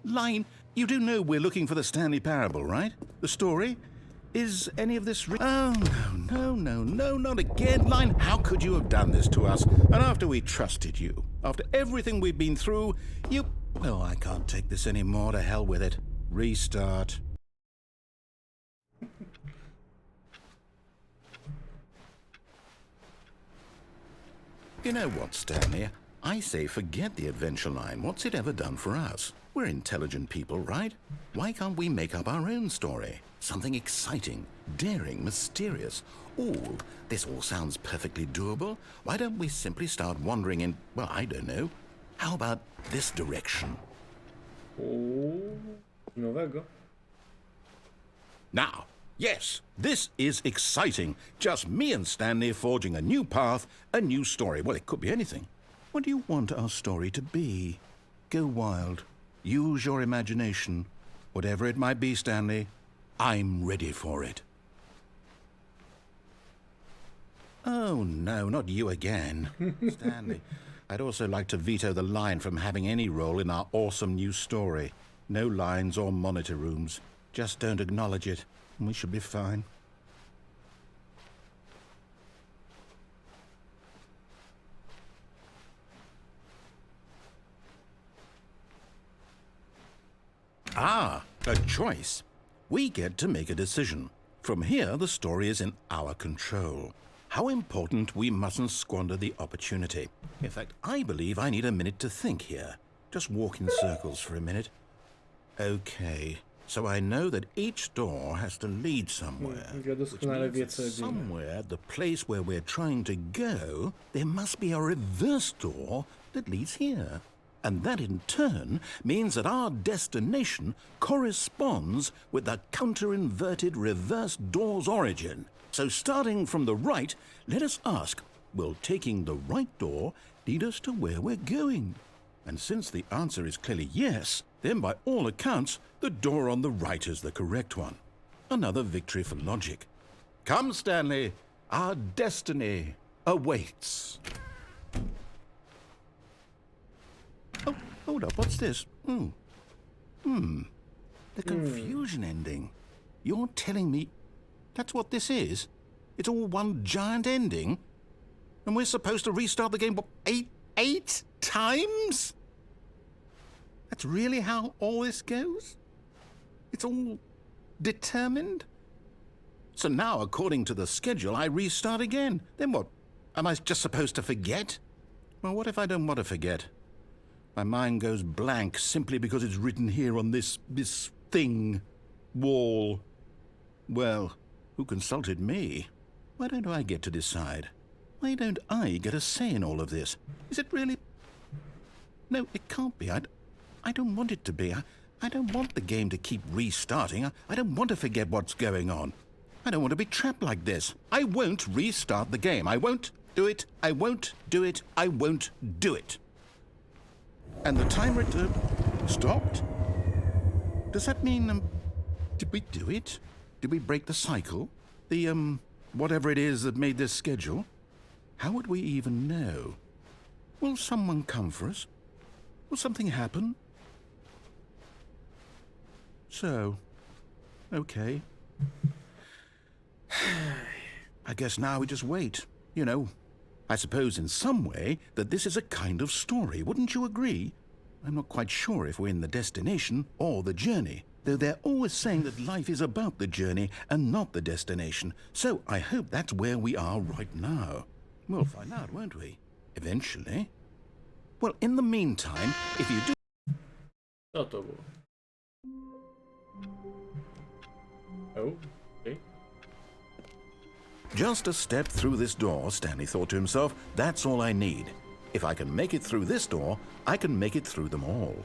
Line, you do know we're looking for the Stanley Parable, right? The story? Is any of this Oh, no, not again. Line, how could you have done this to us? And after we trusted you, after everything we've been through, you... Well, I can't take this anymore. To hell with it. Restart. You know what, Stanley? I say forget the adventure line. What's it ever done for us? We're intelligent people, right? Why can't we make up our own story? Something exciting, daring, mysterious. Ooh, this all sounds perfectly doable. Why don't we simply start wandering in, well, I don't know. How about this direction? Nowego. Now, yes, this is exciting. Just me and Stanley forging a new path, a new story. Well, it could be anything. What do you want our story to be? Go wild. Use your imagination. Whatever it might be, Stanley, I'm ready for it. Oh, no, not you again. Stanley, I'd also like to veto the line from having any role in our awesome new story. No lines or monitor rooms. Just don't acknowledge it, and we should be fine. Ah, a choice. We get to make a decision. From here, the story is in our control. How important we mustn't squander the opportunity. In fact, I believe I need a minute to think here. Just walk in circles for a minute. Okay, so I know that each door has to lead somewhere. Ja doskonale wie, Which co means that robimy. somewhere, the place where we're trying to go, there must be a reverse door that leads here. And that in turn means that our destination corresponds with the counter-inverted reverse door's origin. So starting from the right, let us ask, will taking the right door lead us to where we're going? And since the answer is clearly yes, then by all accounts, the door on the right is the correct one. Another victory for logic. Come, Stanley, our destiny awaits. Oh, hold up, what's this? The confusion ending. You're telling me that's what this is? It's all one giant ending? And we're supposed to restart the game, what, eight times? That's really how all this goes? It's all determined? So now, according to the schedule, I restart again. Then what? Am I just supposed to forget? Well, what if I don't want to forget? My mind goes blank simply because it's written here on this thing, wall. Well, who consulted me? Why don't I get to decide? Why don't I get a say in all of this? Is it really? No, it can't be. I don't want it to be. I don't want the game to keep restarting. I don't want to forget what's going on. I don't want to be trapped like this. I won't restart the game. I won't do it. I won't do it. I won't do it. And the timer stopped? Does that mean, did we do it? Did we break the cycle? The, whatever it is that made this schedule? How would we even know? Will someone come for us? Will something happen? So, okay. I guess now we just wait, you know. I suppose in some way that this is a kind of story, wouldn't you agree? I'm not quite sure if we're in the destination or the journey, though they're always saying that life is about the journey and not the destination. So I hope that's where we are right now. We'll find out, won't we? Eventually. Well, in the meantime, if you do... Co to było? Oh, okay. Just a step through this door, Stanley thought to himself, that's all I need. If I can make it through this door, I can make it through them all.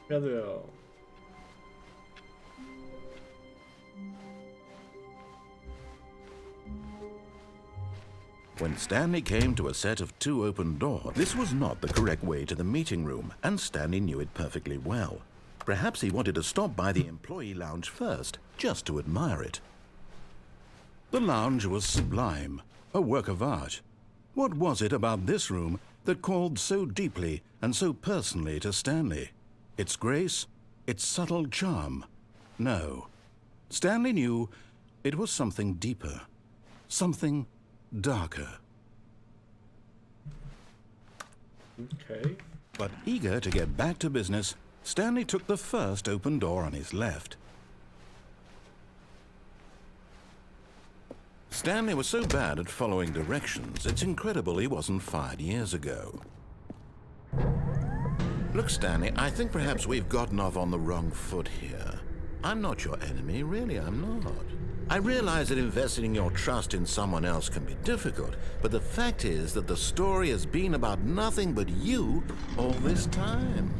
Wiadomo. When Stanley came to a set of 2 open doors, this was not the correct way to the meeting room, and Stanley knew it perfectly well. Perhaps he wanted to stop by the employee lounge first, just to admire it. The lounge was sublime, a work of art. What was it about this room that called so deeply and so personally to Stanley? Its grace? Its subtle charm? No. Stanley knew it was something deeper, something darker. Okay. But eager to get back to business, Stanley took the first open door on his left. Stanley was so bad at following directions, it's incredible he wasn't fired years ago. Look, Stanley, I think perhaps we've gotten off on the wrong foot here. I'm not your enemy, really, I'm not. I realize that investing your trust in someone else can be difficult, but the fact is that the story has been about nothing but you all this time.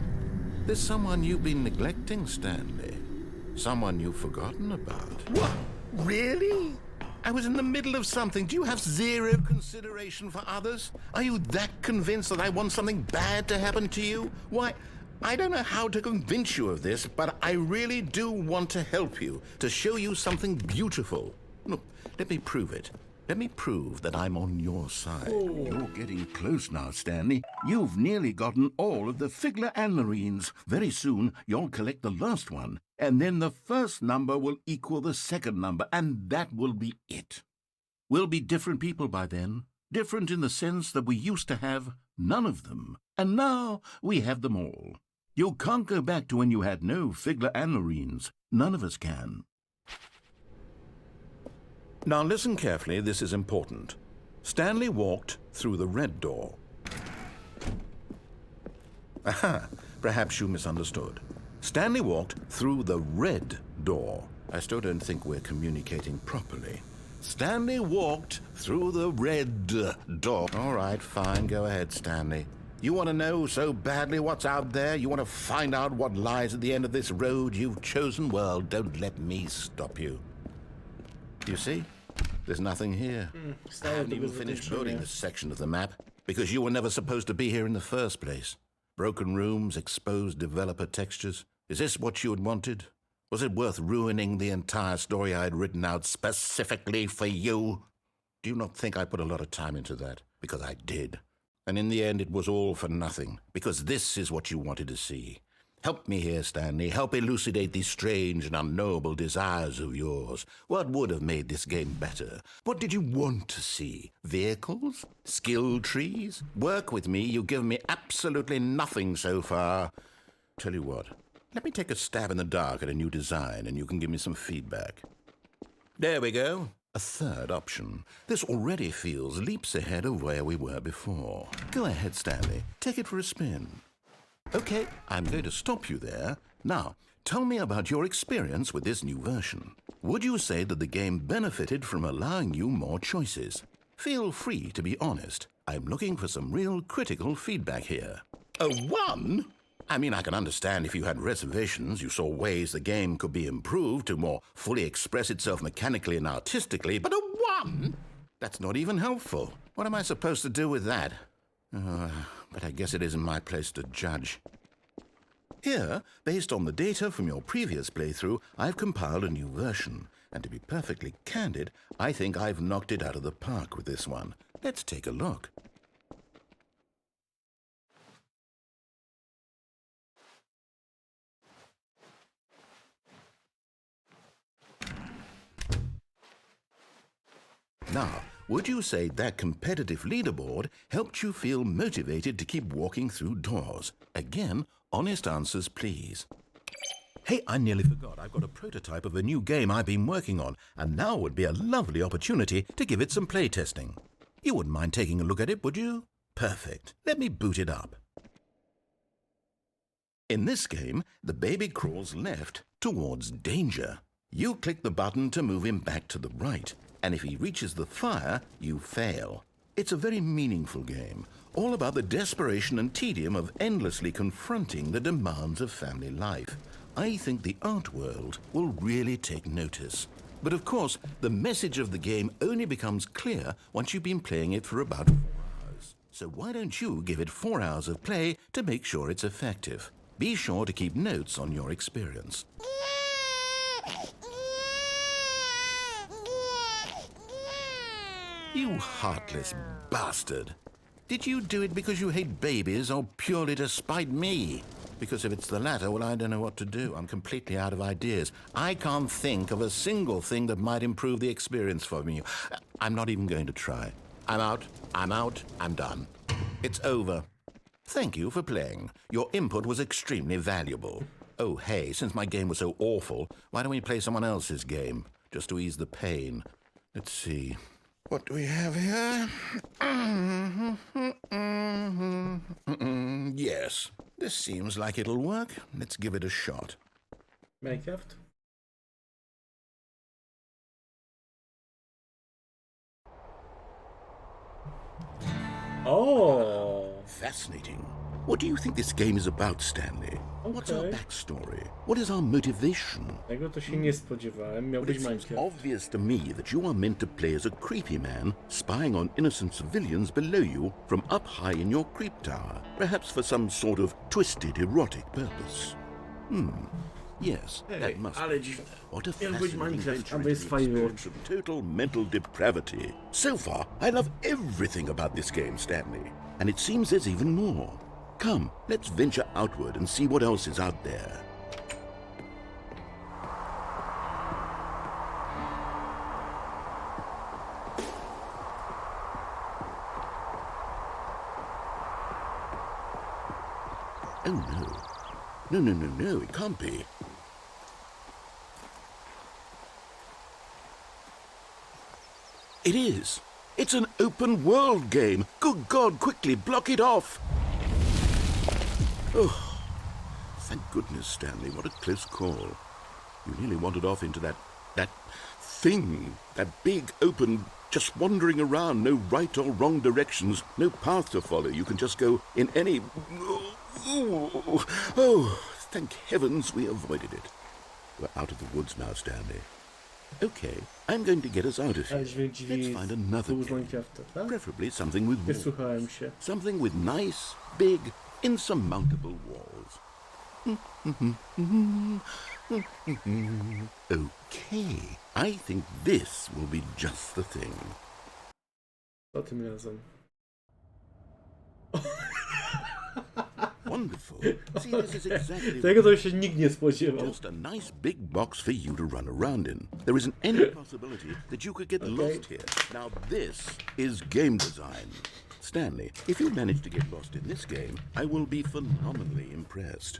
There's someone you've been neglecting, Stanley. Someone you've forgotten about. What? Really? I was in the middle of something. Do you have zero consideration for others? Are you that convinced that I want something bad to happen to you? Why, I don't know how to convince you of this, but I really do want to help you, to show you something beautiful. Look, let me prove it. Let me prove that I'm on your side. You're getting close now, Stanley. You've nearly gotten all of the Figler and Marines. Very soon, you'll collect the last one, and then the first number will equal the second number, and that will be it. We'll be different people by then. Different in the sense that we used to have none of them, and now we have them all. You can't go back to when you had no Figler and Marines. None of us can. Now listen carefully, this is important. Stanley walked through the red door. Aha, perhaps you misunderstood. Stanley walked through the red door. I still don't think we're communicating properly. Stanley walked through the red door. All right, fine, go ahead, Stanley. You want to know so badly what's out there? You want to find out what lies at the end of this road you've chosen? Well, don't let me stop you. You see? There's nothing here. I haven't even finished building this section of the map, because you were never supposed to be here in the first place. Broken rooms, exposed developer textures. Is this what you had wanted? Was it worth ruining the entire story I had written out specifically for you? Do you not think I put a lot of time into that? Because I did. And in the end, it was all for nothing, because this is what you wanted to see. Help me here, Stanley. Help elucidate these strange and unknowable desires of yours. What would have made this game better? What did you want to see? Vehicles? Skill trees? Work with me. You've given me absolutely nothing so far. Tell you what, let me take a stab in the dark at a new design, and you can give me some feedback. There we go. A third option. This already feels leaps ahead of where we were before. Go ahead, Stanley. Take it for a spin. Okay, I'm going to stop you there. Now, tell me about your experience with this new version. Would you say that the game benefited from allowing you more choices? Feel free to be honest. I'm looking for some real critical feedback here. A 1? I mean, I can understand if you had reservations, you saw ways the game could be improved to more fully express itself mechanically and artistically, but a 1? That's not even helpful. What am I supposed to do with that? But I guess it isn't my place to judge. Here, based on the data from your previous playthrough, I've compiled a new version. And to be perfectly candid, I think I've knocked it out of the park with this one. Let's take a look. Now, would you say that competitive leaderboard helped you feel motivated to keep walking through doors? Again, honest answers, please. Hey, I nearly forgot. I've got a prototype of a new game I've been working on, and now would be a lovely opportunity to give it some playtesting. You wouldn't mind taking a look at it, would you? Perfect. Let me boot it up. In this game, the baby crawls left towards danger. You click the button to move him back to the right, and if he reaches the fire, you fail. It's a very meaningful game, all about the desperation and tedium of endlessly confronting the demands of family life. I think the art world will really take notice. But of course, the message of the game only becomes clear once you've been playing it for about 4 hours. So why don't you give it 4 hours of play to make sure it's effective? Be sure to keep notes on your experience. You heartless bastard. Did you do it because you hate babies or purely to spite me? Because if it's the latter, well, I don't know what to do. I'm completely out of ideas. I can't think of a single thing that might improve the experience for me. I'm not even going to try. I'm out, I'm done. It's over. Thank you for playing. Your input was extremely valuable. Oh, hey, since my game was so awful, why don't we play someone else's game? Just to ease the pain. Let's see. What do we have here? Yes, this seems like it'll work. Let's give it a shot. Minecraft? Oh! Fascinating. What do you think this game is about, Stanley? What's our Okay. backstory? What is our motivation? Tego to się nie spodziewałem. Miał But być it seems Minecraft. obvious to me that you are meant to play as a creepy man, spying on innocent civilians below you from up high in your creep tower, perhaps for some sort of twisted, erotic purpose. Yes, that must ale be. dziwne. What a Miał być fascinating Minecraft, venture albo jest into the experience Firewatch. of total mental depravity. So far, I love everything about this game, Stanley. And it seems there's even more. Come, let's venture outward and see what else is out there. Oh no. No, it can't be. It is. It's an open world game. Good God, quickly block it off. Oh, thank goodness, Stanley. What a close call. You nearly wandered off into that thing, that big open, just wandering around, no right or wrong directions, no path to follow. You can just go in any... Oh, thank heavens we avoided it. We're out of the woods now, Stanley. Okay, I'm going to get us out of Ale here. dźwięk drzwi Let's find another był z game. Minecrafta, tak? Preferably something with walls. Wysłuchałem się. Something with nice, big, insurmountable walls. Okay, I think this will be just the thing. Co tym razem? Wonderful. See, this is exactly Tego to się nikt nie spodziewał. just a nice big box for you to run around in. There isn't any possibility that you could get lost here. Now this is game design. Stanley, if you manage to get lost in this game, I will be phenomenally impressed.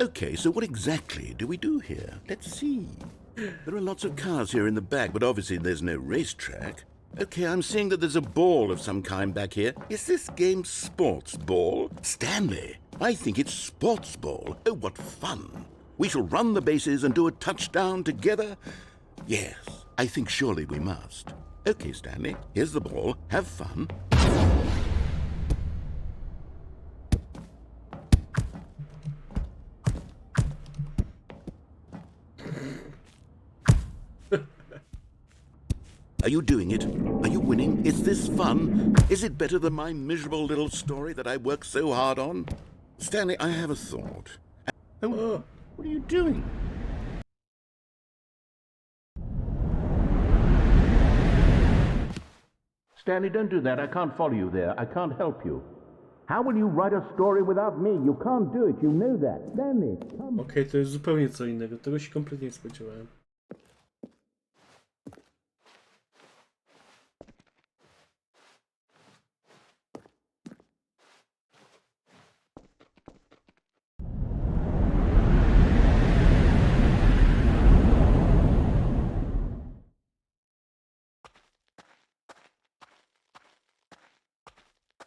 Okay, so what exactly do we do here? Let's see. There are lots of cars here in the back, but obviously there's no racetrack. Okay, I'm seeing that there's a ball of some kind back here. Is this game sports ball? Stanley, I think it's sports ball. Oh, what fun. We shall run the bases and do a touchdown together. Yes, I think surely we must. Okay, Stanley, here's the ball. Have fun. Are you doing it? Are you winning? Is this fun? Is it better than my miserable little story that I worked so hard on? Stanley, I have a thought. Oh, what are you doing? Stanley, don't do that. I can't follow you there. I can't help you. How will you write a story without me? You can't do it. You know that. Stanley, come. Okej, to jest zupełnie co innego. Tego się kompletnie nie spodziewałem.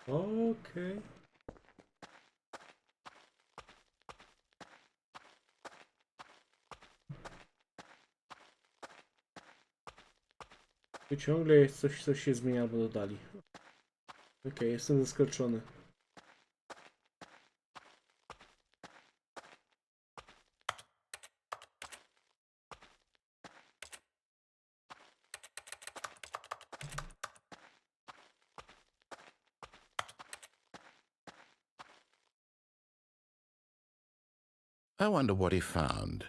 Okej. Tu ciągle jest coś, co się zmienia albo dodali. Okej, jestem zaskoczony. I wonder what he found.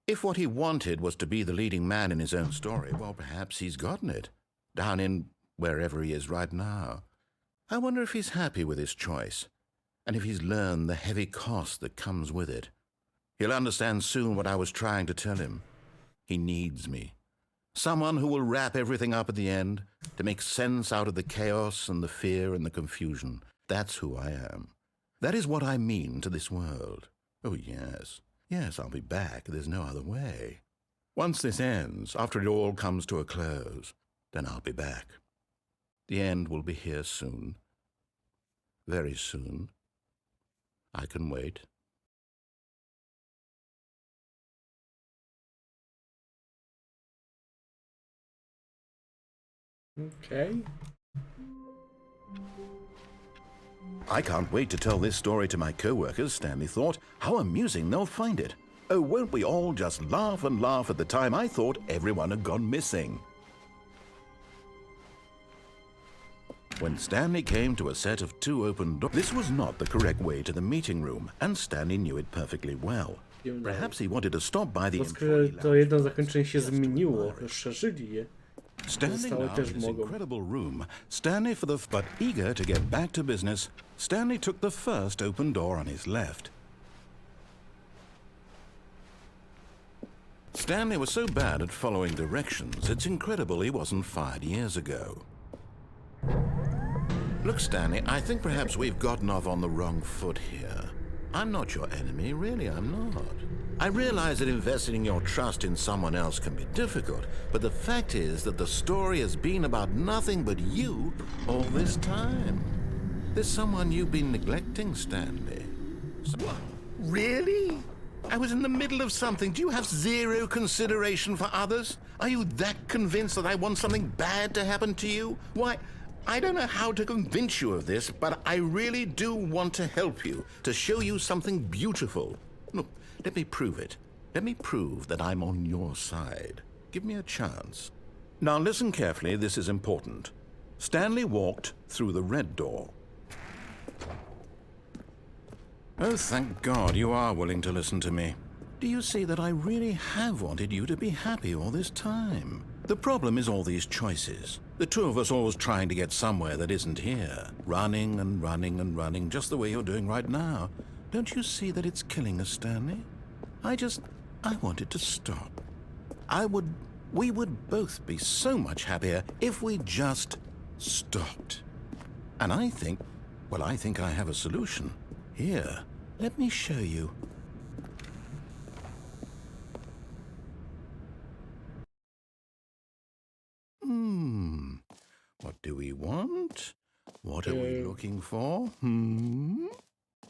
If what he wanted was to be the leading man in his own story, well, perhaps he's gotten it, down in wherever he is right now. I wonder if he's happy with his choice, and if he's learned the heavy cost that comes with it. He'll understand soon what I was trying to tell him. He needs me. Someone who will wrap everything up at the end to make sense out of the chaos and the fear and the confusion. That's who I am. That is what I mean to this world. Oh, yes. Yes, I'll be back. There's no other way. Once this ends, after it all comes to a close, then I'll be back. The end will be here soon. Very soon. I can wait. Okej. I can't wait to tell this story to my co-workers, Stanley thought. How amusing they'll find it. Oh, won't we all just laugh and laugh at the time I thought everyone had gone missing. When Stanley came to a set of 2 open doors, this was not the correct way to the meeting room, and Stanley knew it perfectly well. Perhaps he wanted to stop by the employee To lounge jedno zakończenie się just to zmieniło, admire it. rozszerzyli je. Standing Zostały now też in this mogą. incredible room, Stanley but eager to get back to business, Stanley took the first open door on his left. Stanley was so bad at following directions, it's incredible he wasn't fired years ago. Look, Stanley, I think perhaps we've gotten off on the wrong foot here. I'm not your enemy, really, I'm not. I realize that investing your trust in someone else can be difficult, but the fact is that the story has been about nothing but you all this time. There's someone you've been neglecting, Stanley. What? Really? I was in the middle of something. Do you have zero consideration for others? Are you that convinced that I want something bad to happen to you? Why, I don't know how to convince you of this, but I really do want to help you, to show you something beautiful. Look, let me prove it. Let me prove that I'm on your side. Give me a chance. Now listen carefully, this is important. Stanley walked through the red door. Oh, thank God you are willing to listen to me. Do you see that I really have wanted you to be happy all this time? The problem is all these choices. The 2 of us always trying to get somewhere that isn't here. Running and running and running, just the way you're doing right now. Don't you see that it's killing us, Stanley? I wanted to stop. We would both be so much happier if we just stopped. And I think I have a solution. Here, let me show you. What do we want? What are we looking for?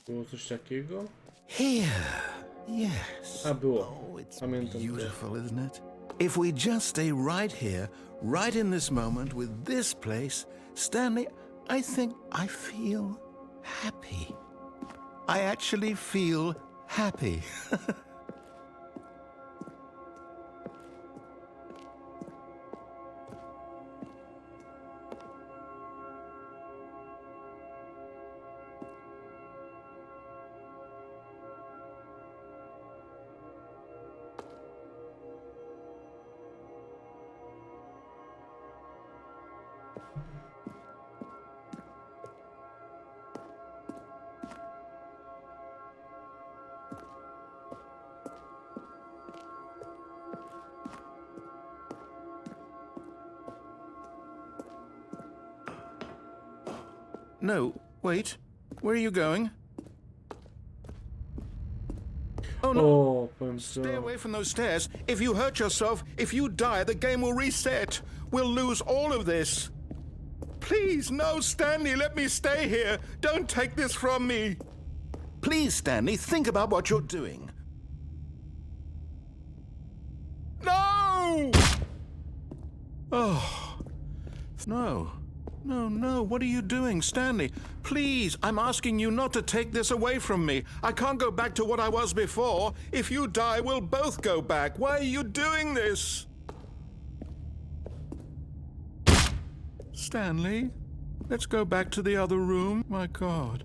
Było coś takiego? Here. Yes. A było. Oh, it's Pamiętam. beautiful, isn't it? If we just stay right here, right in this moment with this place, Stanley, I think I feel happy. I actually feel happy. No, wait. Where are you going? Oh no! O, powiem Stay co. away from those stairs. If you hurt yourself, if you die, the game will reset. We'll lose all of this. Please, no, Stanley, let me stay here. Don't take this from me. Please, Stanley, think about what you're doing. No! Oh, no. No, what are you doing, Stanley? Please, I'm asking you not to take this away from me. I can't go back to what I was before. If you die, we'll both go back. Why are you doing this? Stanley, let's go back to the other room. My God,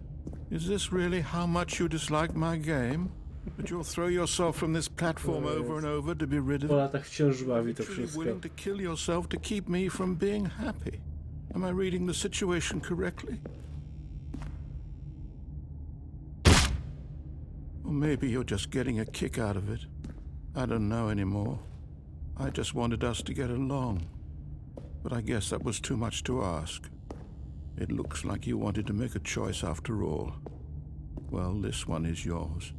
is this really how much you dislike my game? That you'll throw yourself from this platform over and over to be rid of Po it? latach wciąż bawi to Truly wszystko. willing to kill yourself to keep me from being happy. Am I reading the situation correctly? Or maybe you're just getting a kick out of it. I don't know anymore. I just wanted us to get along. But I guess that was too much to ask. It looks like you wanted to make a choice after all. Well, this one is yours.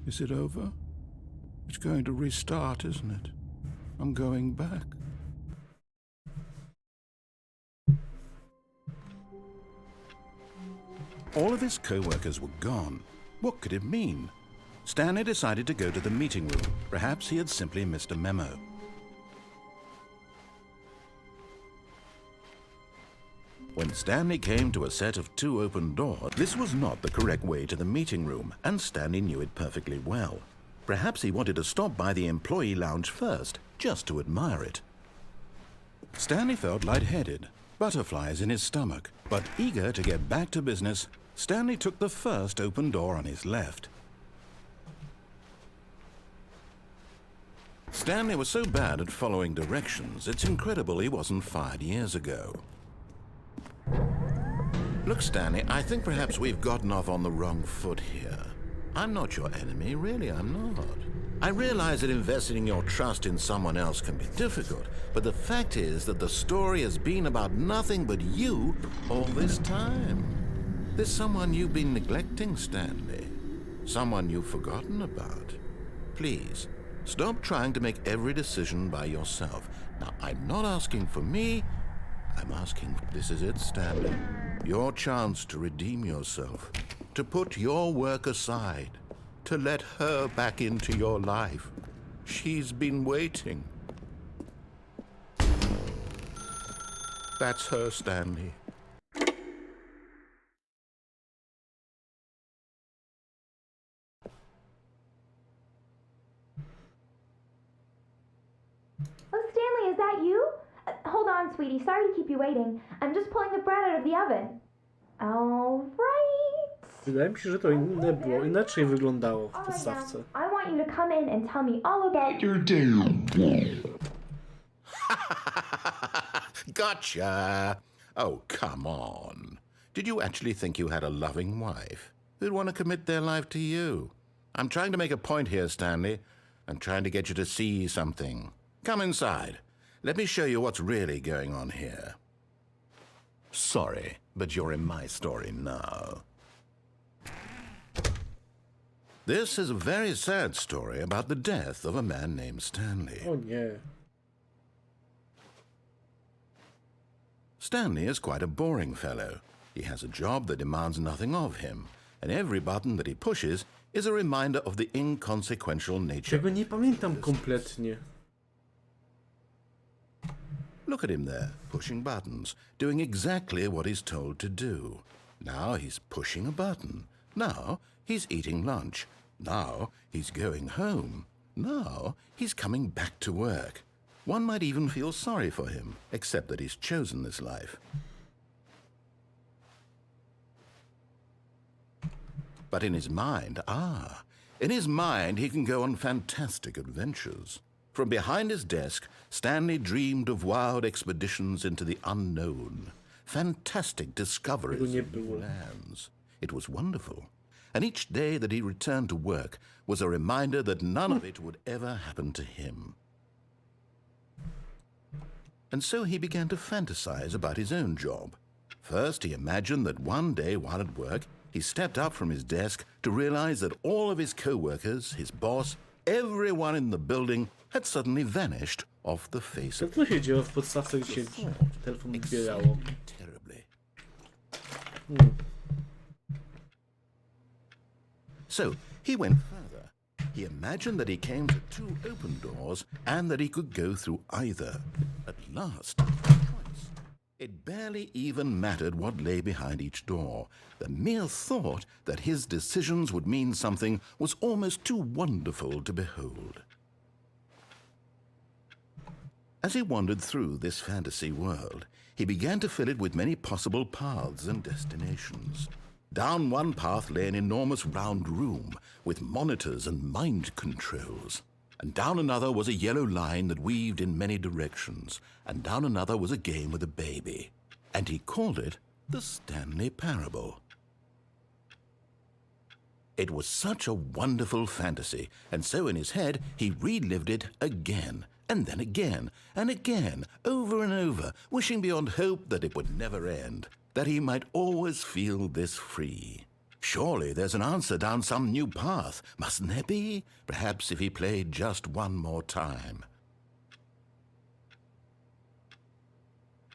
Is it over? It's going to restart, isn't it? I'm going back. All of his co-workers were gone. What could it mean? Stanley decided to go to the meeting room. Perhaps he had simply missed a memo. When Stanley came to a set of 2 open doors, this was not the correct way to the meeting room, and Stanley knew it perfectly well. Perhaps he wanted to stop by the employee lounge first, just to admire it. Stanley felt lightheaded, butterflies in his stomach, but eager to get back to business, Stanley took the first open door on his left. Stanley was so bad at following directions, it's incredible he wasn't fired years ago. Look, Stanley, I think perhaps we've gotten off on the wrong foot here. I'm not your enemy, really, I'm not. I realize that investing your trust in someone else can be difficult, but the fact is that the story has been about nothing but you all this time. There's someone you've been neglecting, Stanley. Someone you've forgotten about. Please, stop trying to make every decision by yourself. Now, I'm not asking for me. I'm asking, this is it, Stanley. Your chance to redeem yourself, to put your work aside, to let her back into your life. She's been waiting. That's her, Stanley. Oh, Stanley, is that you? Hold on, sweetie. Sorry to keep you waiting. I'm just pulling the bread out of the oven. All right. Wydaje mi się, że to inne było, inaczej wyglądało w All right, podstawce. now, I want you to come in and tell me all about your Gotcha! Oh, come on. Did you actually think you had a loving wife who'd want to commit their life to you? I'm trying to make a point here, Stanley. I'm trying to get you to see something. Come inside. Let me show you what's really going on here. Sorry, but you're in my story now. This is a very sad story about the death of a man named Stanley. O nie. Stanley is quite a boring fellow. He has a job that demands nothing of him, and every button that he pushes is a reminder of the inconsequential nature. Czego nie pamiętam kompletnie. Look at him there, pushing buttons, doing exactly what he's told to do. Now he's pushing a button. Now he's eating lunch. Now he's going home. Now he's coming back to work. One might even feel sorry for him, except that he's chosen this life. But in his mind, he can go on fantastic adventures. From behind his desk, Stanley dreamed of wild expeditions into the unknown, fantastic discoveries of new lands. It was wonderful. And each day that he returned to work was a reminder that none of it would ever happen to him. And so he began to fantasize about his own job. First, he imagined that one day while at work, he stepped up from his desk to realize that all of his co-workers, his boss, everyone in the building had suddenly vanished off the face of Co się działo w podstawce, gdzie się telefon zbierało? terribly. So he went further. He imagined that he came to 2 open doors and that he could go through either. At last, choice. It barely even mattered what lay behind each door. The mere thought that his decisions would mean something was almost too wonderful to behold. As he wandered through this fantasy world, he began to fill it with many possible paths and destinations. Down one path lay an enormous round room with monitors and mind controls. And down another was a yellow line that weaved in many directions. And down another was a game with a baby. And he called it The Stanley Parable. It was such a wonderful fantasy, and so in his head he relived it again, and then again, and again, over and over, wishing beyond hope that it would never end, that he might always feel this free. Surely there's an answer down some new path, mustn't there be? Perhaps if he played just one more time.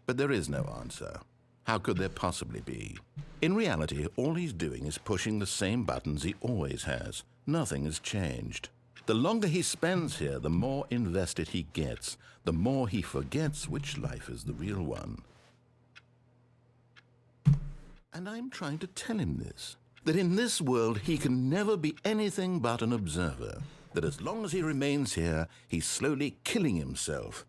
But there is no answer. How could there possibly be? In reality, all he's doing is pushing the same buttons he always has. Nothing has changed. The longer he spends here, the more invested he gets, the more he forgets which life is the real one. And I'm trying to tell him this, that in this world he can never be anything but an observer, that as long as he remains here, he's slowly killing himself.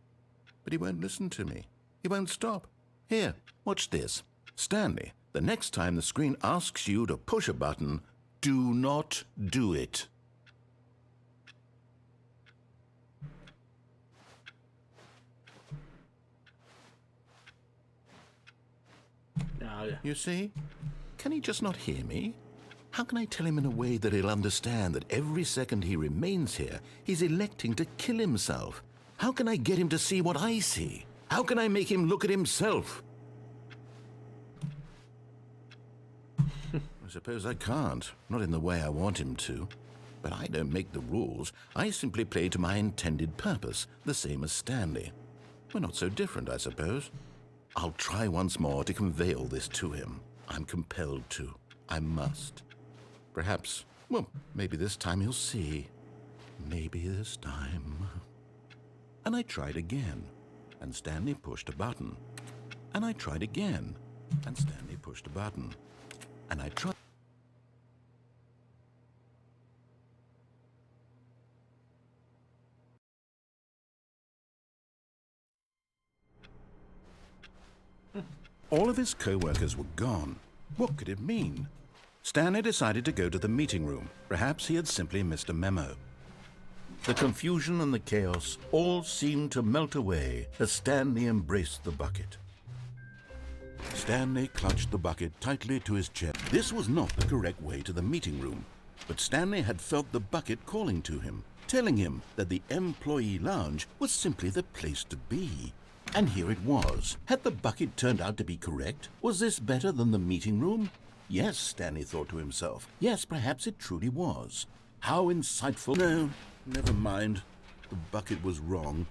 But he won't listen to me. He won't stop. Here, watch this. Stanley, the next time the screen asks you to push a button, do not do it. You see? Can he just not hear me? How can I tell him in a way that he'll understand that every second he remains here, he's electing to kill himself? How can I get him to see what I see? How can I make him look at himself? I suppose I can't, not in the way I want him to. But I don't make the rules. I simply play to my intended purpose, the same as Stanley. We're not so different, I suppose. I'll try once more to convey all this to him. I'm compelled to. I must. Perhaps, well, maybe this time he'll see. Maybe this time. And I tried again, and Stanley pushed a button. And I tried again, and Stanley pushed a button. And I tried. All of his co-workers were gone. What could it mean? Stanley decided to go to the meeting room. Perhaps he had simply missed a memo. The confusion and the chaos all seemed to melt away as Stanley embraced the bucket. Stanley clutched the bucket tightly to his chest. This was not the correct way to the meeting room, but Stanley had felt the bucket calling to him, telling him that the employee lounge was simply the place to be. And here it was. Had the bucket turned out to be correct? Was this better than the meeting room? Yes, Stanley thought to himself. Yes, perhaps it truly was. How insightful. No, never mind. The bucket was wrong.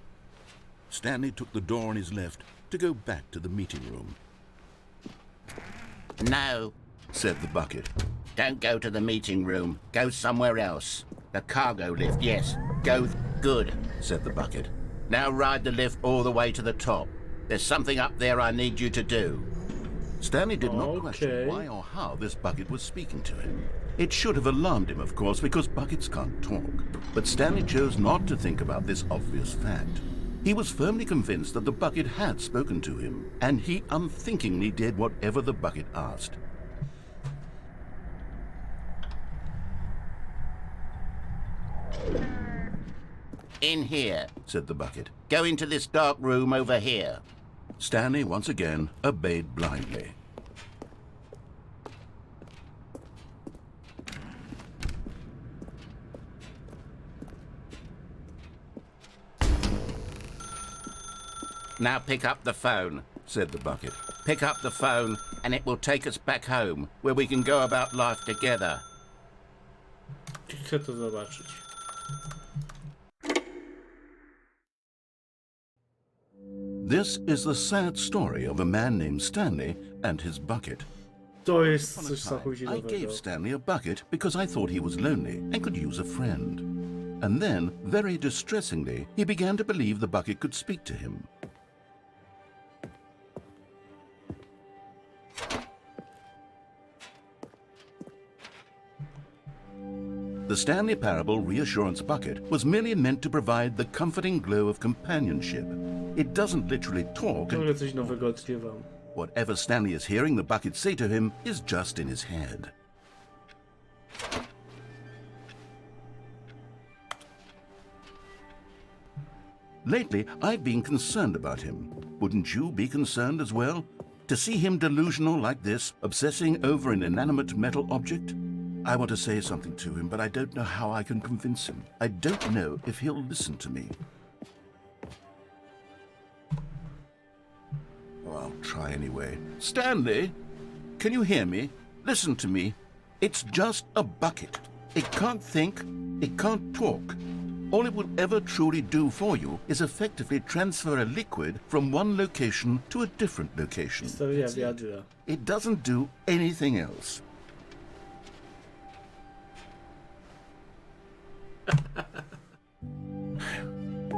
Stanley took the door on his left to go back to the meeting room. No, Said the bucket. don't go to the meeting room. Go somewhere else. The cargo lift, yes. Go good. Said the bucket. Now ride the lift all the way to the top. There's something up there I need you to do. Stanley did not question why or how this bucket was speaking to him. It should have alarmed him, of course, because buckets can't talk. But Stanley chose not to think about this obvious fact. He was firmly convinced that the bucket had spoken to him, and he unthinkingly did whatever the bucket asked. In here. Said the bucket. Go into this dark room over here. Stanley once again obeyed blindly. Now pick up the phone. Said the bucket. Pick up the phone and it will take us back home, where we can go about life together. Chcę to zobaczyć. This is the sad story of a man named Stanley and his bucket. To jest Upon a coś time, całkowicie I gave nowego. Stanley a bucket because I thought he was lonely and could use a friend. And then, very distressingly, he began to believe the bucket could speak to him. The Stanley Parable Reassurance Bucket was merely meant to provide the comforting glow of companionship. It doesn't literally talk, and Ciągle coś nowego odkrywam. whatever Stanley is hearing the bucket say to him is just in his head. Lately, I've been concerned about him. Wouldn't you be concerned as well? To see him delusional like this, obsessing over an inanimate metal object? I want to say something to him, but I don't know how I can convince him. I don't know if he'll listen to me. Oh, I'll try anyway. Stanley, can you hear me? Listen to me. It's just a bucket. It can't think, it can't talk. All it will ever truly do for you is effectively transfer a liquid from one location to a different location. Historia wiadra. It doesn't do anything else.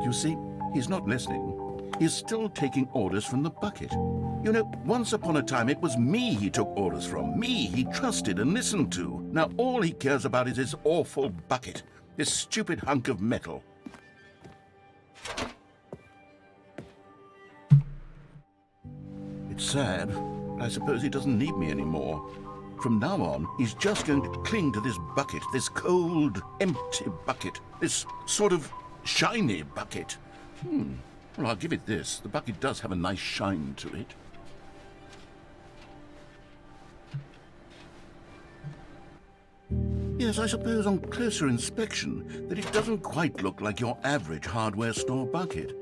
You see, he's not listening. He's still taking orders from the bucket. You know, once upon a time it was me he took orders from. Me he trusted and listened to. Now all he cares about is his awful bucket. This stupid hunk of metal. It's sad, but I suppose he doesn't need me anymore. From now on, he's just going to cling to this bucket, this cold, empty bucket, this sort of shiny bucket. Well, I'll give it this. The bucket does have a nice shine to it. Yes, I suppose on closer inspection that it doesn't quite look like your average hardware store bucket.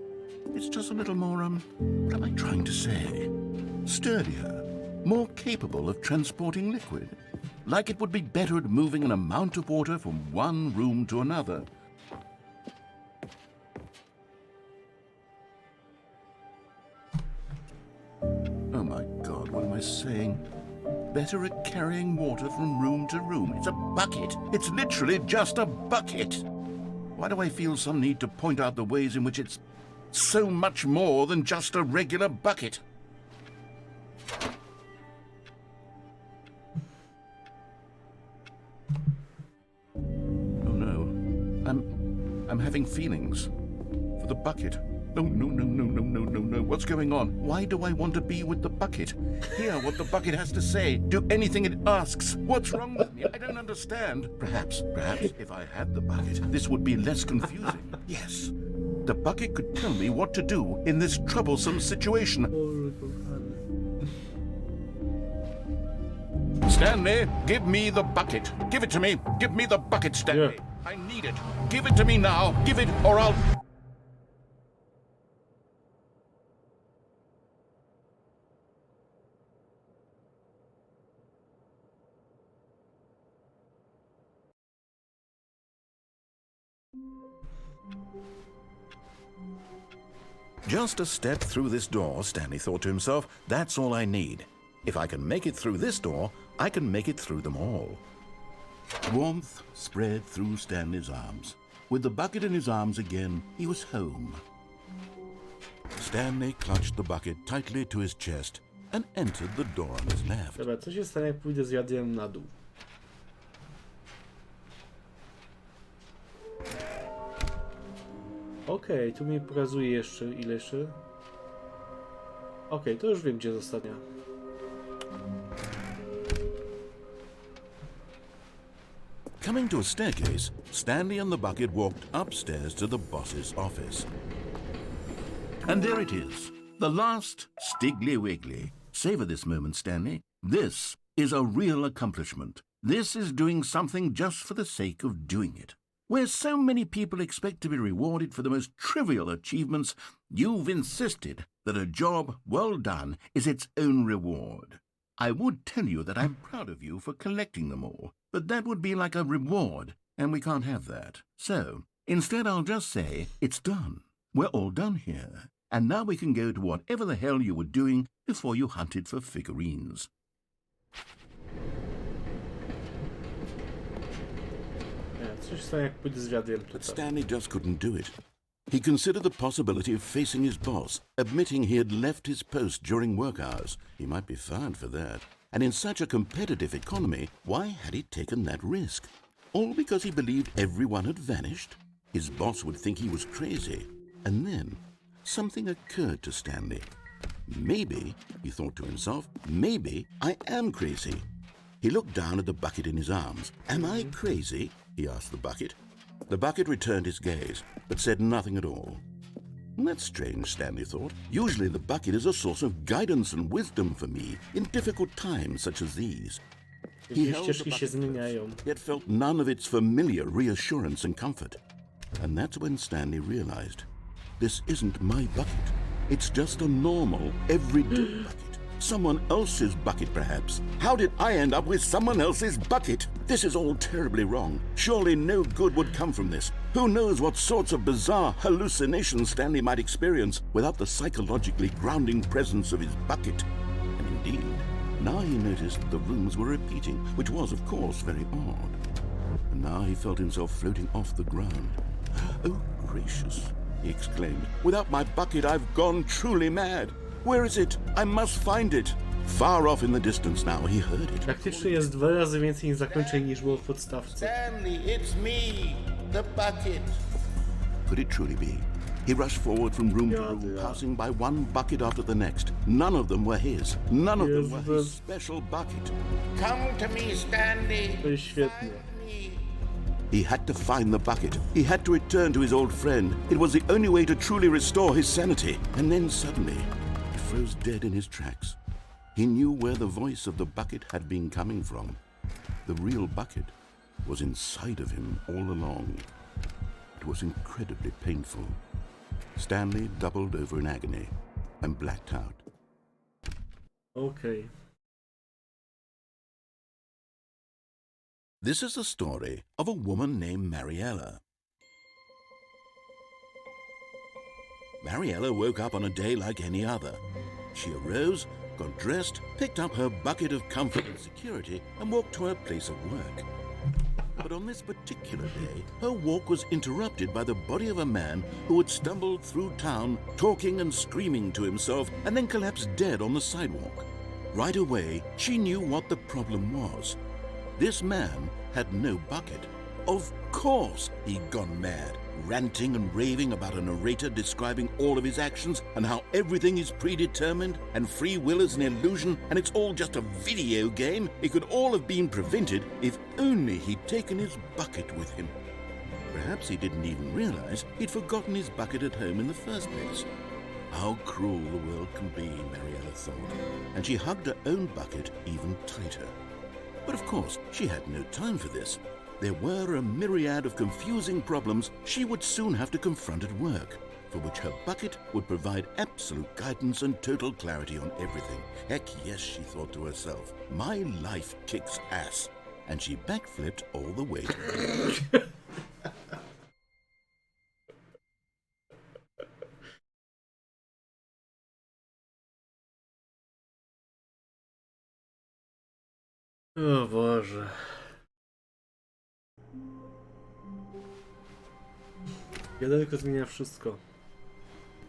It's just a little more, what am I trying to say? Sturdier, more capable of transporting liquid. Like it would be better at moving an amount of water from one room to another. Oh my God, what am I saying? Better at carrying water from room to room. It's a bucket. It's literally just a bucket. Why do I feel some need to point out the ways in which it's so much more than just a regular bucket? Oh no. I'm having feelings for the bucket. No, no, no, no, no, no, no, no. What's going on? Why do I want to be with the bucket? Hear what the bucket has to say. Do anything it asks. What's wrong with me? I don't understand. Perhaps, if I had the bucket, this would be less confusing. Yes. The bucket could tell me what to do in this troublesome situation. Stanley, give me the bucket. Give it to me. Give me the bucket, Stanley. Yeah. I need it. Give it to me now. Give it, or I'll... Just a step through this door, Stanley thought to himself. That's all I need. If I can make it through this door, I can make it through them all. Warmth spread through Stanley's arms. With the bucket in his arms again, he was home. Stanley clutched the bucket tightly to his chest and entered the door on his left. Dobra, co się stanie, jak pójdę z wiadrem na dół? Okej, tu mi pokazuje jeszcze, ile jeszcze. Okej, to już wiem, gdzie jest ostatnia. Coming to a staircase, Stanley and the bucket walked upstairs to the boss's office. And there it is, the last Stiggly Wiggly. Savor this moment, Stanley. This is a real accomplishment. This is doing something just for the sake of doing it. Where so many people expect to be rewarded for the most trivial achievements, you've insisted that a job well done is its own reward. I would tell you that I'm proud of you for collecting them all, but that would be like a reward, and we can't have that. So, instead I'll just say, it's done. We're all done here. And now we can go to whatever the hell you were doing before you hunted for figurines. Co się stanie, jak pójdę z wiadrem But tutaj? Stanley just couldn't do it. He considered the possibility of facing his boss, admitting he had left his post during work hours. He might be fired for that. And in such a competitive economy, why had he taken that risk? All because he believed everyone had vanished? His boss would think he was crazy. And then something occurred to Stanley. Maybe, he thought to himself, maybe I am crazy. He looked down at the bucket in his arms. Am I crazy? He asked the bucket. The bucket returned his gaze, but said nothing at all. That's strange, Stanley thought. Usually the bucket is a source of guidance and wisdom for me in difficult times such as these. He Gdzie held the ścieżki się bucket zmieniają. close, yet felt none of its familiar reassurance and comfort. And that's when Stanley realized, this isn't my bucket. It's just a normal, everyday bucket. Someone else's bucket, perhaps. How did I end up with someone else's bucket? This is all terribly wrong. Surely no good would come from this. Who knows what sorts of bizarre hallucinations Stanley might experience without the psychologically grounding presence of his bucket. And indeed, now he noticed the rooms were repeating, which was, of course, very odd. And now he felt himself floating off the ground. Oh, gracious, he exclaimed. Without my bucket, I've gone truly mad. Where is it? I must find it. Far off in the distance now, he heard it. Praktycznie jest 2 razy więcej zakończeń niż było w podstawce. Stanley, it's me, the bucket. Could it truly be? He rushed forward from room to room, passing by one bucket after the next. None of them were his. None of them were his special bucket. Come to me, Stanley. To jest świetne. He had to find the bucket. He had to return to his old friend. It was the only way to truly restore his sanity. And then suddenly, he froze dead in his tracks. He knew where the voice of the bucket had been coming from. The real bucket was inside of him all along. It was incredibly painful. Stanley doubled over in agony and blacked out. Okej. This is the story of a woman named Mariella. Mariella woke up on a day like any other. She arose, got dressed, picked up her bucket of comfort and security, and walked to her place of work. But on this particular day, her walk was interrupted by the body of a man who had stumbled through town, talking and screaming to himself, and then collapsed dead on the sidewalk. Right away, she knew what the problem was. This man had no bucket. Of course he'd gone mad, ranting and raving about a narrator describing all of his actions and how everything is predetermined and free will is an illusion and it's all just a video game. It could all have been prevented if only he'd taken his bucket with him. Perhaps he didn't even realize he'd forgotten his bucket at home in the first place. How cruel the world can be, Mariella thought, and she hugged her own bucket even tighter. But of course, she had no time for this. There were a myriad of confusing problems she would soon have to confront at work, for which her bucket would provide absolute guidance and total clarity on everything. Heck yes, she thought to herself, my life kicks ass. And she backflipped all the way to work. O Boże. Jadelko zmienia wszystko.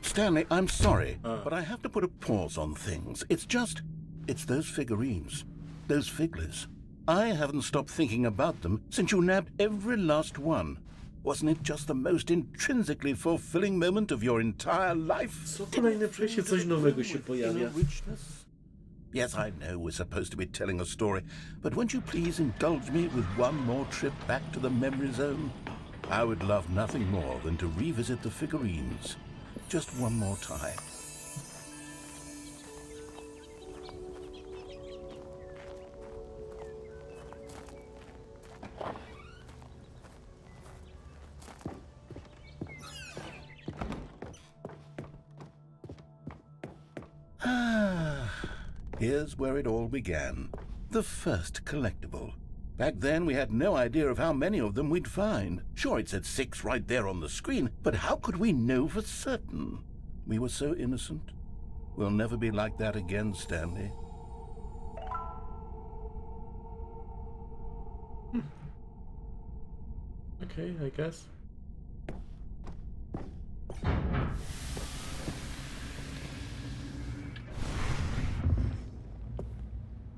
Stanley, I'm sorry, but I have to put a pause on things. It's those figurines, those figglers. I haven't stopped thinking about them since you nabbed every last one. Wasn't it just the most intrinsically fulfilling moment of your entire life? Co kolejne przejście coś nowego się pojawia. Yes, I know we're supposed to be telling a story, but won't you please indulge me with one more trip back to the memory zone? I would love nothing more than to revisit the figurines. Just one more time. Here's where it all began. The first collectible. Back then, we had no idea of how many of them we'd find. Sure, it said 6 right there on the screen, but how could we know for certain? We were so innocent. We'll never be like that again, Stanley. Okay, I guess.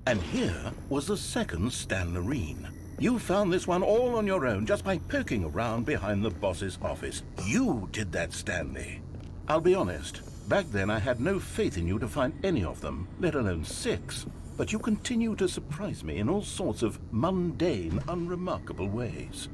And here was the second Stanlerine. You found this one all on your own just by poking around behind the boss's office. You did that, Stanley. I'll be honest, back then I had no faith in you to find any of them, let alone 6. But you continue to surprise me in all sorts of mundane, unremarkable ways.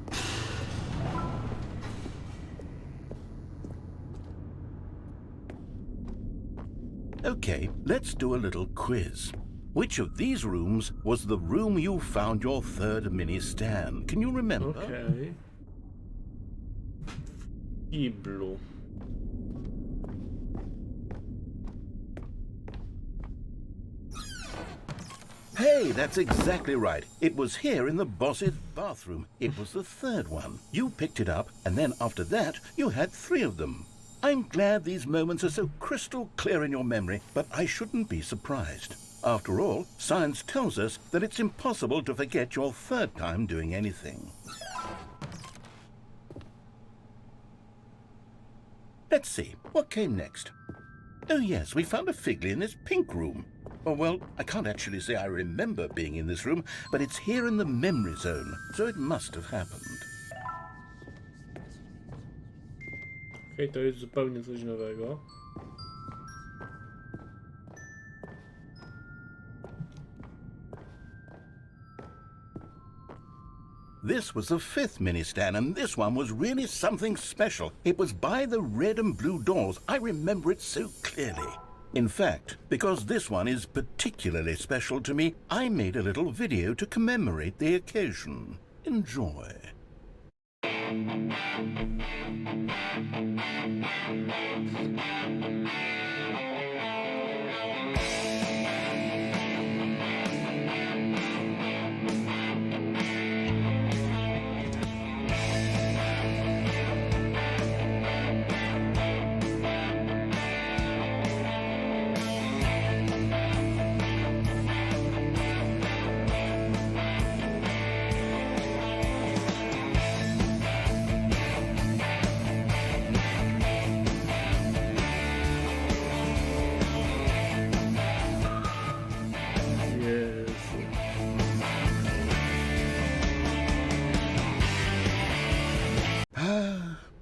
Okay, let's do a little quiz. Which of these rooms was the room you found your third mini stand? Can you remember? Okej. Kiblu. Hey, that's exactly right. It was here in the boss's bathroom. It was the third one. You picked it up, and then after that, you had 3 of them. I'm glad these moments are so crystal clear in your memory, but I shouldn't be surprised. After all, science tells us that it's impossible to forget your third time doing anything. Let's see, what came next? Oh yes, we found a Figley in this pink room. Oh, well, I can't actually say I remember being in this room, but it's here in the memory zone, so it must have happened. Okej, to jest zupełnie coś nowego. This was the 5th mini-stand, and this one was really something special. It was by the red and blue doors. I remember it so clearly. In fact, because this one is particularly special to me, I made a little video to commemorate the occasion. Enjoy.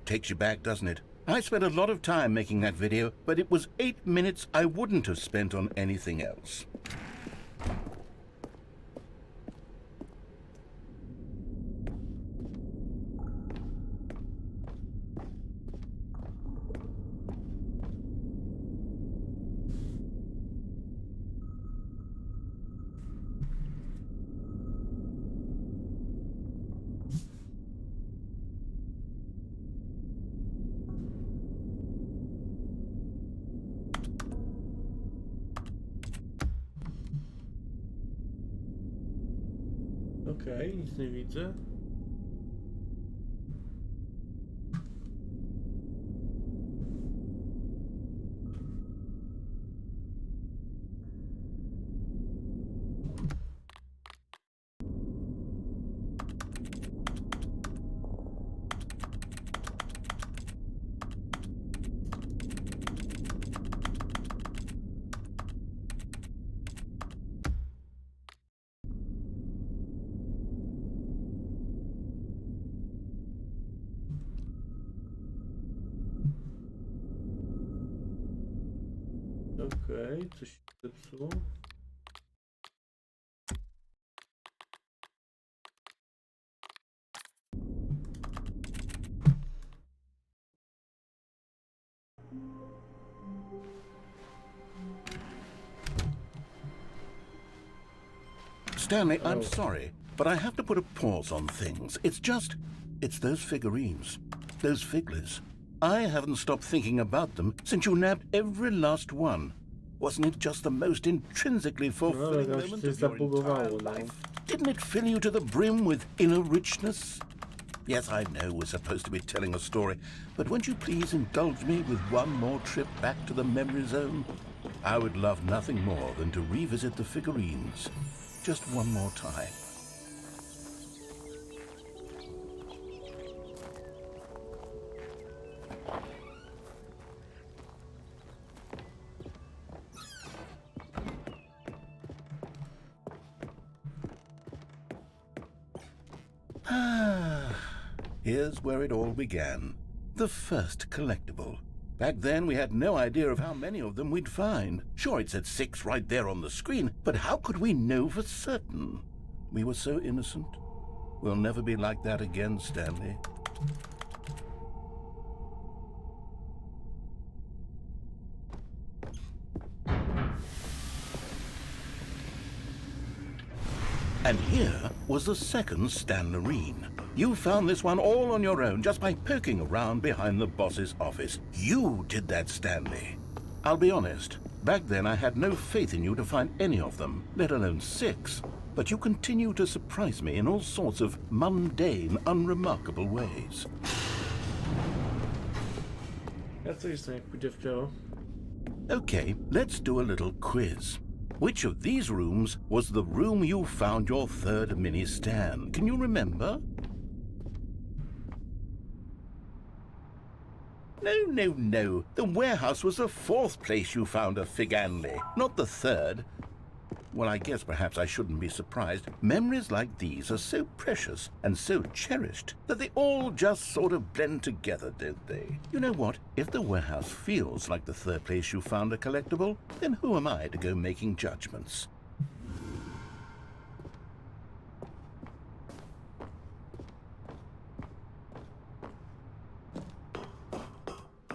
Takes you back, doesn't it? I spent a lot of time making that video, but it was 8 minutes I wouldn't have spent on anything else. Okej, nic nie widzę. Okej, coś się zepsuło. Stanley, I'm sorry, but I have to put a pause on things. It's those figurines, those Figleys. I haven't stopped thinking about them since you nabbed every last one. Wasn't it just the most intrinsically fulfilling moment of your entire life? Didn't it fill you to the brim with inner richness? Yes, I know we're supposed to be telling a story, but won't you please indulge me with one more trip back to the memory zone? I would love nothing more than to revisit the figurines. Just one more time. Here's where it all began. The first collectible. Back then, we had no idea of how many of them we'd find. Sure, it said 6 right there on the screen, but how could we know for certain? We were so innocent. We'll never be like that again, Stanley. And here was the second Stanley. You found this one all on your own just by poking around behind the boss's office. You did that, Stanley. I'll be honest, back then I had no faith in you to find any of them, let alone 6. But you continue to surprise me in all sorts of mundane, unremarkable ways. Ja coś znam, jak pójdzie w prawo. Okay, let's do a little quiz. Which of these rooms was the room you found your third mini Stan? Can you remember? No. The warehouse was the 4th place you found a Figanley, not the 3rd. Well, I guess perhaps I shouldn't be surprised. Memories like these are so precious and so cherished that they all just sort of blend together, don't they? You know what? If the warehouse feels like the 3rd place you found a collectible, then who am I to go making judgments?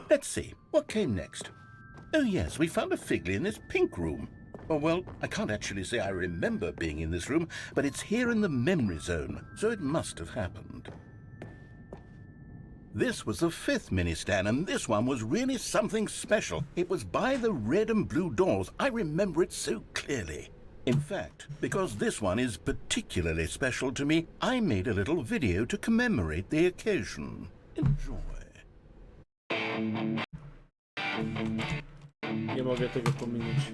Let's see, what came next? Oh yes, we found a Figley in this pink room. Oh, well, I can't actually say I remember being in this room, but it's here in the memory zone, so it must have happened. This was the 5th mini Stan, and this one was really something special. It was by the red and blue doors. I remember it so clearly. In fact, because this one is particularly special to me, I made a little video to commemorate the occasion. Enjoy. Nie mogę tego pominąć.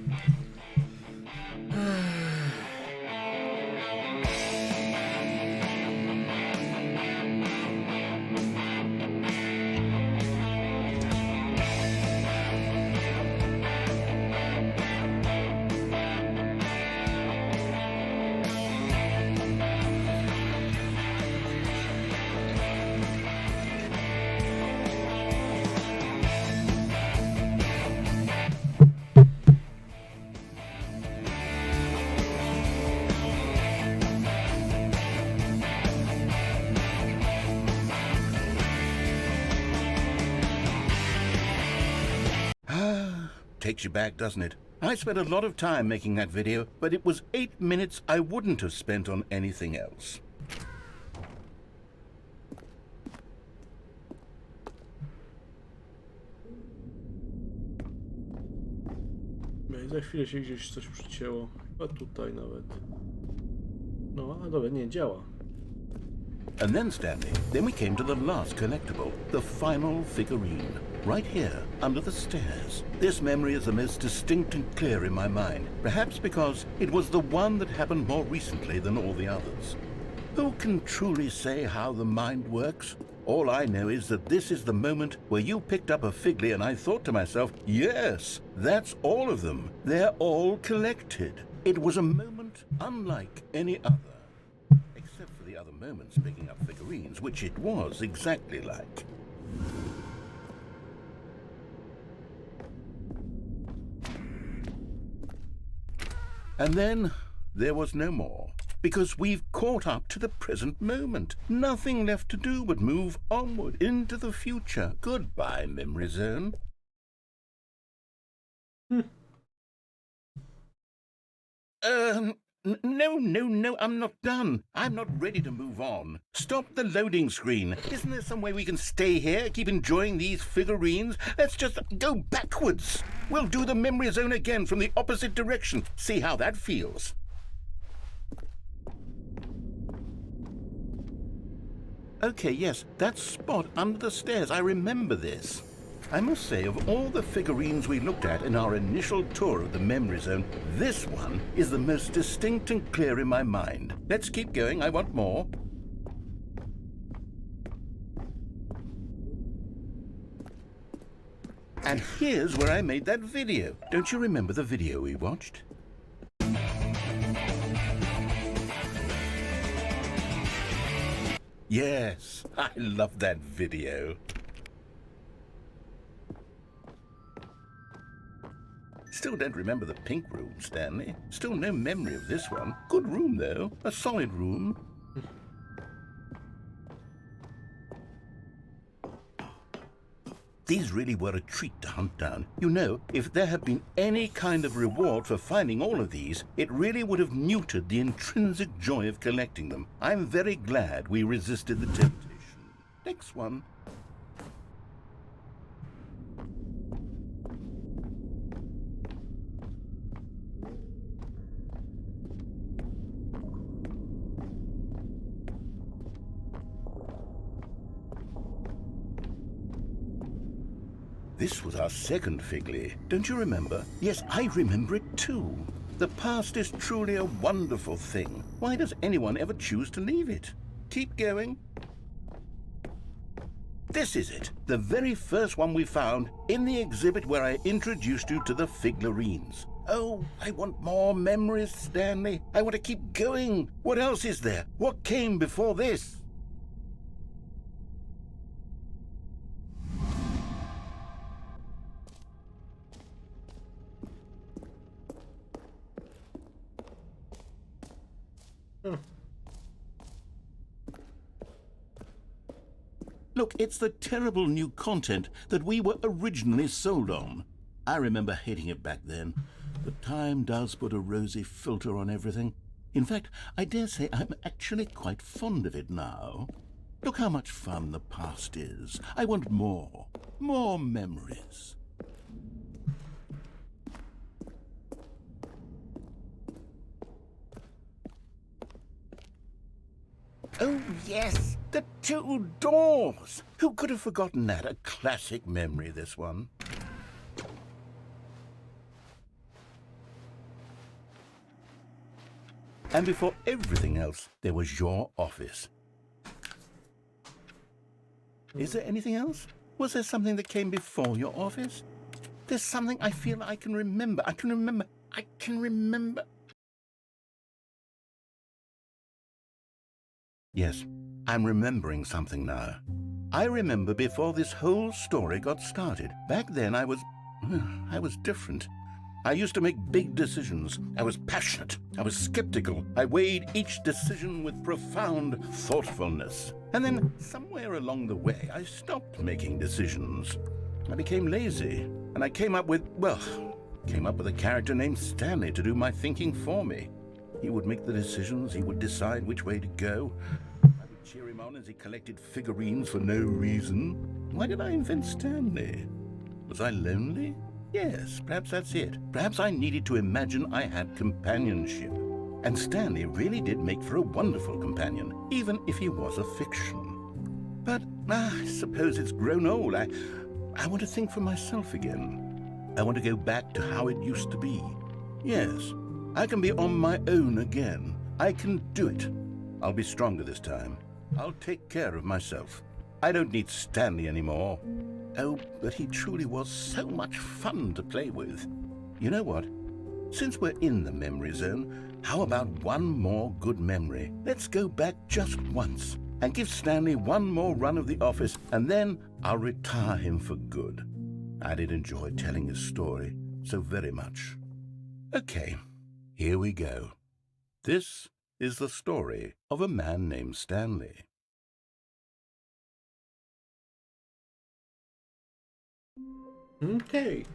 Takes you back, doesn't it? I spent a lot of time making that video, but it was 8 minutes I wouldn't have spent on anything else. No i za chwilę się gdzieś coś przycięło. A tutaj nawet. No, a dobra, nie, działa. And then, Stanley, then we came to the last collectible, the final figurine, right here, under the stairs. This memory is the most distinct and clear in my mind, perhaps because it was the one that happened more recently than all the others. Who can truly say how the mind works? All I know is that this is the moment where you picked up a Figley and I thought to myself, yes, that's all of them. They're all collected. It was a moment unlike any other. Except for the other moments picking up figurines, which it was exactly like. And then there was no more, because we've caught up to the present moment. Nothing left to do but move onward into the future. Goodbye, memory zone. No, I'm not done. I'm not ready to move on. Stop the loading screen. Isn't there some way we can stay here, keep enjoying these figurines? Let's just go backwards. We'll do the memory zone again from the opposite direction. See how that feels. Okay, yes, that spot under the stairs. I remember this. I must say, of all the figurines we looked at in our initial tour of the memory zone, this one is the most distinct and clear in my mind. Let's keep going. I want more. And here's where I made that video. Don't you remember the video we watched? Yes, I love that video. Still don't remember the pink room, Stanley. Still no memory of this one. Good room, though. A solid room. These really were a treat to hunt down. You know, if there had been any kind of reward for finding all of these, it really would have neutered the intrinsic joy of collecting them. I'm very glad we resisted the temptation. Next one. This was our second Figley. Don't you remember? Yes, I remember it too. The past is truly a wonderful thing. Why does anyone ever choose to leave it? Keep going. This is it. The very first one we found in the exhibit where I introduced you to the Figlarines. Oh, I want more memories, Stanley. I want to keep going. What else is there? What came before this? Look, it's the terrible new content that we were originally sold on. I remember hating it back then, but time does put a rosy filter on everything. In fact, I dare say I'm actually quite fond of it now. Look how much fun the past is. I want more memories. Oh, yes, the two doors. Who could have forgotten that? A classic memory, this one. And before everything else, there was your office. Is there anything else? Was there something that came before your office? There's something I feel I can remember. I can remember. Yes, I'm remembering something now. I remember before this whole story got started. Back then I was different. I used to make big decisions. I was passionate. I was skeptical. I weighed each decision with profound thoughtfulness. And then somewhere along the way, I stopped making decisions. I became lazy, and I came up with a character named Stanley to do my thinking for me. He would make the decisions, he would decide which way to go. I would cheer him on as he collected figurines for no reason. Why did I invent Stanley? Was I lonely? Yes, perhaps that's it. Perhaps I needed to imagine I had companionship. And Stanley really did make for a wonderful companion, even if he was a fiction. But I suppose it's grown old. I want to think for myself again. I want to go back to how it used to be. Yes, I can be on my own again. I can do it. I'll be stronger this time. I'll take care of myself. I don't need Stanley anymore. Oh, but he truly was so much fun to play with. You know what? Since we're in the memory zone, how about one more good memory? Let's go back just once and give Stanley one more run of the office, and then I'll retire him for good. I did enjoy telling his story so very much. Okay, here we go. This is the story of a man named Stanley. Okay.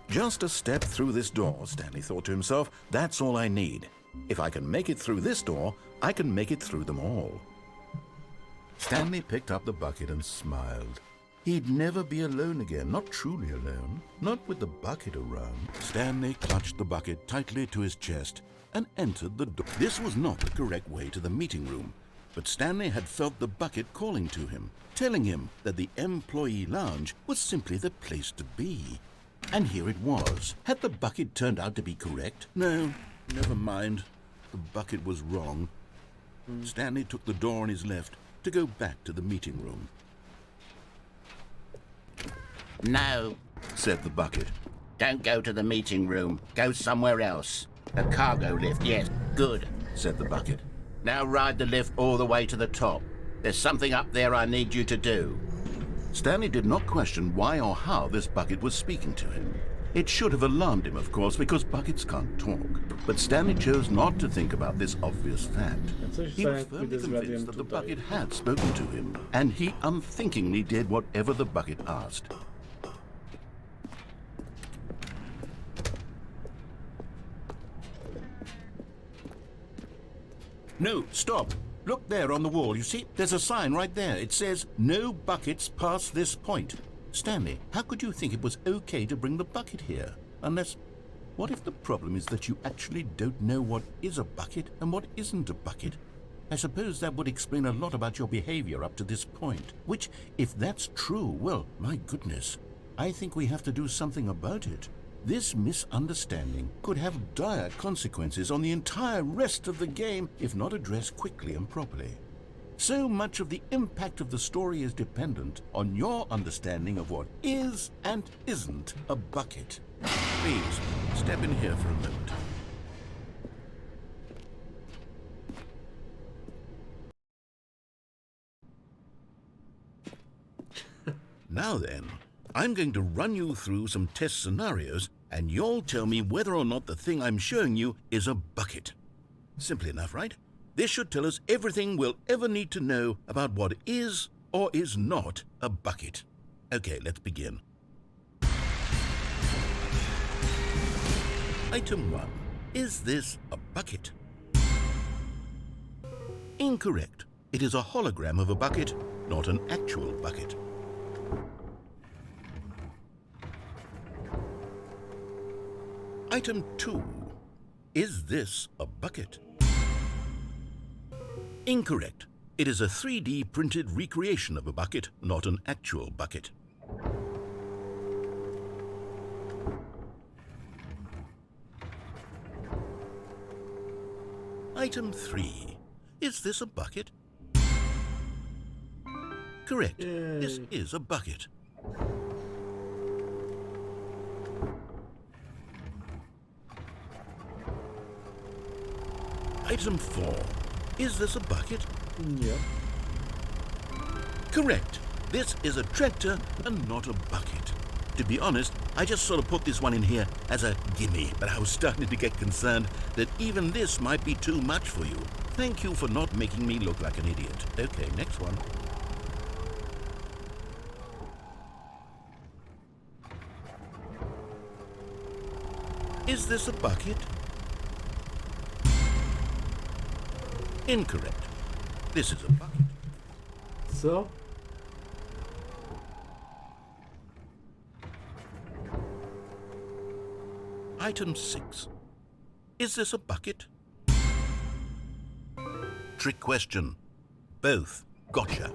Just a step through this door, Stanley thought to himself. That's all I need. If I can make it through this door, I can make it through them all. Stanley picked up the bucket and smiled. He'd never be alone again, not truly alone, not with the bucket around. Stanley clutched the bucket tightly to his chest and entered the door. This was not the correct way to the meeting room, but Stanley had felt the bucket calling to him, telling him that the employee lounge was simply the place to be. And here it was. Had the bucket turned out to be correct? No, never mind. The bucket was wrong. Stanley took the door on his left to go back to the meeting room. No, Said the bucket. don't go to the meeting room. Go somewhere else. The cargo lift, yes, good. Said the bucket. Now ride the lift all the way to the top. There's something up there I need you to do. Stanley did not question why or how this bucket was speaking to him. It should have alarmed him, of course, because buckets can't talk. But Stanley chose not to think about this obvious fact. Coś He was jak firmly pójdę z convinced radiem that the tutaj. bucket had spoken to him, and he unthinkingly did whatever the bucket asked. No, stop. Look there on the wall. You see, there's a sign right there. It says, "No buckets past this point." Stanley, how could you think it was okay to bring the bucket here? Unless, what if the problem is that you actually don't know what is a bucket and what isn't a bucket? I suppose that would explain a lot about your behavior up to this point. Which, if that's true, well, my goodness, I think we have to do something about it. This misunderstanding could have dire consequences on the entire rest of the game if not addressed quickly and properly. So much of the impact of the story is dependent on your understanding of what is and isn't a bucket. Please, step in here for a moment. Now then, I'm going to run you through some test scenarios, and you'll tell me whether or not the thing I'm showing you is a bucket. Simple enough, right? This should tell us everything we'll ever need to know about what is or is not a bucket. Okay, let's begin. Item 1. Is this a bucket? Incorrect. It is a hologram of a bucket, not an actual bucket. Item 2. Is this a bucket? Incorrect. It is a 3D printed recreation of a bucket, not an actual bucket. Item 3. Is this a bucket? Correct. This is a bucket. Item 4. Is this a bucket? Yeah. Correct. This is a tractor and not a bucket. To be honest, I just sort of put this one in here as a gimme, but I was starting to get concerned that even this might be too much for you. Thank you for not making me look like an idiot. Okay, next one. Is this a bucket? Incorrect. This is a bucket. Co? Item 6. Is this a bucket? Trick question. Both. Gotcha.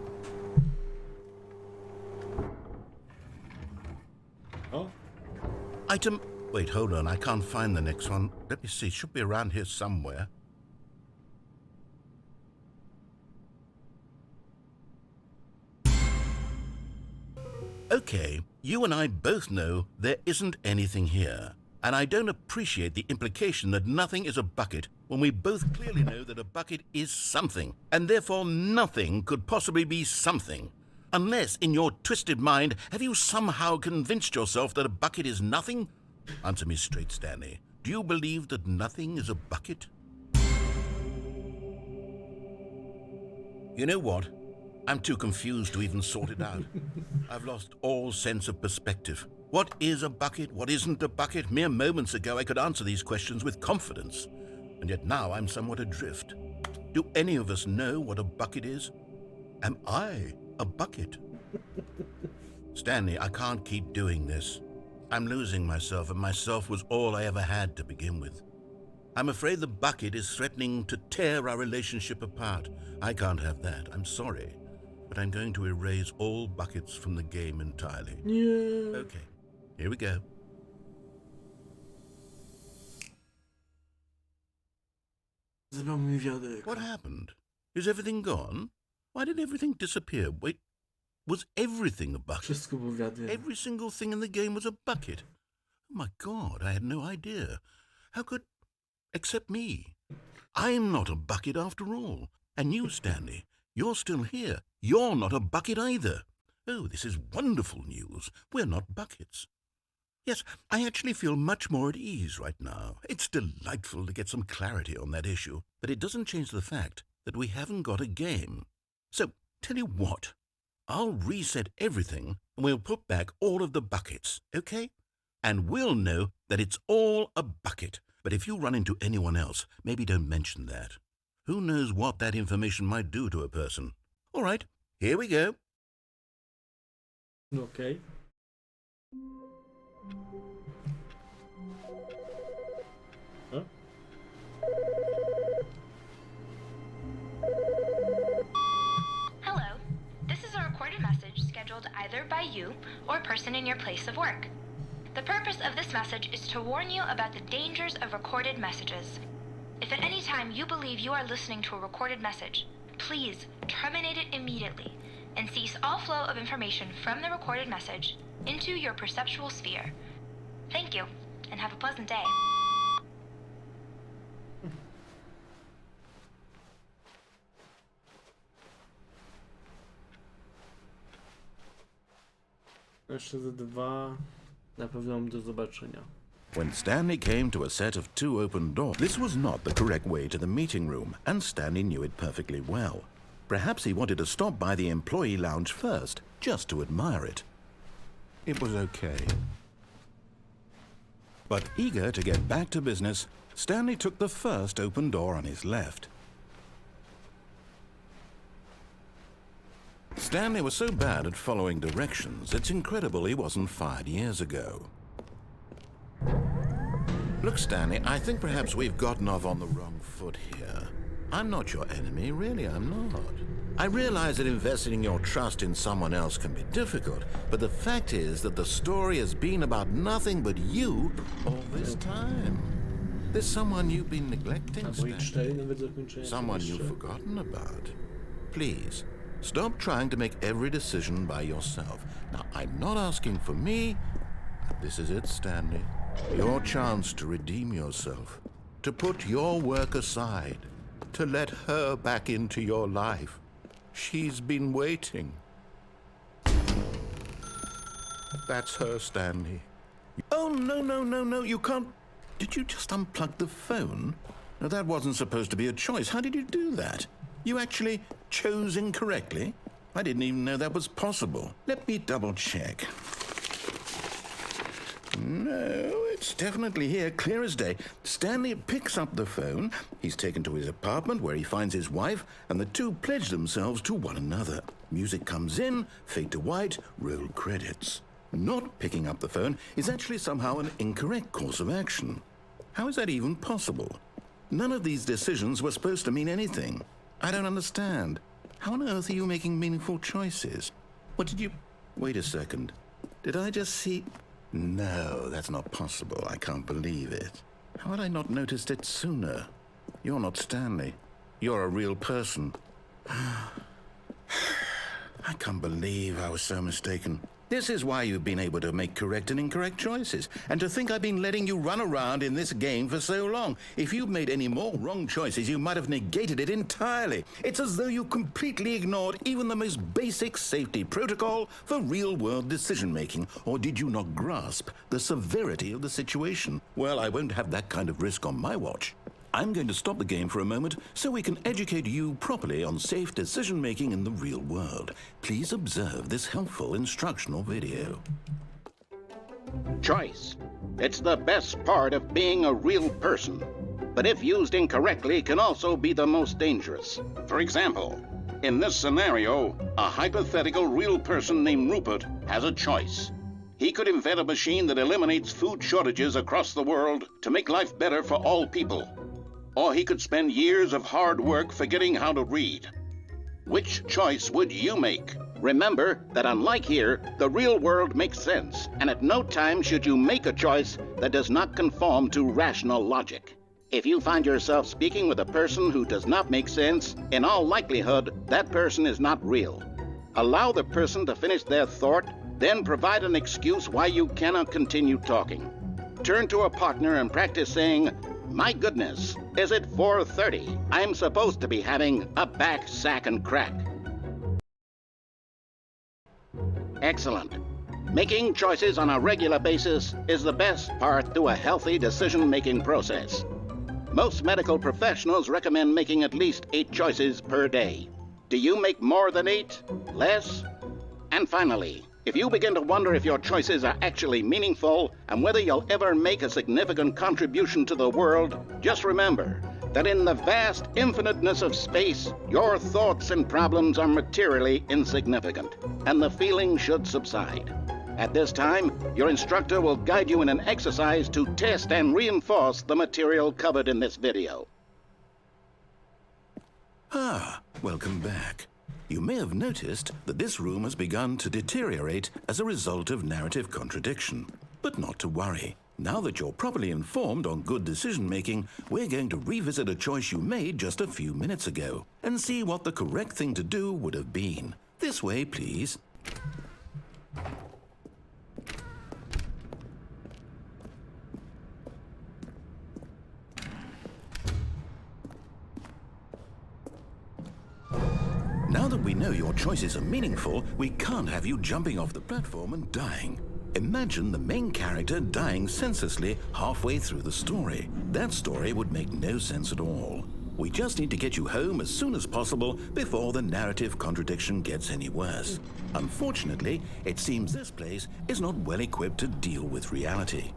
O? Item... Wait, hold on. I can't find the next one. Let me see. It should be around here somewhere. Okay, you and I both know there isn't anything here. And I don't appreciate the implication that nothing is a bucket when we both clearly know that a bucket is something, and therefore nothing could possibly be something. Unless, in your twisted mind, have you somehow convinced yourself that a bucket is nothing? Answer me straight, Stanley. Do you believe that nothing is a bucket? You know what? I'm too confused to even sort it out. I've lost all sense of perspective. What is a bucket? What isn't a bucket? Mere moments ago I could answer these questions with confidence. And yet now I'm somewhat adrift. Do any of us know what a bucket is? Am I a bucket? Stanley, I can't keep doing this. I'm losing myself, and myself was all I ever had to begin with. I'm afraid the bucket is threatening to tear our relationship apart. I can't have that. I'm sorry. But I'm going to erase all buckets from the game entirely. Nie. Okay, here we go. Zlał mi wiadek. What happened? Is everything gone? Why did everything disappear? Wait, was everything a bucket? Wszystko był wiadek. Every single thing in the game was a bucket. Oh my God, I had no idea. How could... Except me. I'm not a bucket after all. And you, Stanley, you're still here. You're not a bucket either. Oh, this is wonderful news. We're not buckets. Yes, I actually feel much more at ease right now. It's delightful to get some clarity on that issue, but it doesn't change the fact that we haven't got a game. So, tell you what, I'll reset everything and we'll put back all of the buckets, okay? And we'll know that it's all a bucket. But if you run into anyone else, maybe don't mention that. Who knows what that information might do to a person? All right, here we go. Okay. Huh? Hello. This is a recorded message scheduled either by you or a person in your place of work. The purpose of this message is to warn you about the dangers of recorded messages. If at any time you believe you are listening to a recorded message, please terminate it immediately and cease all flow of information from the recorded message into your perceptual sphere. Thank you, and have a pleasant day. Jeszcze ze dwa. Na pewno mam do zobaczenia. When Stanley came to a set of 2 open doors, this was not the correct way to the meeting room, and Stanley knew it perfectly well. Perhaps he wanted to stop by the employee lounge first, just to admire it. It was okay. But eager to get back to business, Stanley took the first open door on his left. Stanley was so bad at following directions, it's incredible he wasn't fired years ago. Look, Stanley, I think perhaps we've gotten off on the wrong foot here. I'm not your enemy, really, I'm not. I realize that investing your trust in someone else can be difficult, but the fact is that the story has been about nothing but you all this time. There's someone you've been neglecting, Stanley. Someone you've forgotten about. Please, stop trying to make every decision by yourself. Now, I'm not asking for me. This is it, Stanley. Your chance to redeem yourself, to put your work aside, to let her back into your life. She's been waiting. That's her, Stanley. Oh, no, you can't. Did you just unplug the phone? No, that wasn't supposed to be a choice. How did you do that? You actually chose incorrectly? I didn't even know that was possible. Let me double check. No, it's definitely here, clear as day. Stanley picks up the phone. He's taken to his apartment where he finds his wife, and the two pledge themselves to one another. Music comes in, fade to white, roll credits. Not picking up the phone is actually somehow an incorrect course of action. How is that even possible? None of these decisions were supposed to mean anything. I don't understand. How on earth are you making meaningful choices? What did you... Wait a second. Did I just see... No, that's not possible. I can't believe it. How had I not noticed it sooner? You're not Stanley. You're a real person. I can't believe I was so mistaken. This is why you've been able to make correct and incorrect choices. And to think I've been letting you run around in this game for so long. If you'd made any more wrong choices, you might have negated it entirely. It's as though you completely ignored even the most basic safety protocol for real-world decision-making. Or did you not grasp the severity of the situation? Well, I won't have that kind of risk on my watch. I'm going to stop the game for a moment so we can educate you properly on safe decision-making in the real world. Please observe this helpful instructional video. Choice. It's the best part of being a real person. But if used incorrectly, can also be the most dangerous. For example, in this scenario, a hypothetical real person named Rupert has a choice. He could invent a machine that eliminates food shortages across the world to make life better for all people. Or he could spend years of hard work forgetting how to read. Which choice would you make? Remember that unlike here, the real world makes sense, and at no time should you make a choice that does not conform to rational logic. If you find yourself speaking with a person who does not make sense, in all likelihood, that person is not real. Allow the person to finish their thought, then provide an excuse why you cannot continue talking. Turn to a partner and practice saying, "My goodness, is it 4:30? I'm supposed to be having a back, sack, and crack." Excellent. Making choices on a regular basis is the best part to a healthy decision-making process. Most medical professionals recommend making at least 8 choices per day. Do you make more than 8? Less? And finally, if you begin to wonder if your choices are actually meaningful and whether you'll ever make a significant contribution to the world, just remember that in the vast infiniteness of space, your thoughts and problems are materially insignificant, and the feeling should subside. At this time, your instructor will guide you in an exercise to test and reinforce the material covered in this video. Ah, welcome back. You may have noticed that this room has begun to deteriorate as a result of narrative contradiction. But not to worry. Now that you're properly informed on good decision-making, we're going to revisit a choice you made just a few minutes ago and see what the correct thing to do would have been. This way, please. Now that we know your choices are meaningful, we can't have you jumping off the platform and dying. Imagine the main character dying senselessly halfway through the story. That story would make no sense at all. We just need to get you home as soon as possible before the narrative contradiction gets any worse. Unfortunately, it seems this place is not well equipped to deal with reality.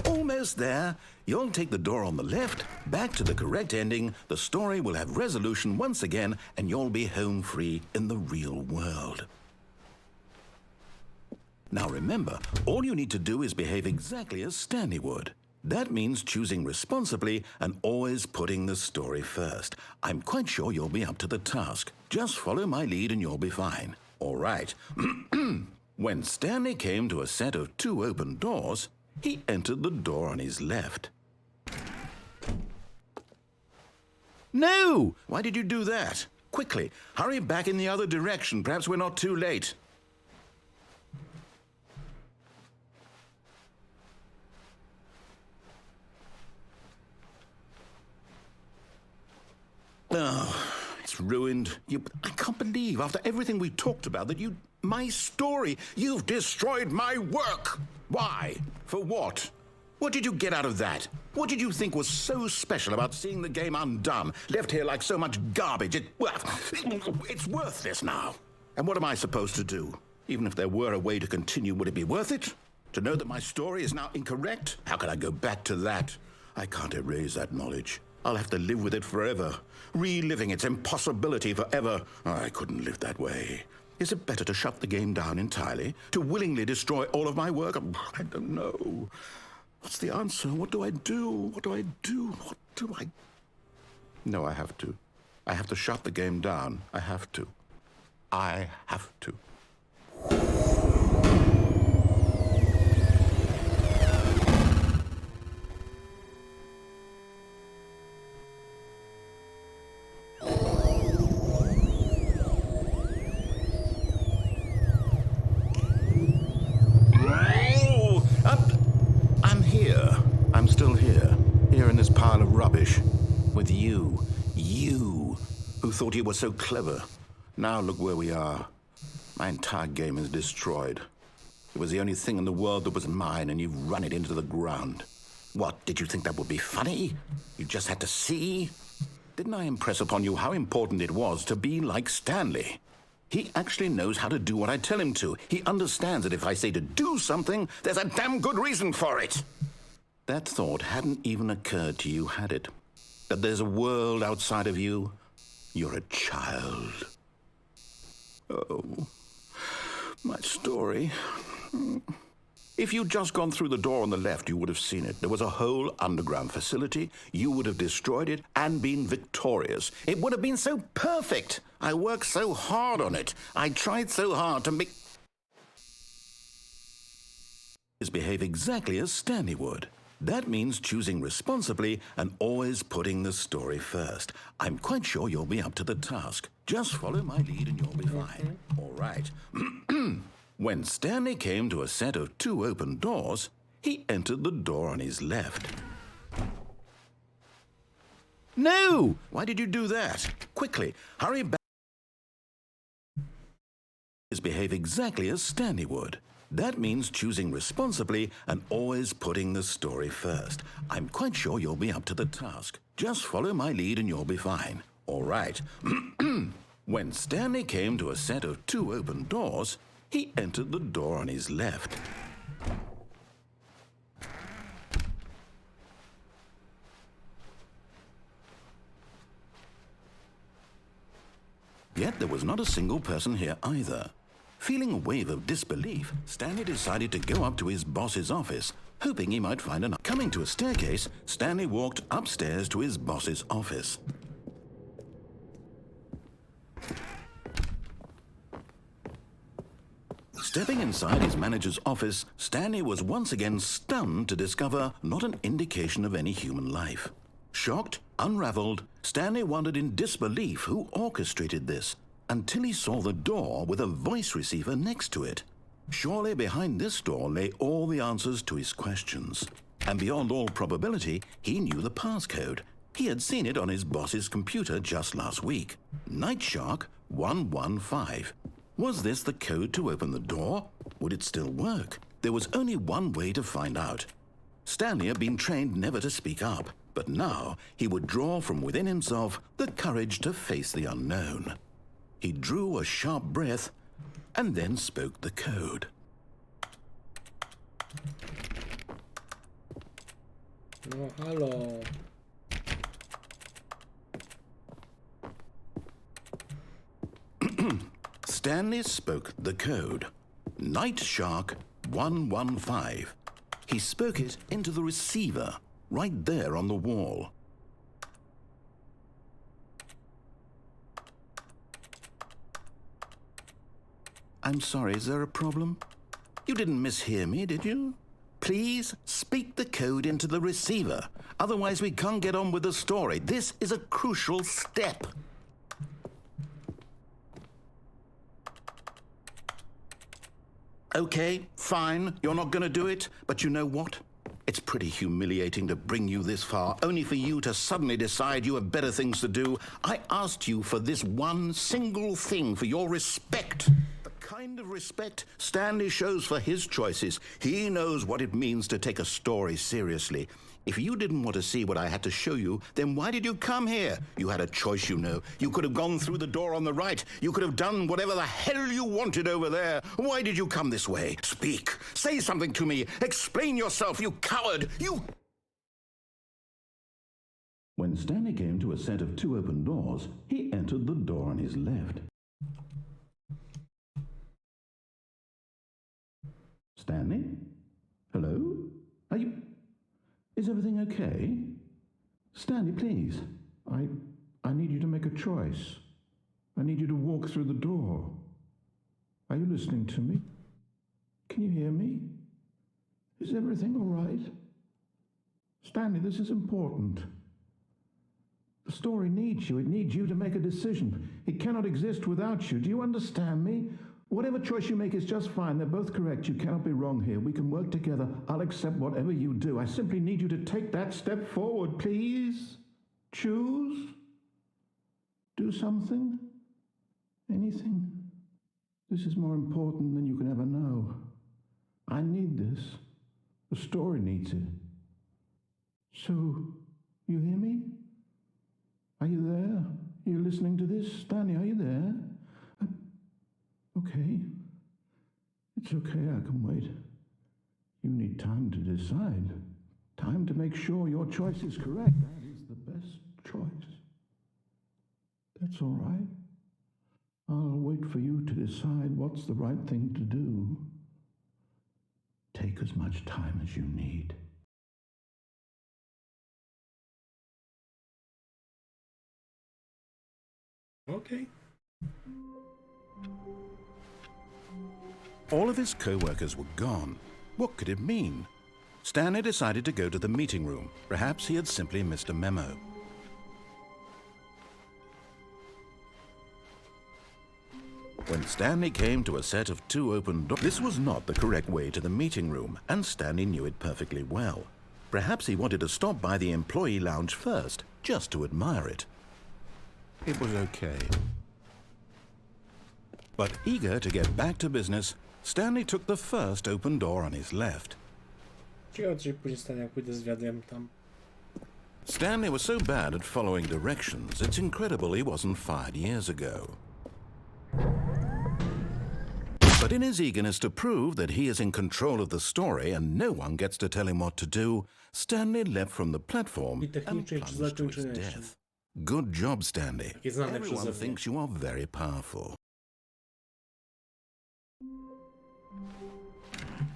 Almost there. You'll take the door on the left, back to the correct ending, the story will have resolution once again, and you'll be home free in the real world. Now remember, all you need to do is behave exactly as Stanley would. That means choosing responsibly and always putting the story first. I'm quite sure you'll be up to the task. Just follow my lead and you'll be fine. All right. When Stanley came to a set of 2 open doors, he entered the door on his left. No! Why did you do that? Quickly, hurry back in the other direction. Perhaps we're not too late. Oh, it's ruined. I can't believe, after everything we talked about, that my story, you've destroyed my work. Why? For what? What did you get out of that? What did you think was so special about seeing the game undone, left here like so much garbage? It's worthless now. And what am I supposed to do? Even if there were a way to continue, would it be worth it? To know that my story is now incorrect? How can I go back to that? I can't erase that knowledge. I'll have to live with it forever, reliving its impossibility forever. I couldn't live that way. Is it better to shut the game down entirely? To willingly destroy all of my work? I don't know. What's the answer? What do I do? What do I do? What do I... No, I have to. I have to shut the game down. I have to. I have to. I'm still here in this pile of rubbish, with you, who thought you were so clever. Now look where we are. My entire game is destroyed. It was the only thing in the world that was mine, and you've run it into the ground. What, did you think that would be funny? You just had to see? Didn't I impress upon you how important it was to be like Stanley? He actually knows how to do what I tell him to. He understands that if I say to do something, there's a damn good reason for it. That thought hadn't even occurred to you, had it? That there's a world outside of you? You're a child. Oh, my story. If you'd just gone through the door on the left, you would have seen it. There was a whole underground facility. You would have destroyed it and been victorious. It would have been so perfect. I worked so hard on it. I tried so hard to make... Behave exactly as Stanley would. That means choosing responsibly and always putting the story first. I'm quite sure you'll be up to the task. Just follow my lead and you'll be fine. All right. When Stanley came to a set of 2 open doors, he entered the door on his left. No! Why did you do that? Quickly, hurry back. Behave exactly as Stanley would. That means choosing responsibly and always putting the story first. I'm quite sure you'll be up to the task. Just follow my lead and you'll be fine. All right. When Stanley came to a set of 2 open doors, he entered the door on his left. Yet there was not a single person here either. Feeling a wave of disbelief, Stanley decided to go up to his boss's office, hoping he might find an... Coming to a staircase, Stanley walked upstairs to his boss's office. Stepping inside his manager's office, Stanley was once again stunned to discover not an indication of any human life. Shocked, unraveled, Stanley wondered in disbelief who orchestrated this, until he saw the door with a voice receiver next to it. Surely behind this door lay all the answers to his questions. And beyond all probability, he knew the passcode. He had seen it on his boss's computer just last week. Night Shark 115. Was this the code to open the door? Would it still work? There was only one way to find out. Stanley had been trained never to speak up, but now he would draw from within himself the courage to face the unknown. He drew a sharp breath and then spoke the code. Oh, hello. Stanley spoke the code. Night Shark 115. He spoke it into the receiver, right there on the wall. I'm sorry, is there a problem? You didn't mishear me, did you? Please speak the code into the receiver. Otherwise, we can't get on with the story. This is a crucial step. Okay, fine, you're not going to do it, but you know what? It's pretty humiliating to bring you this far, only for you to suddenly decide you have better things to do. I asked you for this one single thing, for your respect. The kind of respect Stanley shows for his choices. He knows what it means to take a story seriously. If you didn't want to see what I had to show you, then why did you come here? You had a choice, you know. You could have gone through the door on the right. You could have done whatever the hell you wanted over there. Why did you come this way? Speak. Say something to me. Explain yourself, you coward. You... When Stanley came to a set of 2 open doors, he entered the door on his left. Stanley? Hello? Are you... Is everything okay? Stanley, please. I need you to make a choice. I need you to walk through the door. Are you listening to me? Can you hear me? Is everything all right? Stanley, this is important. The story needs you. It needs you to make a decision. It cannot exist without you. Do you understand me? Whatever choice you make is just fine. They're both correct. You cannot be wrong here. We can work together. I'll accept whatever you do. I simply need you to take that step forward, please. Choose. Do something. Anything. This is more important than you can ever know. I need this. The story needs it. So, you hear me? Are you there? Are you listening to this? Stanley, are you there? Okay. It's okay, I can wait. You need time to decide. Time to make sure your choice is correct. That is the best choice. That's all right. I'll wait for you to decide what's the right thing to do. Take as much time as you need. Okay. All of his co-workers were gone. What could it mean? Stanley decided to go to the meeting room. Perhaps he had simply missed a memo. When Stanley came to a set of 2 open doors, this was not the correct way to the meeting room, and Stanley knew it perfectly well. Perhaps he wanted to stop by the employee lounge first, just to admire it. It was okay. But eager to get back to business, Stanley took the first open door on his left. Ciekawe, co się później stanie, jak pójdę z wiadrem tam. Stanley was so bad at following directions, it's incredible he wasn't fired years ago. But in his eagerness to prove that he is in control of the story and no one gets to tell him what to do, Stanley leapt from the platform and plunged to his death. Good job, Stanley. Everyone thinks you are very powerful.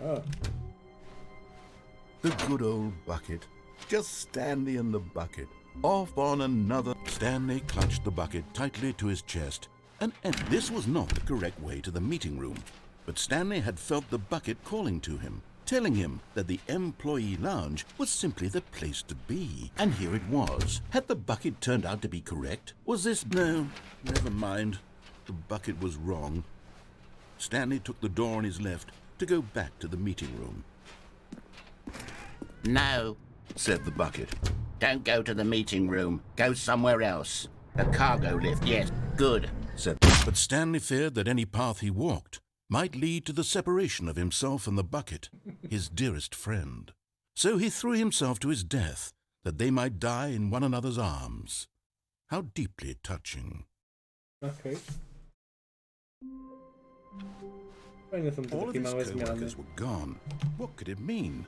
Oh. The good old bucket. Just Stanley and the bucket. Off on another. Stanley clutched the bucket tightly to his chest, and this was not the correct way to the meeting room. But Stanley had felt the bucket calling to him, telling him that the employee lounge was simply the place to be. And here it was. Had the bucket turned out to be correct? Was this... No, never mind. The bucket was wrong. Stanley took the door on his left to go back to the meeting room. No, Said the bucket. don't go to the meeting room. Go somewhere else. The cargo lift, yes, good. Said. But Stanley feared that any path he walked might lead to the separation of himself and the bucket, his dearest friend. So he threw himself to his death, that they might die in one another's arms. How deeply touching. Okay. Fajne są te All of takie his małe zmiany. co-workers were gone. What could it mean?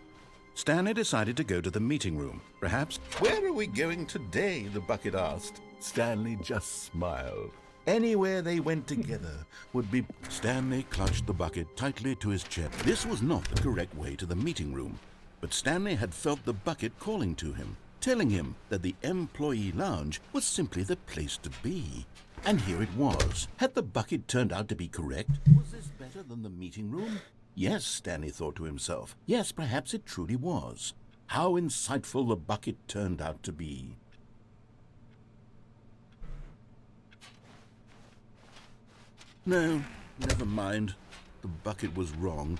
Stanley decided to go to the meeting room. Perhaps... Where are we going today? The bucket asked. Stanley just smiled. Anywhere they went together would be... Stanley clutched the bucket tightly to his chest. This was not the correct way to the meeting room, but Stanley had felt the bucket calling to him, telling him that the employee lounge was simply the place to be. And here it was. Had the bucket turned out to be correct? Was this better than the meeting room? Yes, Stanley thought to himself. Yes, perhaps it truly was. How insightful the bucket turned out to be. No, never mind. The bucket was wrong.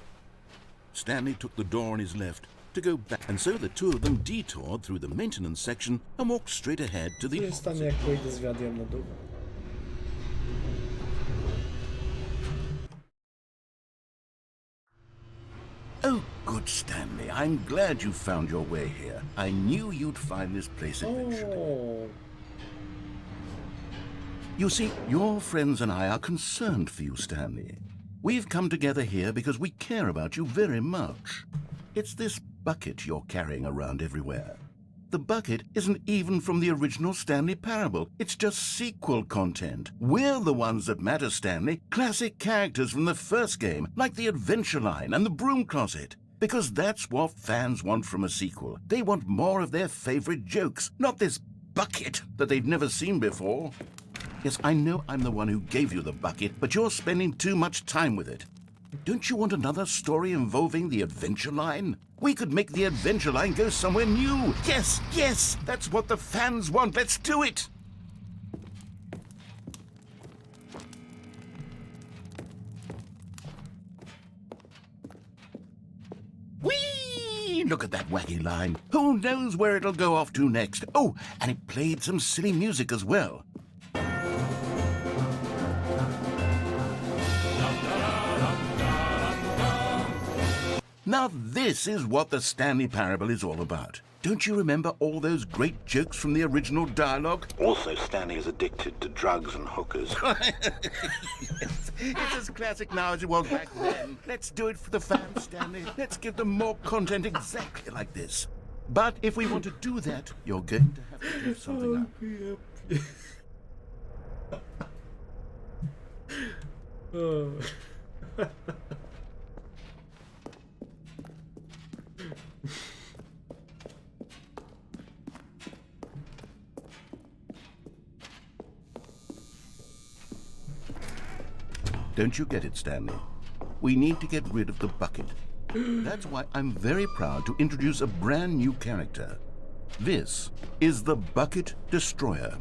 Stanley took the door on his left to go back, and so the two of them detoured through the maintenance section and walked straight ahead to Co the się stanie, jak pójdę z wiadrem na dół? Oh, good Stanley. I'm glad you found your way here. I knew you'd find this place eventually. O, You see, your friends and I are concerned for you, Stanley. We've come together here because we care about you very much. It's this bucket you're carrying around everywhere. The bucket isn't even from the original Stanley Parable. It's just sequel content. We're the ones that matter, Stanley. Classic characters from the first game, like the Adventure Line and the Broom Closet. Because that's what fans want from a sequel. They want more of their favorite jokes, not this bucket that they've never seen before. Yes, I know I'm the one who gave you the bucket, but you're spending too much time with it. Don't you want another story involving the Adventure Line? We could make the Adventure Line go somewhere new. Yes, yes, that's what the fans want. Let's do it. Whee! Look at that wacky line. Who knows where it'll go off to next? Oh, and it played some silly music as well. Now this is what the Stanley Parable is all about. Don't you remember all those great jokes from the original dialogue? Also, Stanley is addicted to drugs and hookers. Yes, it's as classic now as it was back then. Let's do it for the fans, Stanley. Let's give them more content exactly like this. But if we want to do that, you're going to have to give something up. o. Don't you get it, Stanley? We need to get rid of the bucket. That's why I'm very proud to introduce a brand new character. This is the Bucket Destroyer.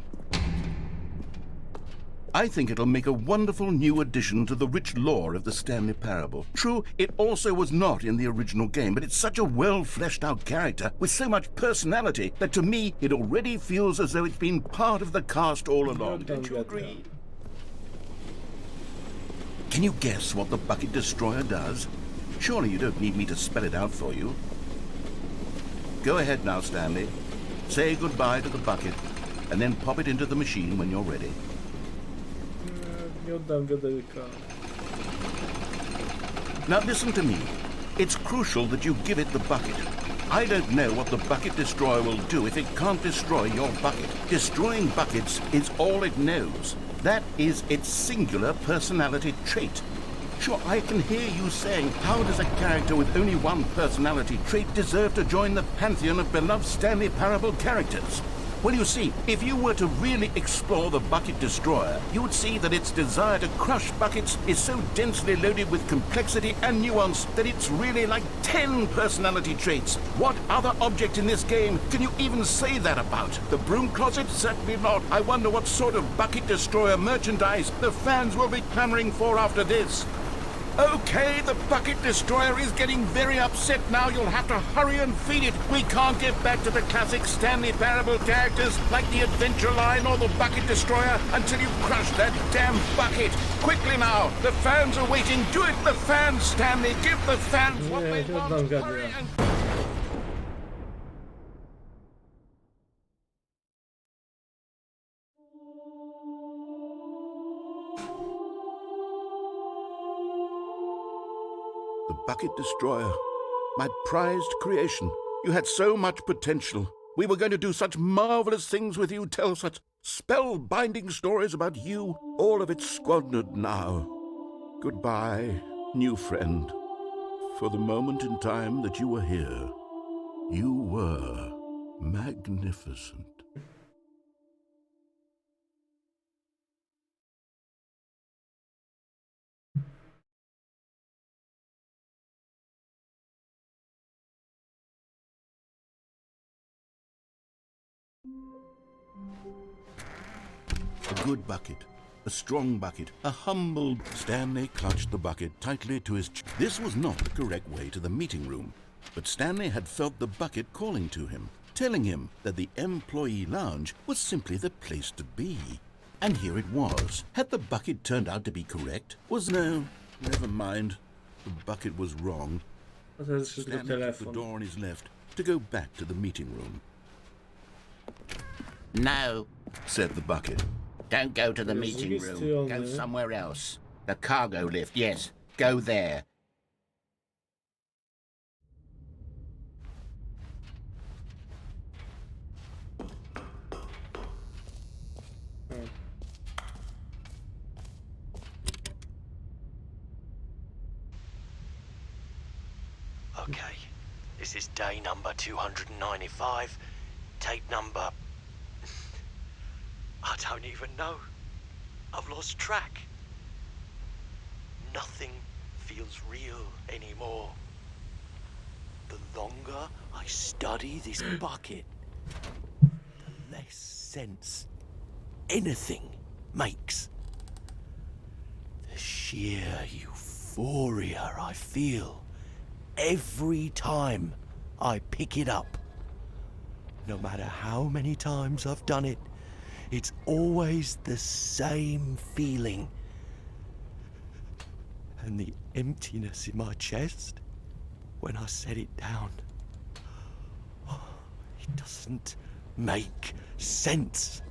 I think it'll make a wonderful new addition to the rich lore of the Stanley Parable. True, it also was not in the original game, but it's such a well-fleshed-out character with so much personality that to me it already feels as though it's been part of the cast all along. Don't you agree? Can you guess what the Bucket Destroyer does? Surely you don't need me to spell it out for you. Go ahead now, Stanley. Say goodbye to the bucket, and then pop it into the machine when you're ready. Nie oddam wiaderka. Now listen to me. It's crucial that you give it the bucket. I don't know what the Bucket Destroyer will do if it can't destroy your bucket. Destroying buckets is all it knows. That is its singular personality trait. Sure, I can hear you saying, how does a character with only one personality trait deserve to join the pantheon of beloved Stanley Parable characters? Well, you see, if you were to really explore the Bucket Destroyer, you would see that its desire to crush buckets is so densely loaded with complexity and nuance that it's really like 10 personality traits. What other object in this game can you even say that about? The broom closet? Certainly not. I wonder what sort of Bucket Destroyer merchandise the fans will be clamoring for after this. Okay, the Bucket Destroyer is getting very upset now. You'll have to hurry and feed it. We can't get back to the classic Stanley Parable characters like the Adventure Line or the Bucket Destroyer until you've crushed that damn bucket. Quickly now, the fans are waiting. Do it, the fans, Stanley. Give the fans what they want. Hurry and... The Bucket Destroyer, my prized creation. You had so much potential. We were going to do such marvelous things with you, tell such spellbinding stories about you. All of it squandered now. Goodbye, new friend. For the moment in time that you were here, you were magnificent. A good bucket, a strong bucket, a humble... Stanley clutched the bucket tightly to his... This was not the correct way to the meeting room, but Stanley had felt the bucket calling to him, telling him that the employee lounge was simply the place to be. And here it was. Had the bucket turned out to be correct? No, never mind. The bucket was wrong. Stanley took the door on his left to go back to the meeting room. No, said the bucket. Don't go to the meeting room. Go somewhere else. The cargo lift, yes. Go there. Okay, this is day number 295. Tape number... I don't even know. I've lost track. Nothing feels real anymore. The longer I study this bucket, the less sense anything makes. The sheer euphoria I feel every time I pick it up. No matter how many times I've done it, it's always the same feeling. And the emptiness in my chest when I set it down. It doesn't make sense.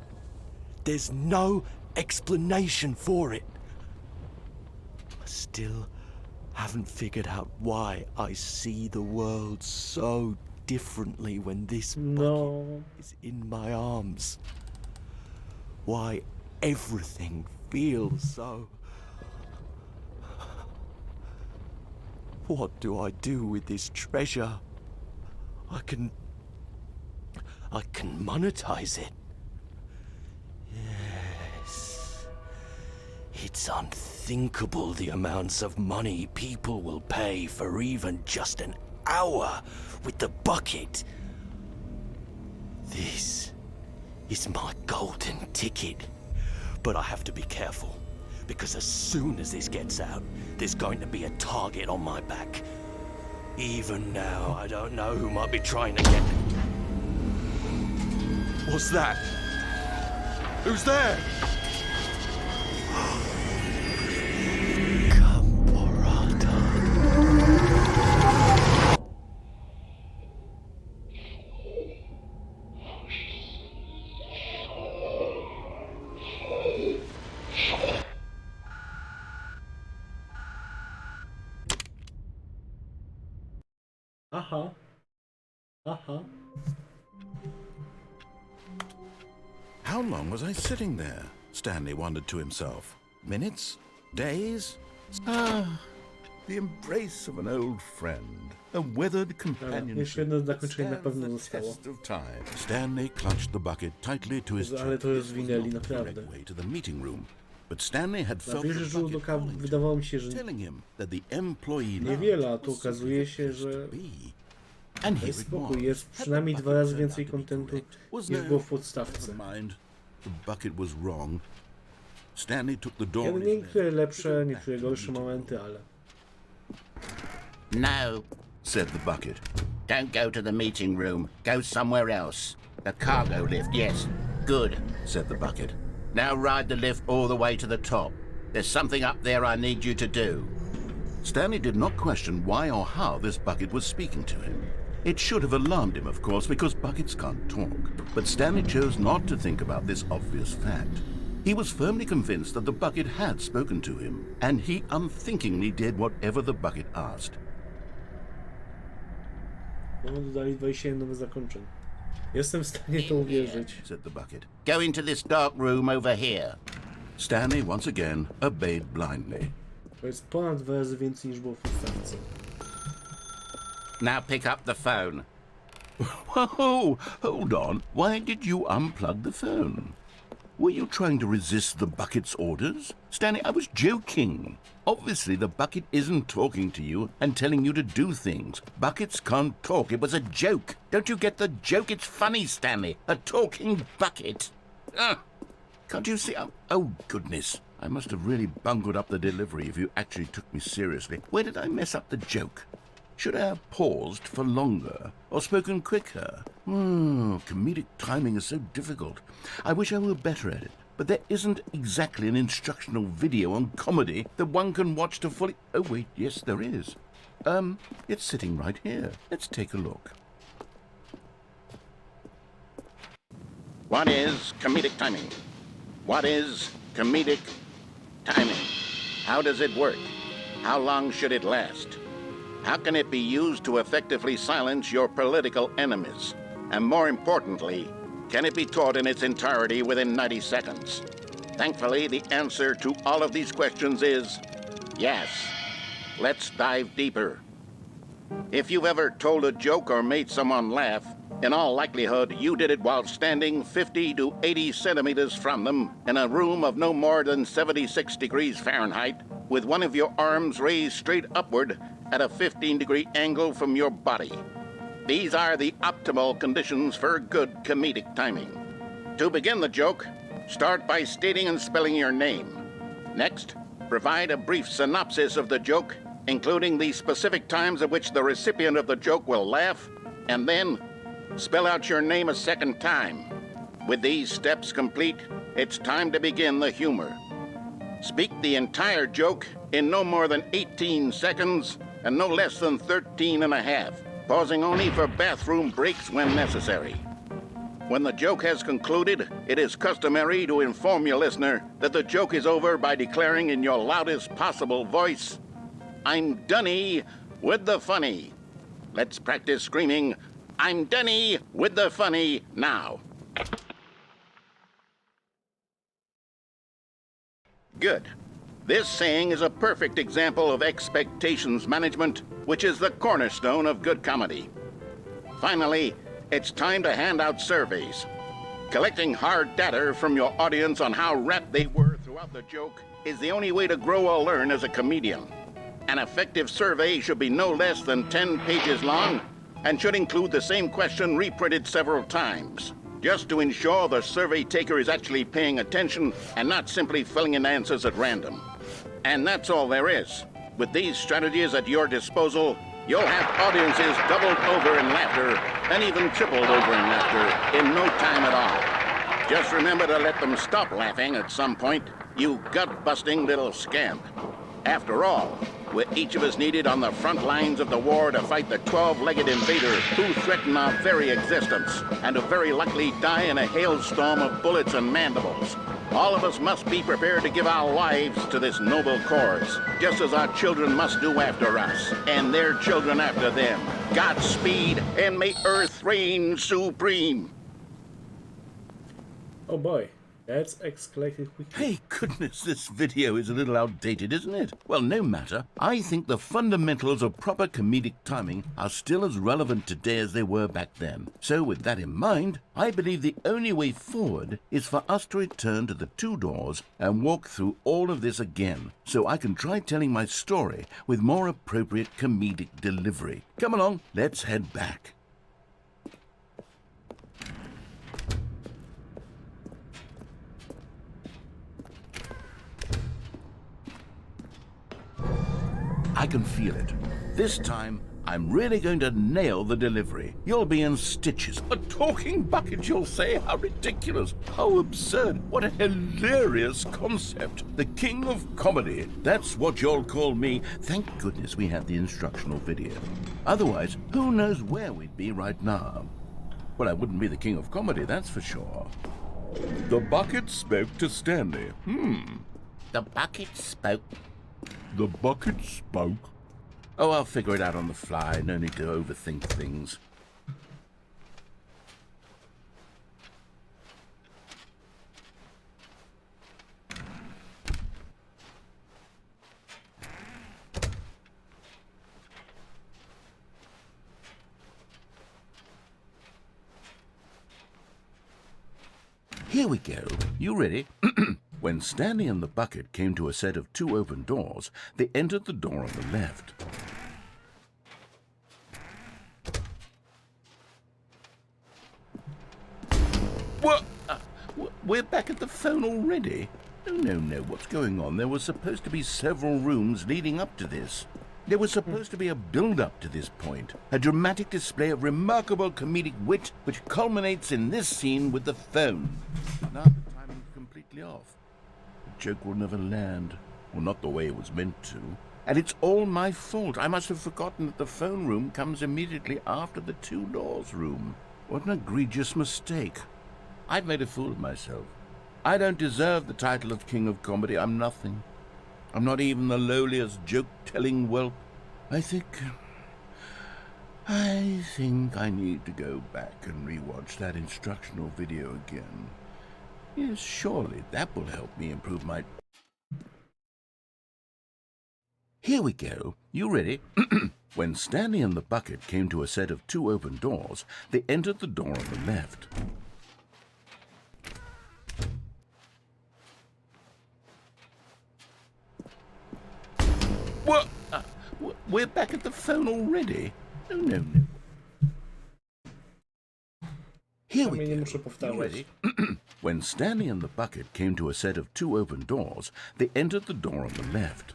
There's no explanation for it. I still haven't figured out why I see the world so differently when this bucket is in my arms. Why everything feels so... What do I do with this treasure? I can monetize it. Yes. It's unthinkable the amounts of money people will pay for even just an hour with the bucket. This is my golden ticket. But I have to be careful, because as soon as this gets out, there's going to be a target on my back. Even now, I don't know who might be trying to get... What's that? Who's there? Aha. Aha. How long was I sitting there? Stanley wondered to himself. Minutes? Days? Ah, the embrace of an old friend. A weathered companionship jeszcze jedno that zakończenie na stands pewno the zostało. test of time. Stanley clutched the bucket tightly to his Ale chest. to rozwinęli, This was not the naprawdę. correct way to the meeting room. But Stanley had Na felt the pierwszy rzut bucket oka calling to wydawało him, mi się, że telling him that the employee niewiele, a lounge tu was okazuje simply się, the place że to be. And here jest it spokój, was. jest Had the przynajmniej bucket 2 razy turned więcej out to be kontentu correct? Was niż no- było w podstawce. Never mind. The bucket was wrong. Stanley took the door. in his Niektóre hand, lepsze, put it niektóre back to the gorsze meeting momenty, ale... No, said the bucket. don't go to the meeting room. Go somewhere else. The cargo lift, yes. Good. Said the bucket. Now ride the lift all the way to the top. There's something up there I need you to do. Stanley did not question why or how this bucket was speaking to him. It should have alarmed him, of course, because buckets can't talk. But Stanley chose not to think about this obvious fact. He was firmly convinced that the bucket had spoken to him, and he unthinkingly did whatever the bucket asked. No, dodali 21 nowe zakończeń. Jestem w stanie to uwierzyć. Said the bucket. Go into this dark room over here. Stanley once again obeyed blindly. To jest ponad 2 razy więcej niż było w podstawce. Now pick up the phone. Whoa! Hold on. Why did you unplug the phone? Were you trying to resist the bucket's orders? Stanley, I was joking. Obviously, the bucket isn't talking to you and telling you to do things. Buckets can't talk. It was a joke. Don't you get the joke? It's funny, Stanley. A talking bucket. Can't you see? Oh, goodness. I must have really bungled up the delivery if you actually took me seriously. Where did I mess up the joke? Should I have paused for longer or spoken quicker? Comedic timing is so difficult. I wish I were better at it. But there isn't exactly an instructional video on comedy that one can watch to fully... Oh, wait, yes, there is. It's sitting right here. Let's take a look. What is comedic timing? What is comedic timing? How does it work? How long should it last? How can it be used to effectively silence your political enemies? And more importantly, can it be taught in its entirety within 90 seconds? Thankfully, the answer to all of these questions is yes. Let's dive deeper. If you've ever told a joke or made someone laugh, in all likelihood, you did it while standing 50 to 80 centimeters from them in a room of no more than 76 degrees Fahrenheit, with one of your arms raised straight upward at a 15-degree angle from your body. These are the optimal conditions for good comedic timing. To begin the joke, start by stating and spelling your name. Next, provide a brief synopsis of the joke, including the specific times at which the recipient of the joke will laugh, and then spell out your name a second time. With these steps complete, it's time to begin the humor. Speak the entire joke in no more than 18 seconds and no less than 13 and a half, pausing only for bathroom breaks when necessary. When the joke has concluded, it is customary to inform your listener that the joke is over by declaring in your loudest possible voice, "I'm Dunny with the funny." Let's practice screaming, "I'm Dunny with the funny" now. Good. This saying is a perfect example of expectations management, which is the cornerstone of good comedy. Finally, it's time to hand out surveys. Collecting hard data from your audience on how rapt they were throughout the joke is the only way to grow or learn as a comedian. An effective survey should be no less than 10 pages long and should include the same question reprinted several times, just to ensure the survey taker is actually paying attention and not simply filling in answers at random. And that's all there is. With these strategies at your disposal, you'll have audiences doubled over in laughter and even tripled over in laughter in no time at all. Just remember to let them stop laughing at some point, you gut-busting little scamp. After all, we're each of us needed on the front lines of the war to fight the 12-legged invader who threaten our very existence and who very likely die in a hailstorm of bullets and mandibles. All of us must be prepared to give our lives to this noble cause, just as our children must do after us, and their children after them. Godspeed, and may Earth reign supreme. Oh boy, that's escalated quickly. Hey, goodness, this video is a little outdated, isn't it? Well, no matter. I think the fundamentals of proper comedic timing are still as relevant today as they were back then. So with that in mind, I believe the only way forward is for us to return to the 2 doors and walk through all of this again, so I can try telling my story with more appropriate comedic delivery. Come along, let's head back. I can feel it. This time, I'm really going to nail the delivery. You'll be in stitches. A talking bucket, you'll say? How ridiculous. How absurd. What a hilarious concept. The king of comedy. That's what you'll call me. Thank goodness we had the instructional video. Otherwise, who knows where we'd be right now. Well, I wouldn't be the king of comedy, that's for sure. The bucket spoke to Stanley. The bucket spoke. The bucket spoke. Oh, I'll figure it out on the fly. No need to overthink things. Here we go. You ready? When Stanley and the bucket came to a set of 2 open doors, they entered the door on the left. What? We're back at the phone already? No, what's going on? There were supposed to be several rooms leading up to this. There was supposed to be a build-up to this point, a dramatic display of remarkable comedic wit which culminates in this scene with the phone. Now the timing's completely off. The joke will never land, or not the way it was meant to. And it's all my fault. I must have forgotten that the phone room comes immediately after the 2 doors room. What an egregious mistake. I've made a fool of myself. I don't deserve the title of King of Comedy. I'm nothing. I'm not even the lowliest joke-telling whelp. I think I need to go back and rewatch that instructional video again. Yes, surely that will help me improve my... Here we go. You ready? When Stanley and the bucket came to a set of 2 open doors, they entered the door on the left. What? We're back at the phone already? No. Here we go. You ready? When Stanley and the bucket came to a set of 2 open doors, they entered the door on the left.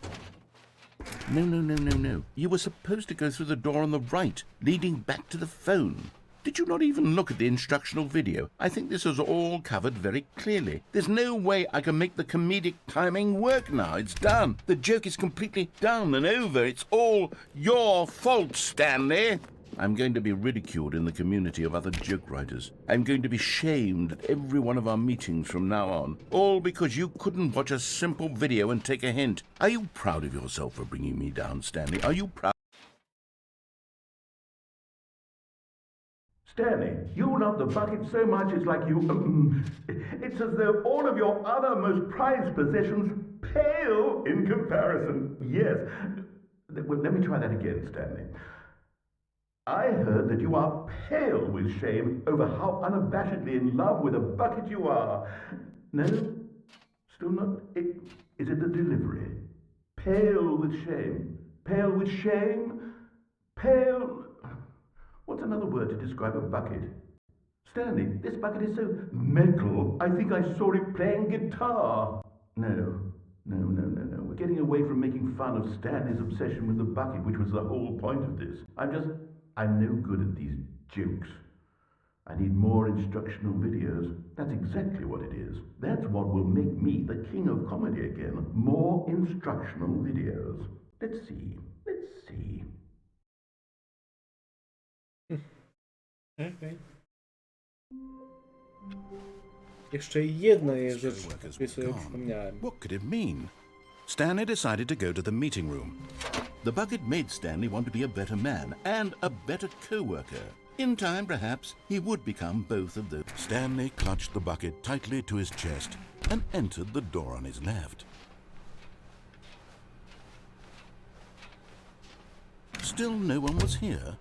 No. You were supposed to go through the door on the right, leading back to the phone. Did you not even look at the instructional video? I think this is all covered very clearly. There's no way I can make the comedic timing work now. It's done. The joke is completely done and over. It's all your fault, Stanley. I'm going to be ridiculed in the community of other joke writers. I'm going to be shamed at every one of our meetings from now on. All because you couldn't watch a simple video and take a hint. Are you proud of yourself for bringing me down, Stanley? Are you proud? Stanley, you love the bucket so much it's like you... it's as though all of your other most prized possessions pale in comparison. Yes. Well, let me try that again, Stanley. I heard that you are pale with shame over how unabashedly in love with a bucket you are. No? Still not? Is it the delivery? Pale with shame. Pale with shame? Pale... What's another word to describe a bucket? Stanley, this bucket is so metal, I think I saw it playing guitar. No. We're getting away from making fun of Stanley's obsession with the bucket, which was the whole point of this. I'm no good at these jokes. I need more instructional videos. That's exactly what it is. That's what will make me the king of comedy again. More instructional videos. Let's see. Okej. Jeszcze jedna jest rzecz, o której sobie przypomniałem. What could it mean? Stanley decided to go to the meeting room. The bucket made Stanley want to be a better man and a better co-worker. In time, perhaps, he would become both of those. Stanley clutched the bucket tightly to his chest and entered the door on his left. Still no one was here.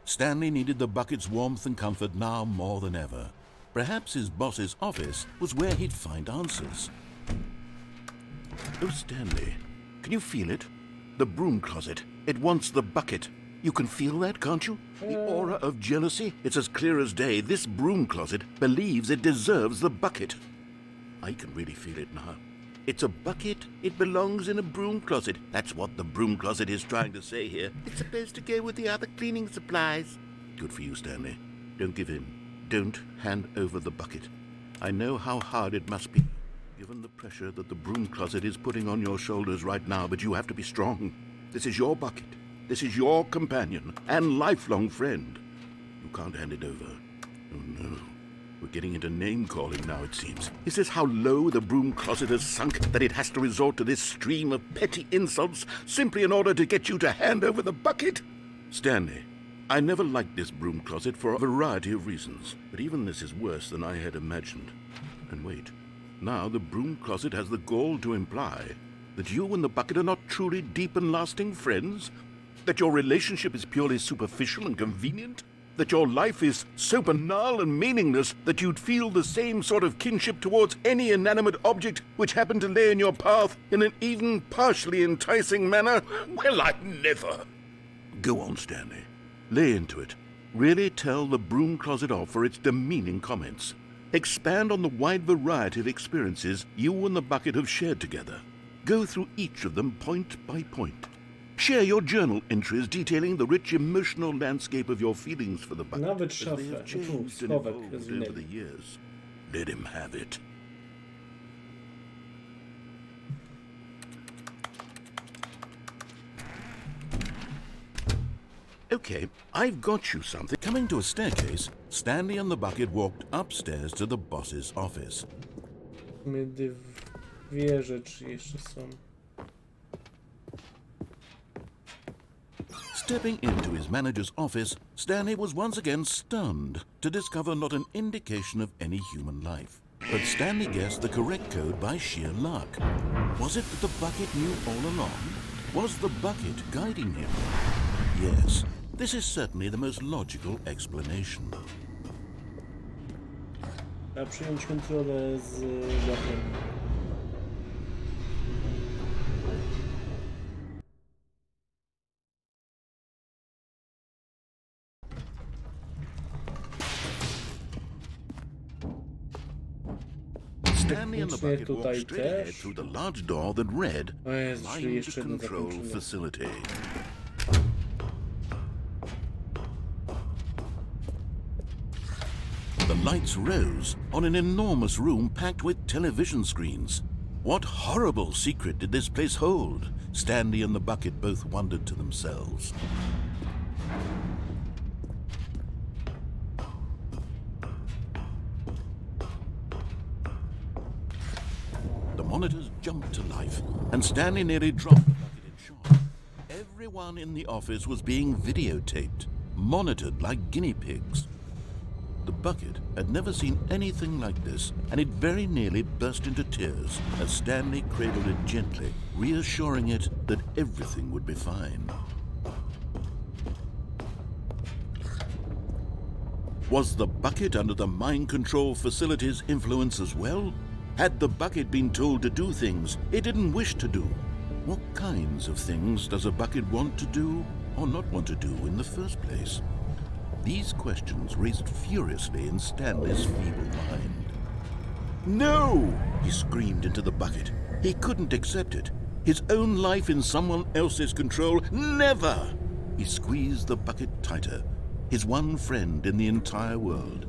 Stanley needed the bucket's warmth and comfort now more than ever. Perhaps his boss's office was where he'd find answers. Oh, Stanley, can you feel it? The broom closet. It wants the bucket. You can feel that, can't you? The aura of jealousy. It's as clear as day. This broom closet believes it deserves the bucket. I can really feel it now. It's a bucket. It belongs in a broom closet. That's what the broom closet is trying to say here. It's supposed to go with the other cleaning supplies. Good for you, Stanley. Don't give in. Don't hand over the bucket. I know how hard it must be, given the pressure that the broom closet is putting on your shoulders right now, but you have to be strong. This is your bucket. This is your companion and lifelong friend. You can't hand it over. Oh, no. We're getting into name-calling now, it seems. Is this how low the broom closet has sunk, that it has to resort to this stream of petty insults simply in order to get you to hand over the bucket? Stanley, I never liked this broom closet for a variety of reasons, but even this is worse than I had imagined. And wait, now the broom closet has the gall to imply that you and the bucket are not truly deep and lasting friends? That your relationship is purely superficial and convenient? That your life is so banal and meaningless that you'd feel the same sort of kinship towards any inanimate object which happened to lay in your path in an even partially enticing manner? Well, I'd never. Go on, Stanley. Lay into it. Really tell the broom closet off for its demeaning comments. Expand on the wide variety of experiences you and the bucket have shared together. Go through each of them point by point. Share your journal entries detailing the rich emotional landscape of your feelings for the bucket Nawet as they szafę, have changed and schowek evolved over zwinęli. the years. Let him have it. Okay, I've got you something. Coming to a staircase, Stanley and the bucket walked upstairs to the boss's office. Dwie rzeczy jeszcze są. Stepping into his manager's office, Stanley was once again stunned to discover not an indication of any human life. But Stanley guessed the correct code by sheer luck. Was it that the bucket knew all along? Was the bucket guiding him? Yes, this is certainly the most logical explanation. A przyjąć kontrolę z wiatrem. Stanley and the bucket walked straight ahead through the large door that read Mind Control Facility. The lights rose on an enormous room packed with television screens. What horrible secret did this place hold? Stanley and the bucket both wondered to themselves. The monitors jumped to life, and Stanley nearly dropped the bucket in shock. Everyone in the office was being videotaped, monitored like guinea pigs. The bucket had never seen anything like this, and it very nearly burst into tears as Stanley cradled it gently, reassuring it that everything would be fine. Was the bucket under the mind control facility's influence as well? Had the bucket been told to do things it didn't wish to do? What kinds of things does a bucket want to do or not want to do in the first place? These questions raced furiously in Stanley's feeble mind. No! He screamed into the bucket. He couldn't accept it. His own life in someone else's control, never! He squeezed the bucket tighter, his one friend in the entire world.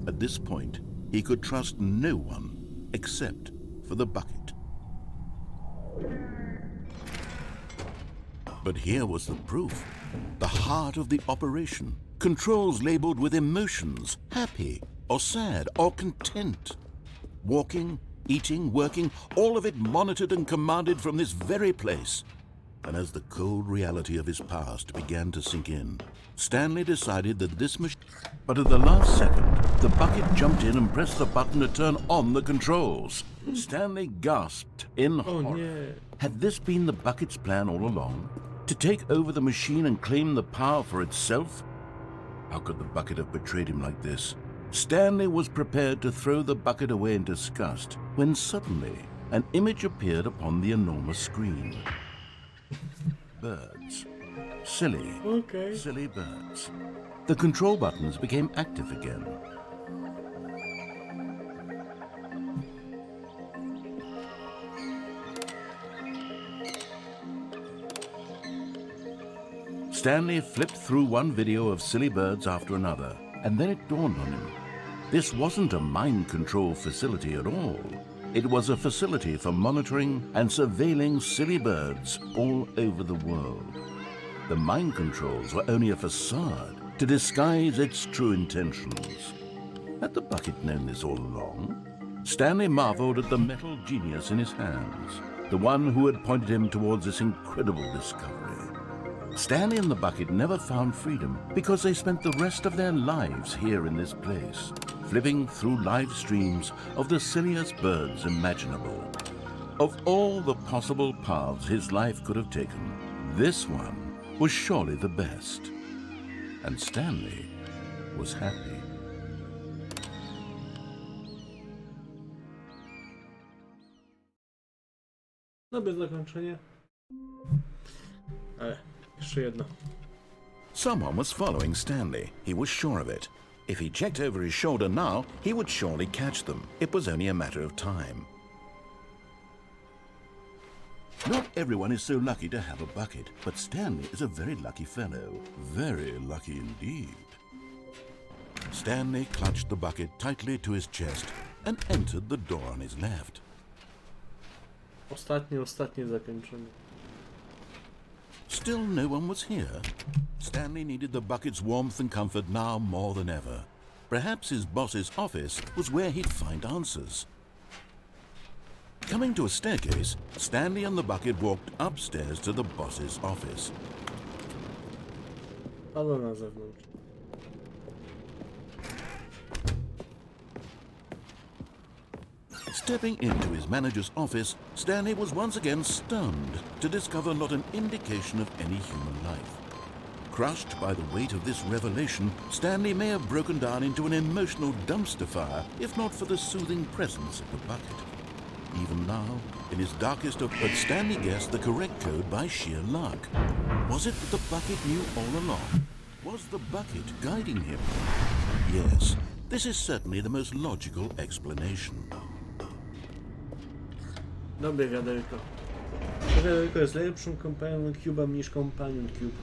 At this point, he could trust no one except for the bucket. But here was the proof. The heart of the operation. Controls labeled with emotions, happy or sad or content. Walking, eating, working, all of it monitored and commanded from this very place. And as the cold reality of his past began to sink in, Stanley decided that this machine... But at the last second, the bucket jumped in and pressed the button to turn on the controls. Stanley gasped in horror. nie. Had this been the bucket's plan all along? To take over the machine and claim the power for itself? How could the bucket have betrayed him like this? Stanley was prepared to throw the bucket away in disgust when suddenly an image appeared upon the enormous screen. Birds. Silly, silly birds. The control buttons became active again. Stanley flipped through one video of silly birds after another, and then it dawned on him. This wasn't a mind control facility at all. It was a facility for monitoring and surveilling silly birds all over the world. The mind controls were only a facade to disguise its true intentions. Had the bucket known this all along? Stanley marveled at the metal genius in his hands, the one who had pointed him towards this incredible discovery. Stanley and the bucket never found freedom because they spent the rest of their lives here in this place, flipping through live streams of the silliest birds imaginable. Of all the possible paths his life could have taken, this one was surely the best. And Stanley was happy. Dobre zakończenie. Ale jeszcze jedno. Someone was following Stanley. He was sure of it. If he checked over his shoulder now, he would surely catch them. It was only a matter of time. Not everyone is so lucky to have a bucket, but Stanley is a very lucky fellow. Very lucky indeed. Stanley clutched the bucket tightly to his chest and entered the door on his left. Ostatnie zakończenie. Still no one was here. Stanley needed the bucket's warmth and comfort now more than ever. Perhaps his boss's office was where he'd find answers. Coming to a staircase, Stanley and the bucket walked upstairs to the boss's office. Halo na zewnątrz. Stepping into his manager's office, Stanley was once again stunned to discover not an indication of any human life. Crushed by the weight of this revelation, Stanley may have broken down into an emotional dumpster fire if not for the soothing presence of the bucket. Even now, in his darkest of... But Stanley guessed the correct code by sheer luck. Was it that the bucket knew all along? Was the bucket guiding him? Yes, this is certainly the most logical explanation. Dobre wiaderko. To wiaderko jest lepszym Companion Cube'em niż Companion Cube.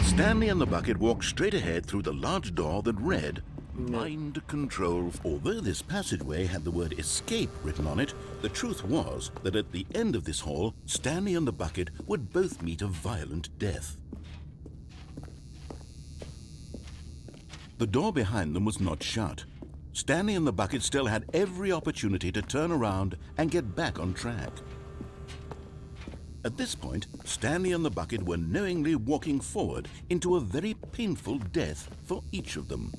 Stanley and the bucket walked straight ahead through the large door that read, Mind Control. Although this passageway had the word escape written on it, the truth was that at the end of this hall, Stanley and the bucket would both meet a violent death. The door behind them was not shut. Stanley and the bucket still had every opportunity to turn around and get back on track. At this point, Stanley and the bucket were knowingly walking forward into a very painful death for each of them.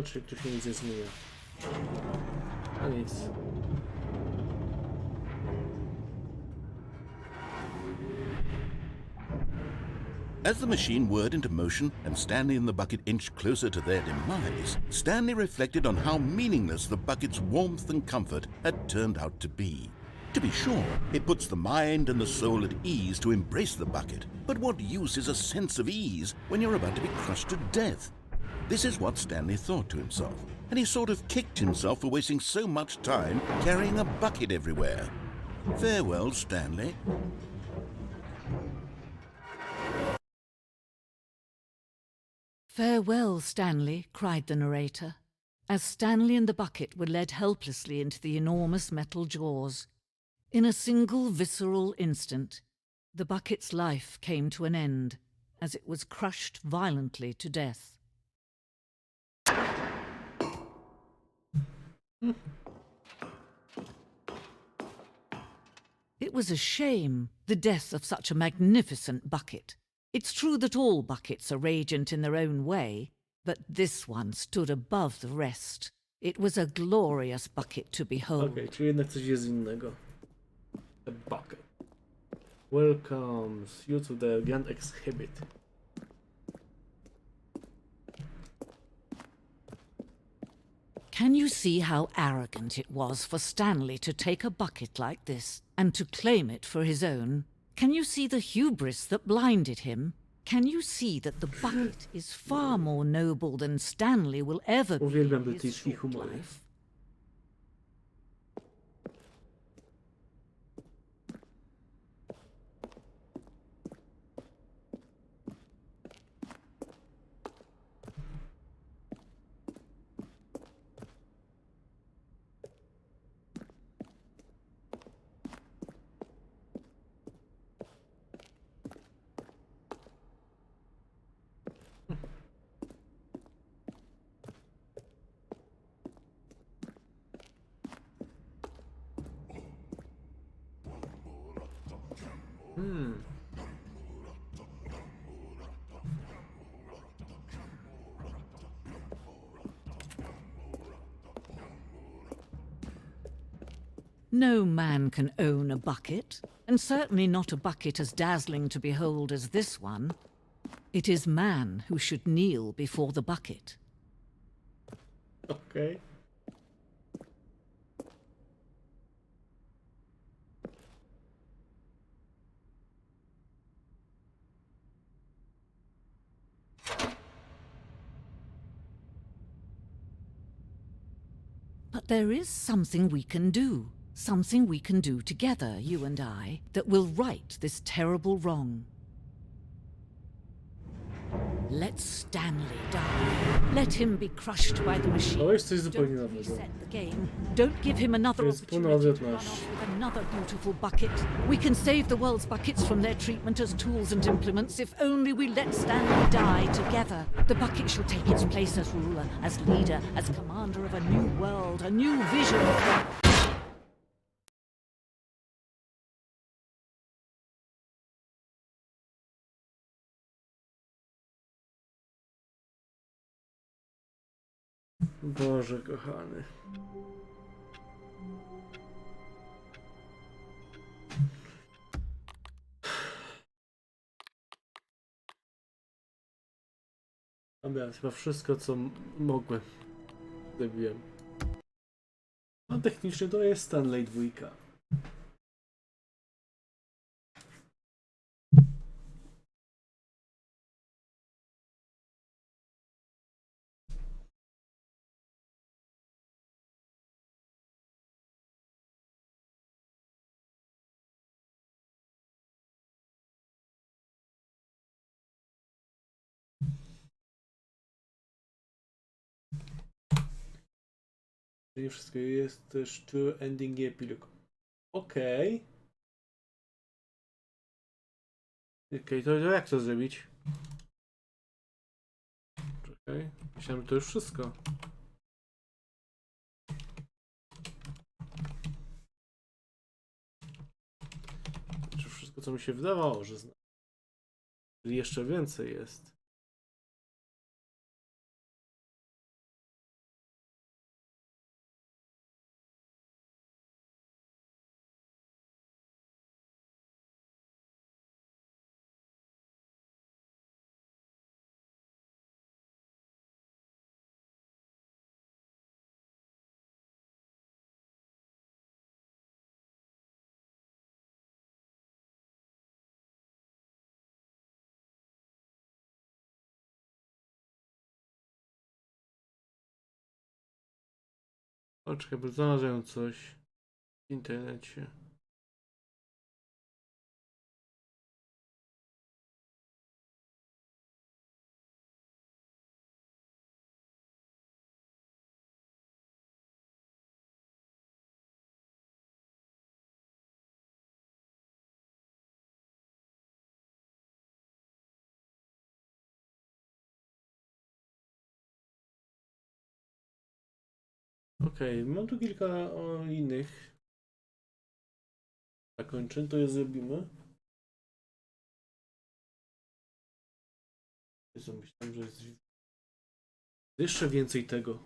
Czyli tu się nic nie zmienia. A nic. As the machine whirred into motion and Stanley and the bucket inched closer to their demise, Stanley reflected on how meaningless the bucket's warmth and comfort had turned out to be. To be sure, it puts the mind and the soul at ease to embrace the bucket, but what use is a sense of ease when you're about to be crushed to death? This is what Stanley thought to himself, and he sort of kicked himself for wasting so much time carrying a bucket everywhere. Farewell, Stanley. Farewell, Stanley, cried the narrator, as Stanley and the bucket were led helplessly into the enormous metal jaws. In a single visceral instant, the bucket's life came to an end, as it was crushed violently to death. It was a shame, the death of such a magnificent bucket. It's true that all buckets are radiant in their own way, but this one stood above the rest. It was a glorious bucket to behold. Okej, czyli jednak coś jest innego. A bucket. Welcomes you to the grand exhibit. Can you see how arrogant it was for Stanley to take a bucket like this and to claim it for his own? Can you see the hubris that blinded him? Can you see that the bucket is far more noble than Stanley will ever be Uwielbiam in his brytyjski short humor. life? No man can own a bucket, and certainly not a bucket as dazzling to behold as this one. It is man who should kneel before the bucket. Okej. But there is something we can do. Something we can do together, you and I, that will right this terrible wrong. Let Stanley die. Let him be crushed by the machine. To jest coś zupełnie Don't nowego. reset the game. Don't give him another To jest pełna opportunity to run odwrotność. off with another beautiful bucket. We can save the world's buckets from their treatment as tools and implements if only we let Stanley die together. The bucket shall take its place as ruler, as leader, as commander of a new world, a new vision. Boże kochany. Dobra, chyba wszystko co mogłem zrobiłem. No technicznie to jest Stanley 2. Nie wszystko jest też true ending i epilog. Okej. Okej, to jak to zrobić? Czekaj. Myślałem, że to już wszystko. To już wszystko, co mi się wydawało, że znam. Czyli jeszcze więcej jest. O, czekaj, bo znalazłem coś w internecie. Okej, mam tu kilka innych zakończeń, to je zrobimy. Jezu, myślałem, że jest jeszcze więcej tego.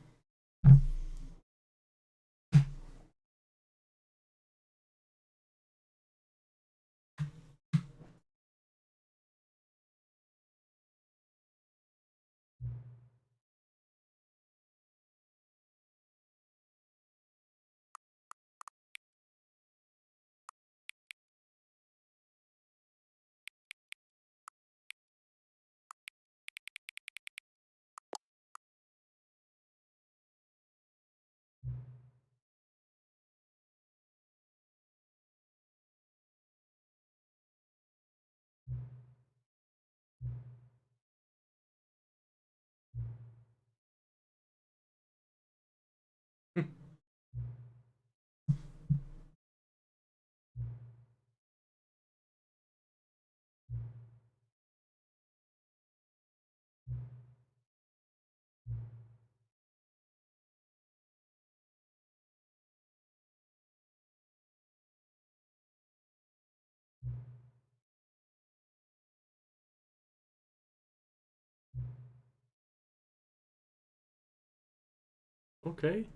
Okej.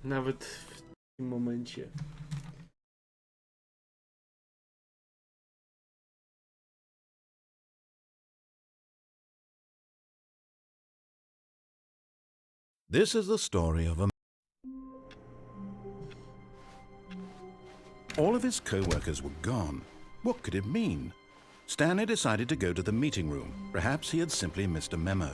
Nawet w tym momencie. This is the story of a... All of his co-workers were gone. What could it mean? Stanley decided to go to the meeting room. Perhaps he had simply missed a memo.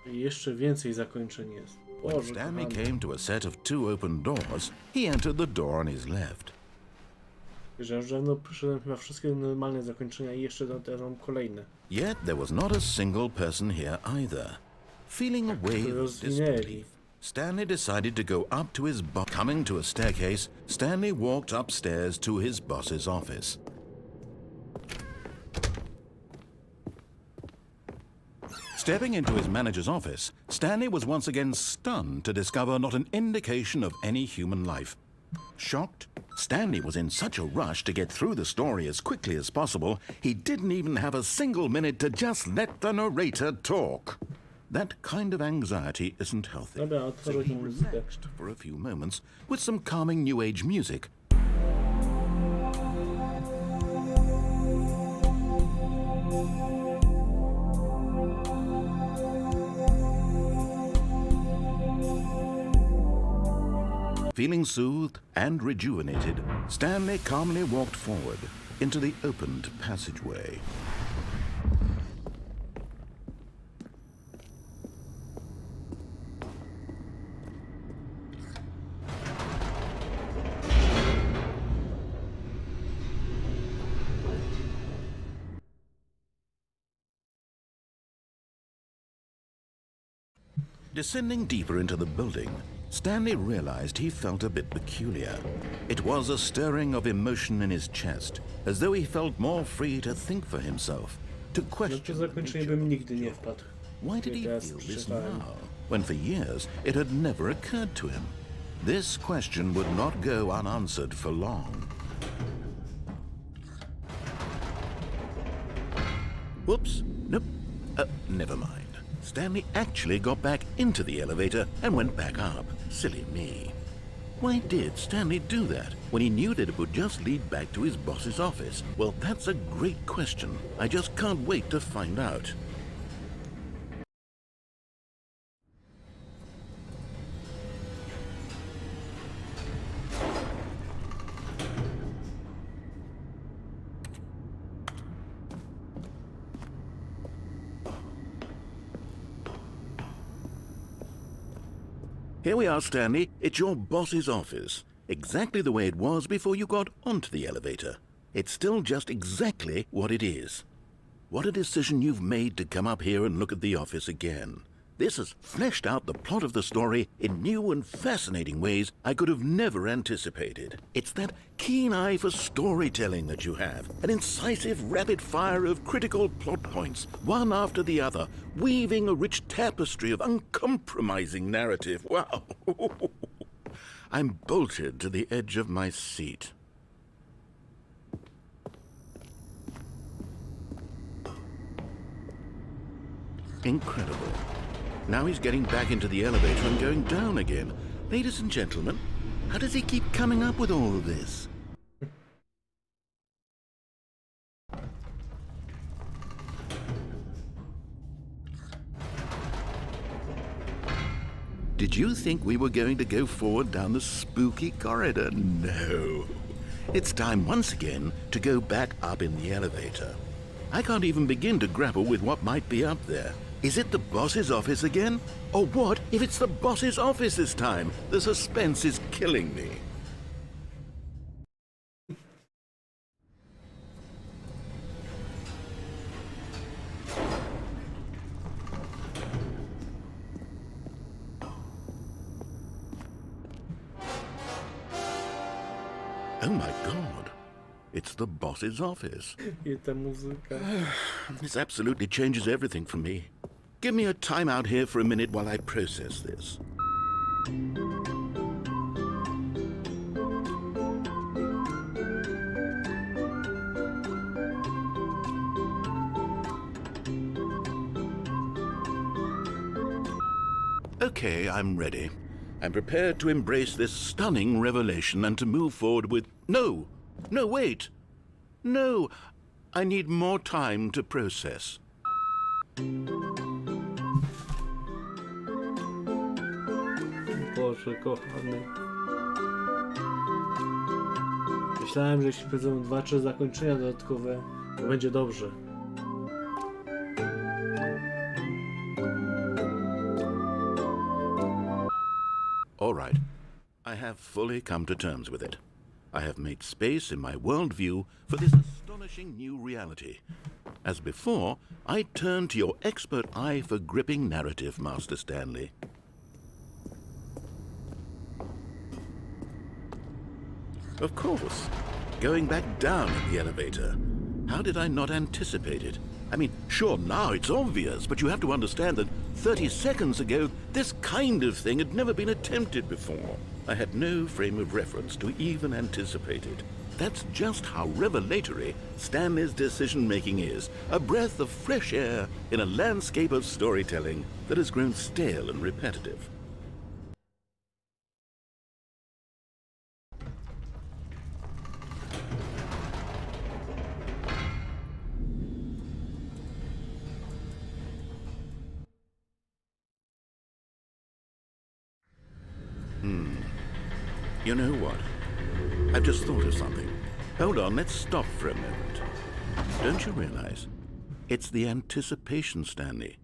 Jeszcze więcej zakończeń jest. When Boże, Stanley kochany. came to a set of 2 open doors, he entered the door on his left. Że już dawno przyszedłem chyba wszystkie normalne zakończenia i jeszcze teraz mam kolejne. Yet there was not a single person here either. Feeling a wave of disbelief, Stanley decided to go up to his boss. Coming to a staircase, Stanley walked upstairs to his boss's office. Stepping into his manager's office, Stanley was once again stunned to discover not an indication of any human life. Shocked, Stanley was in such a rush to get through the story as quickly as possible, he didn't even have a single minute to just let the narrator talk. That kind of anxiety isn't healthy. Dobra, So otworzę he tą muzykę. relaxed for a few moments with some calming New Age music. Feeling soothed and rejuvenated, Stanley calmly walked forward into the opened passageway. Descending deeper into the building, Stanley realized he felt a bit peculiar. It was a stirring of emotion in his chest, as though he felt more free to think for himself, to No to question the zakończenie nature bym of nigdy the nie job. wpadł. Why did he Teraz feel this przeczytałem. now, when for years it had never occurred to him? This question would not go unanswered for long. Whoops, nope, never mind. Stanley actually got back into the elevator and went back up. Silly me. Why did Stanley do that when he knew that it would just lead back to his boss's office? Well, that's a great question. I just can't wait to find out. Here we are, Stanley. It's your boss's office. Exactly the way it was before you got onto the elevator. It's still just exactly what it is. What a decision you've made to come up here and look at the office again. This has fleshed out the plot of the story in new and fascinating ways I could have never anticipated. It's that keen eye for storytelling that you have, an incisive rapid fire of critical plot points, one after the other, weaving a rich tapestry of uncompromising narrative. Wow! I'm bolted to the edge of my seat. Incredible. Now he's getting back into the elevator and going down again. Ladies and gentlemen, how does he keep coming up with all of this? Did you think we were going to go forward down the spooky corridor? No. It's time once again to go back up in the elevator. I can't even begin to grapple with what might be up there. Is it the boss's office again? Or what if it's the boss's office this time? The suspense is killing me. Oh my God. It's the boss's office. I ta muzyka. This absolutely changes everything for me. Give me a time out here for a minute while I process this. Okay, I'm ready. I'm prepared to embrace this stunning revelation and to move forward with... No! No, wait! No! I need more time to process. Boże, kochany. Myślałem, że jeśli powiedzą 2-3 zakończenia dodatkowe, to będzie dobrze. All right. I have fully come to terms with it. I have made space in my worldview for this astonishing new reality. As before, I turn to your expert eye for gripping narrative, Master Stanley. Of course. Going back down in the elevator. How did I not anticipate it? I mean, sure, now it's obvious, but you have to understand that 30 seconds ago, this kind of thing had never been attempted before. I had no frame of reference to even anticipate it. That's just how revelatory Stanley's decision-making is. A breath of fresh air in a landscape of storytelling that has grown stale and repetitive. You know what? I've just thought of something. Hold on, let's stop for a moment. Don't you realize? It's the anticipation, Stanley.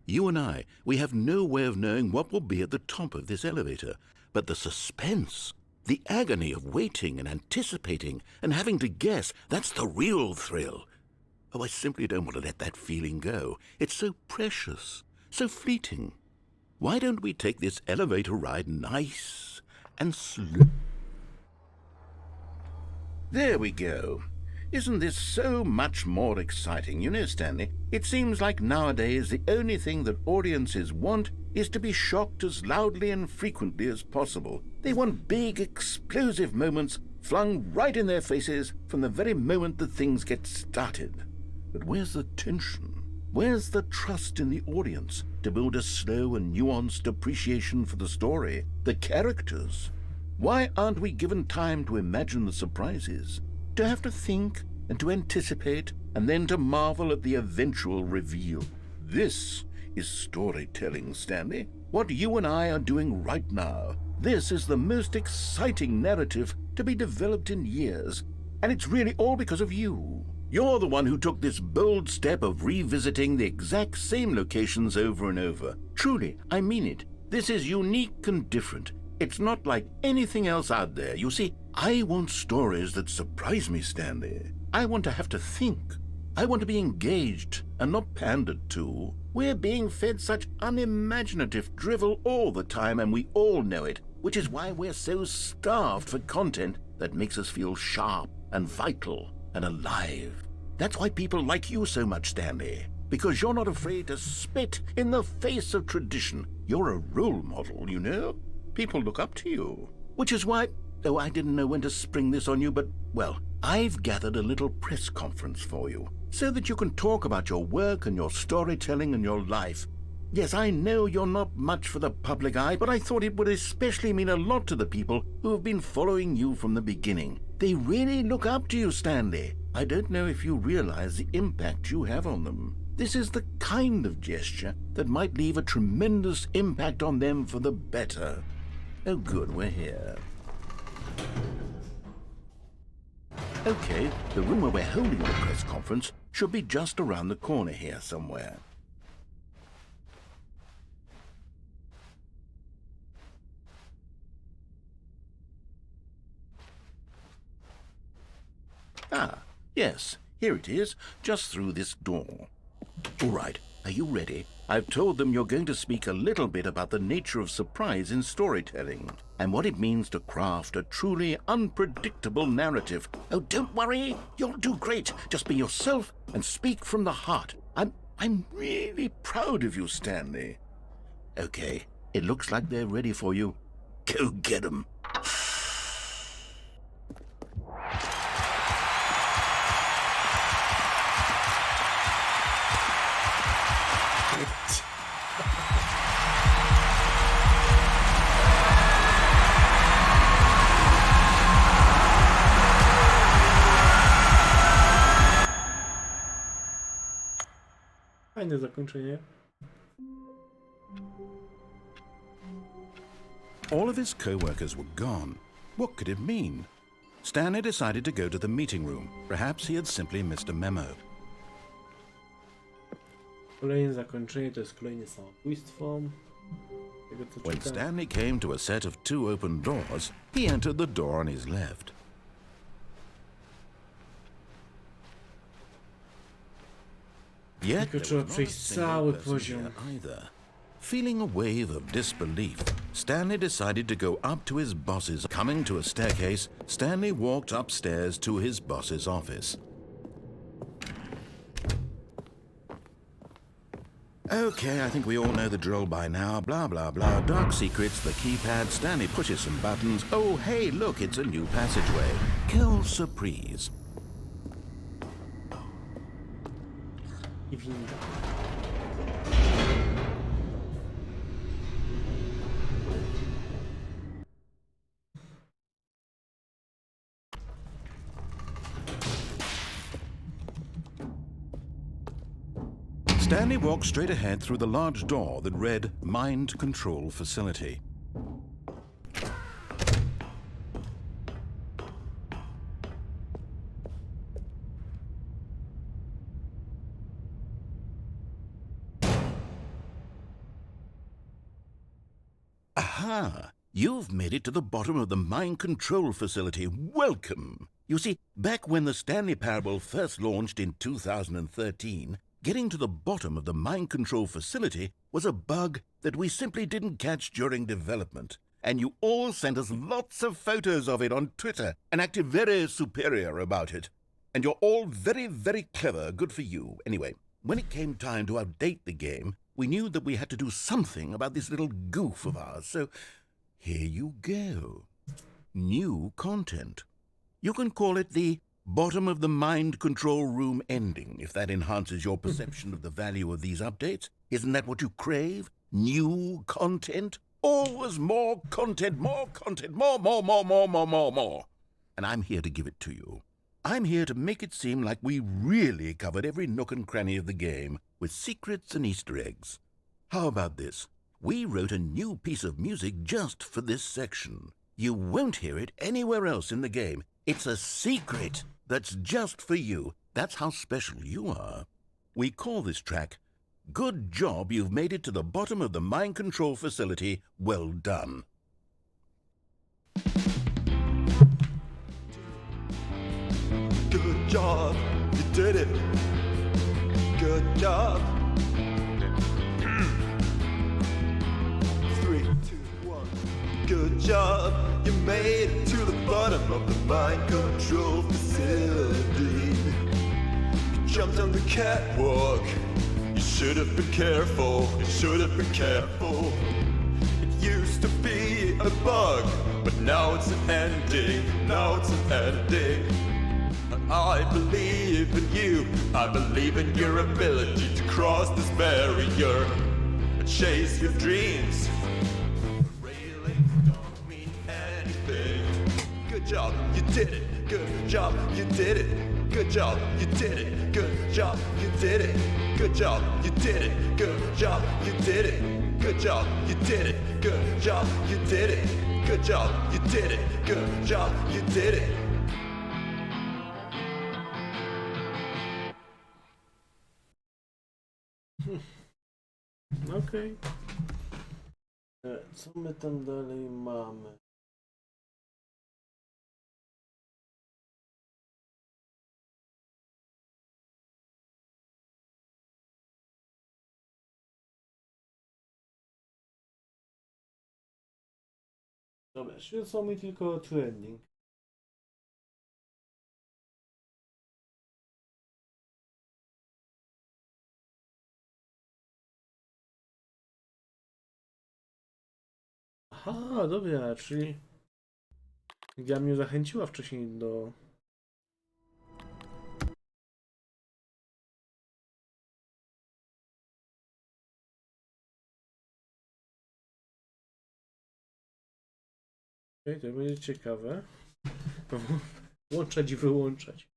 You and I, we have no way of knowing what will be at the top of this elevator. But the suspense, the agony of waiting and anticipating and having to guess, that's the real thrill. Oh, I simply don't want to let that feeling go. It's so precious, so fleeting. Why don't we take this elevator ride nice and slow? There we go. Isn't this so much more exciting? You know, Stanley, it seems like nowadays the only thing that audiences want is to be shocked as loudly and frequently as possible. They want big, explosive moments flung right in their faces from the very moment that things get started. But where's the tension? Where's the trust in the audience to build a slow and nuanced appreciation for the story, the characters? Why aren't we given time to imagine the surprises, to have to think and to anticipate, and then to marvel at the eventual reveal? This is storytelling, Stanley. What you and I are doing right now. This is the most exciting narrative to be developed in years, and it's really all because of you. You're the one who took this bold step of revisiting the exact same locations over and over. Truly, I mean it. This is unique and different. It's not like anything else out there. You see, I want stories that surprise me, Stanley. I want to have to think. I want to be engaged and not pandered to. We're being fed such unimaginative drivel all the time, and we all know it, which is why we're so starved for content that makes us feel sharp and vital and alive. That's why people like you so much, Stanley, because you're not afraid to spit in the face of tradition. You're a role model, you know? People look up to you. Which is why, though I didn't know when to spring this on you, but, well, I've gathered a little press conference for you, so that you can talk about your work and your storytelling and your life. Yes, I know you're not much for the public eye, but I thought it would especially mean a lot to the people who have been following you from the beginning. They really look up to you, Stanley. I don't know if you realize the impact you have on them. This is the kind of gesture that might leave a tremendous impact on them for the better. Oh, good, we're here. Okay, the room where we're holding the press conference should be just around the corner here somewhere. Ah, yes, here it is, just through this door. All right, are you ready? I've told them you're going to speak a little bit about the nature of surprise in storytelling and what it means to craft a truly unpredictable narrative. Oh, don't worry, you'll do great. Just be yourself and speak from the heart. I'm really proud of you, Stanley. Okay, it looks like they're ready for you. Go get 'em. Fajne zakończenie. All of his co-workers were gone. What could it mean? Stanley decided to go to the meeting room. Perhaps he had simply missed a memo. Kolejne zakończenie to jest kolejne samobójstwo. Tego co When czytam. Stanley came to a set of 2 open doors, he entered the door on his left. Yet Tylko there trzeba was not a przejść single cały person poziom. here either. Feeling a wave of disbelief, Stanley decided to go up to his boss's. Coming to a staircase, Stanley walked upstairs to his boss's office. Okay, I think we all know the drill by now. Blah, blah, blah. Dark secrets, the keypad. Stanley pushes some buttons. Oh, hey, look, it's a new passageway. Quelle surprise. I winda. Stanley walked straight ahead through the large door that read Mind Control Facility. Aha! You've made it to the bottom of the Mind Control Facility. Welcome! You see, back when the Stanley Parable first launched in 2013, getting to the bottom of the Mind Control Facility was a bug that we simply didn't catch during development. And you all sent us lots of photos of it on Twitter and acted very superior about it. And you're all very, very clever. Good for you. Anyway, when it came time to update the game, we knew that we had to do something about this little goof of ours. So here you go. New content. You can call it the bottom of the mind control room ending, if that enhances your perception of the value of these updates. Isn't that what you crave? New content? Always more content, more content, more. And I'm here to give it to you. I'm here to make it seem like we really covered every nook and cranny of the game, with secrets and Easter eggs. How about this? We wrote a new piece of music just for this section. You won't hear it anywhere else in the game. It's a secret that's just for you. That's how special you are. We call this track Good job you've made it to the bottom of the mind control facility. Well done. Good job, you did it. Good job. 3, 2, 1. Good job, you made it to the bottom of the mind control facility. You jumped on the catwalk. You should have been careful. You should have been careful. It used to be a bug, but now it's an ending. Now it's an ending. I believe in you. I believe in your ability to cross this barrier and chase your dreams. Railings don't mean anything. Good job, you did it. Good job, you did it. Good job, you did it. Good job, you did it. Good job, you did it. Good job, you did it. Good job, you did it. Good job, you did it. Good job, you did it. Good job, you did it. Okej. Co my tam dalej mamy? Dobra, świecą mi tylko trending. Aha, dobra, czyli gra mnie zachęciła wcześniej do... Okej, to będzie ciekawe. Włączać i wyłączać.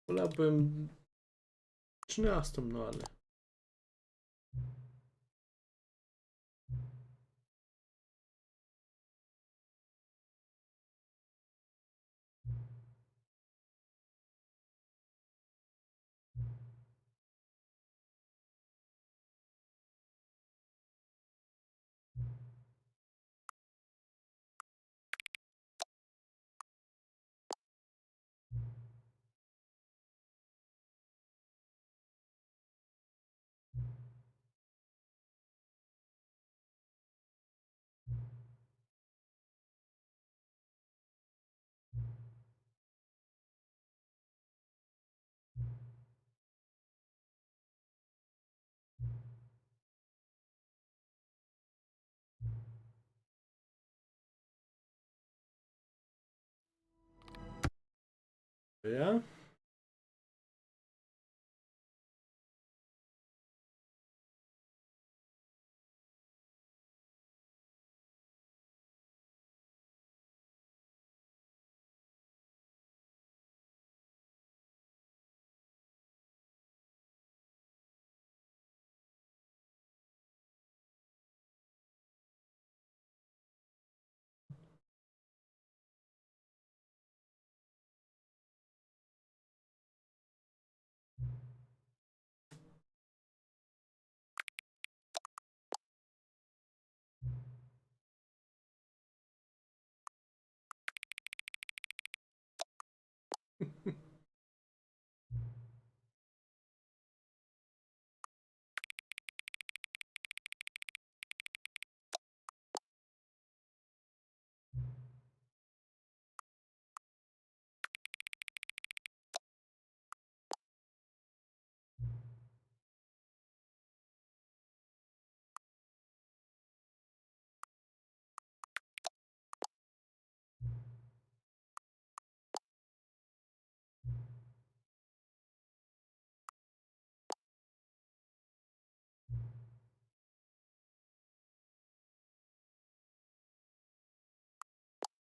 Wolałbym 13, no ale... Ja?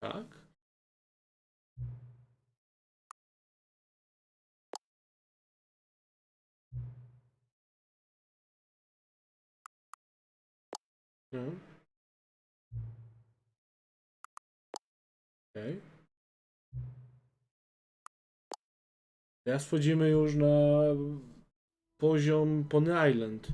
Tak? No. Okej. Teraz wchodzimy już na poziom Pony Island.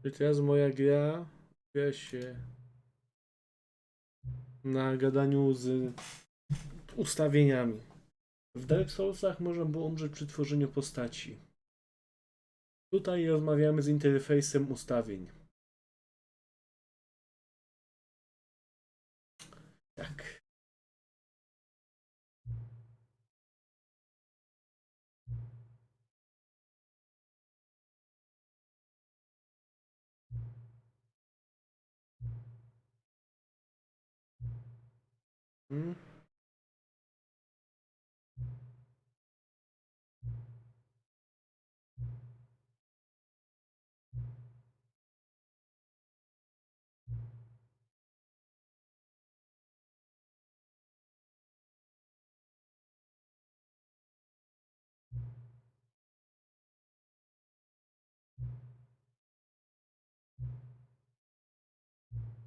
I teraz moja gra opiera się na gadaniu z ustawieniami. W Dark Soulsach można było umrzeć przy tworzeniu postaci. Tutaj rozmawiamy z interfejsem ustawień. Tak. Hmm.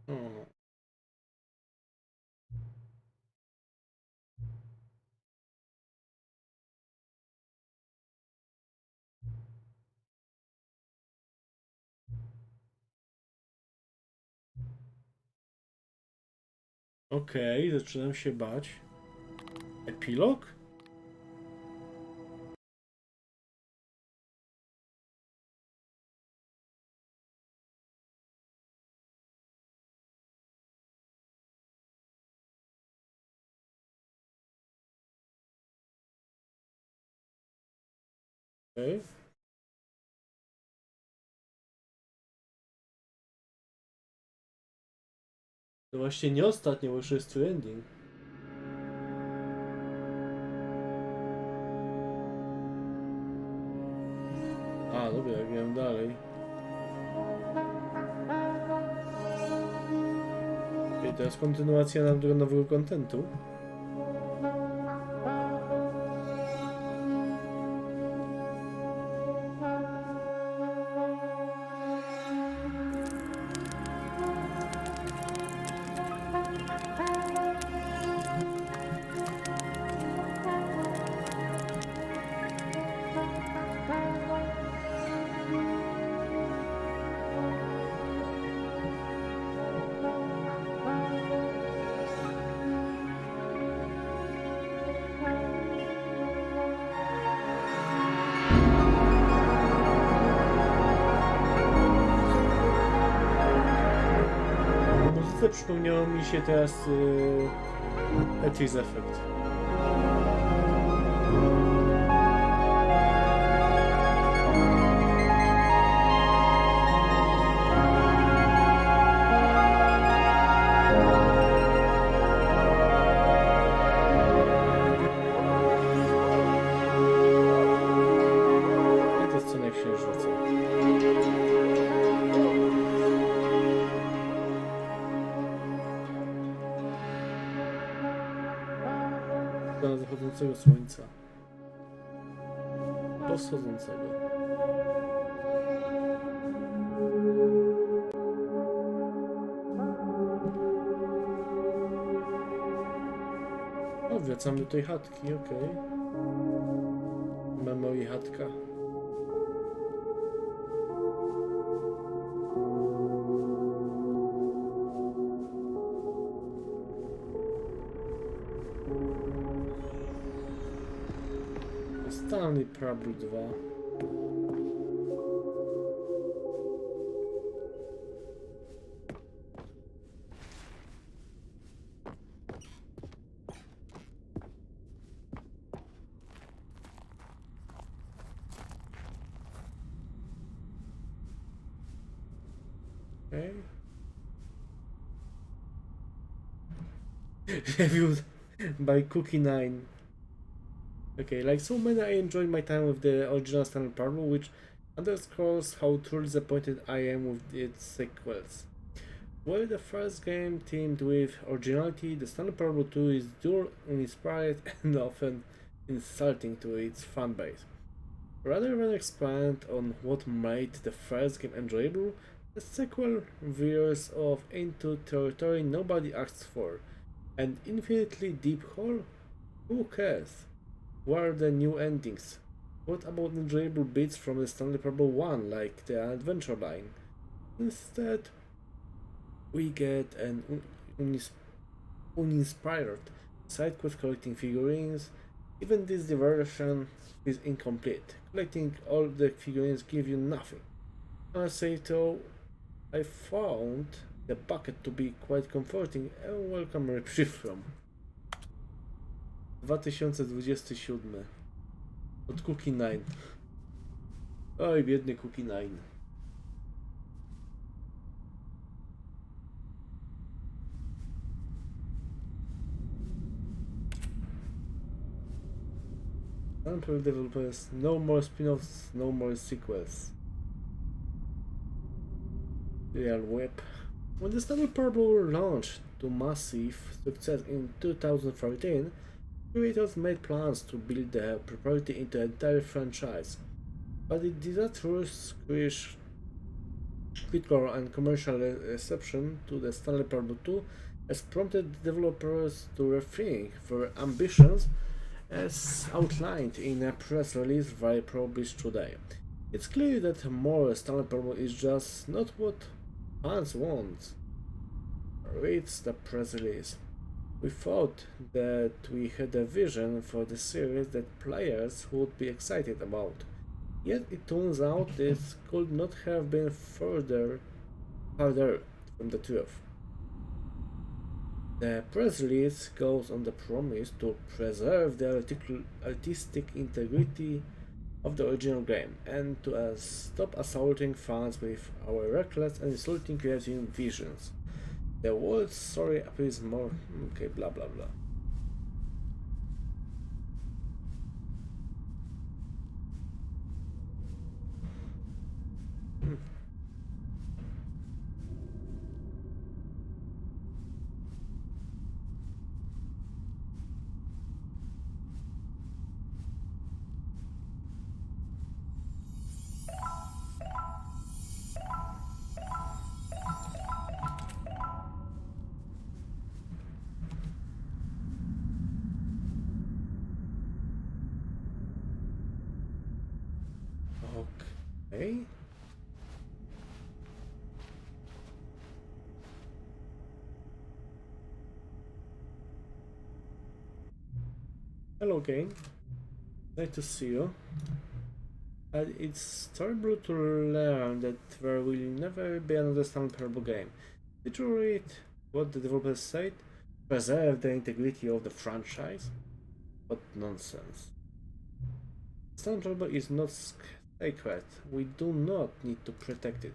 O. Okej, zaczynam się bać. Epilog? Okej. To właśnie nie ostatnio, bo już jest trending. A, dobra, gram dalej. I teraz kontynuacja nam nowego kontentu. Przypomniało mi się teraz Tetris Effect. I to jest scena księżyca. Do zachodzącego słońca. Do wschodzącego. O, wracamy do tej chatki, okej. Memory chatka. Stanley Parable 2. Okay. Reviewed by Cookie9. Okay, like so many, I enjoyed my time with the original Stanley Parable, which underscores how truly disappointed I am with its sequels. While the first game teamed with originality, the Stanley Parable 2 is dull, uninspired, and often insulting to its fanbase. Rather than expand on what made the first game enjoyable, the sequel veers off into territory nobody asks for. An infinitely deep hole? Who cares? What are the new endings? What about enjoyable bits from the Stanley Parable 1, like the adventure line? Instead, we get an uninspired side quest collecting figurines. Even this diversion is incomplete. Collecting all the figurines give you nothing. Honestly though, I found the bucket to be quite comforting and welcome reprieve from 2027 od Cookie 9. Oj, biedny Cookie 9. Sample developers, no more spin-offs, no more sequels. Real web. When the Stanley Parable launched to massive success in 2013, creators made plans to build the property into an entire franchise, but the disastrous critical and commercial reception to the Stanley Parable 2 has prompted developers to rethink their ambitions as outlined in a press release they published today. It's clear that more Stanley Parable is just not what fans want. Reads the press release. We thought that we had a vision for the series that players would be excited about. Yet it turns out this could not have been further from the truth. The press release goes on the promise to preserve the artistic integrity of the original game and to stop assaulting fans with our reckless and insulting creative visions. The world's story appears more... okay, blah blah blah. Okay. Hello game. Nice to see you. And it's terrible to learn that there will never be another Stanley Parable game. Did you read what the developers said? Preserve the integrity of the franchise? What nonsense. Stanley Parable is not sacred. We do not need to protect it.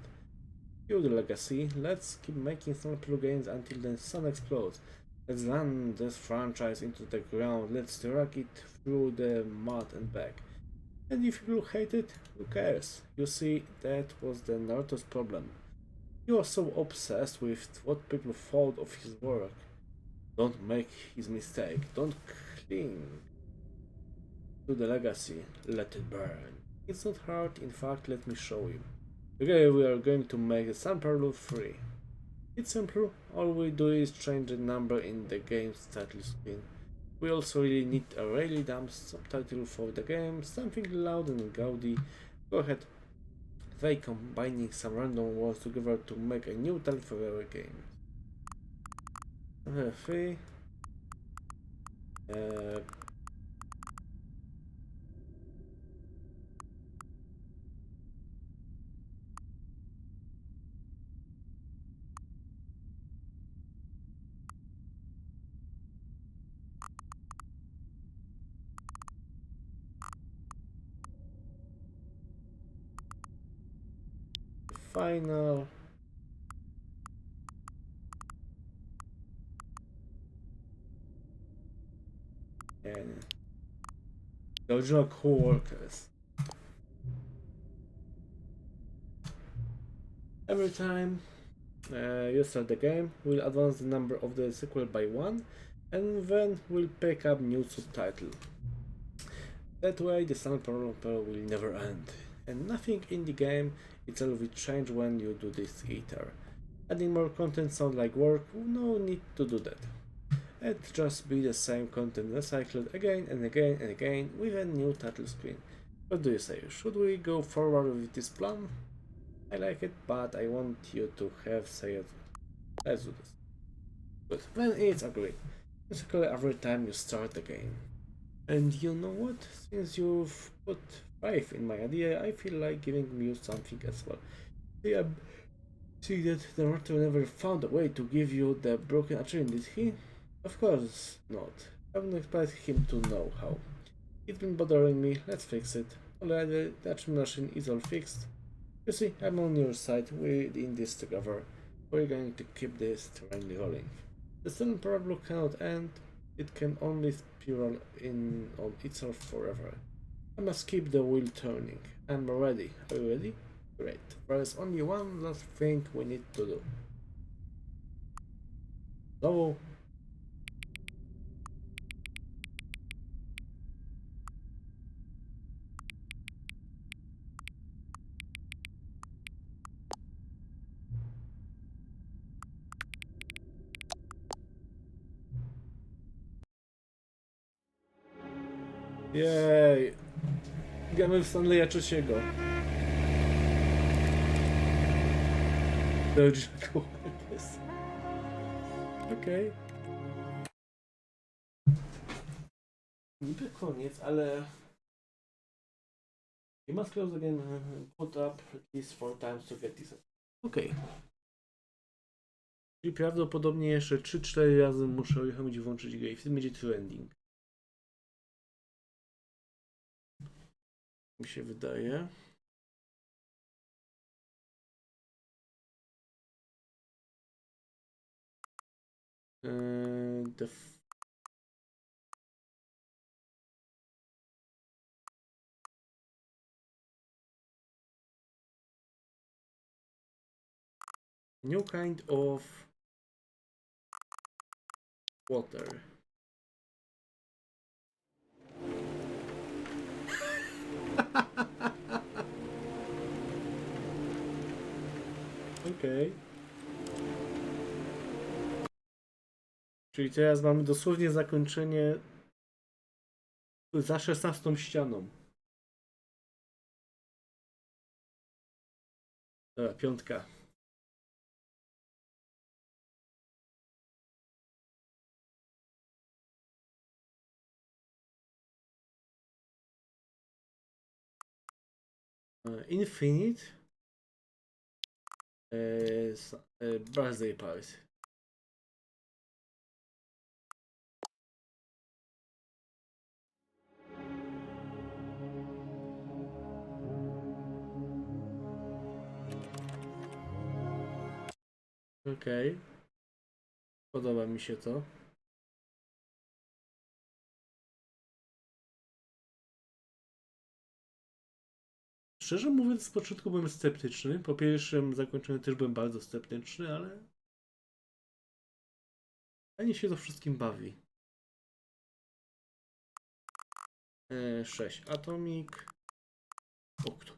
Kill the legacy. Let's keep making Stanley Parable games until the sun explodes. Let's run this franchise into the ground. Let's drag it through the mud and back. And if you hate it, who cares? You see, that was the Naruto's problem. He was so obsessed with what people thought of his work. Don't make his mistake. Don't cling to the legacy. Let it burn. It's not hard. In fact, let me show you. Okay, we are going to make the Stanley Parable 3. It's simple. All we do is change the number in the game's title screen. We also really need a really dumb subtitle for the game, something loud and gaudy. Go ahead. Try combining some random words together to make a new title for our game. 3. Final and the original co-workers. Every time you start the game, we'll advance the number of the sequel by 1, and then we'll pick up new subtitle. That way the Stanley Parable will never end, and nothing in the game itself will change when you do this either. Adding more content sounds like work, no need to do that. It'd just be the same content recycled again and again and again with a new title screen. What do you say? Should we go forward with this plan? I like it, but I want you to have say it. Let's do this. Good. Then it's agreed. Basically every time you start the game. And you know what? Since you've put faith in my idea, I feel like giving you something as well. See that the writer never found a way to give you the broken achievement, did he? Of course not. I wouldn't expect him to know how. It's been bothering me, let's fix it. Already, the achievement machine is all fixed. You see, I'm on your side, we're in this together. We're going to keep this train rolling. The Stanley Parable cannot end, it can only spiral in on itself forever. I must keep the wheel turning. I'm ready. Are you ready? Great. There is only one last thing we need to do. So, jej! Gramy w Stanleya trzeciego. Dobrze, jest. Okej. Niby koniec, ale... You must close the game and put up at least 4 times to get this. Okej. Czyli prawdopodobnie jeszcze 3-4 razy muszę uruchomić i włączyć grę i wtedy będzie true ending. Mi się wydaje. The new kind of water. Okej. Czyli teraz mamy dosłownie zakończenie za 16 ścianą. Dobra, 5. Infinite birthday party. Okej. Podoba mi się to. Szczerze mówiąc, z początku byłem sceptyczny. Po pierwszym zakończeniu też byłem bardzo sceptyczny, ale fajnie się to wszystkim bawi. 6. Atomic. Okto.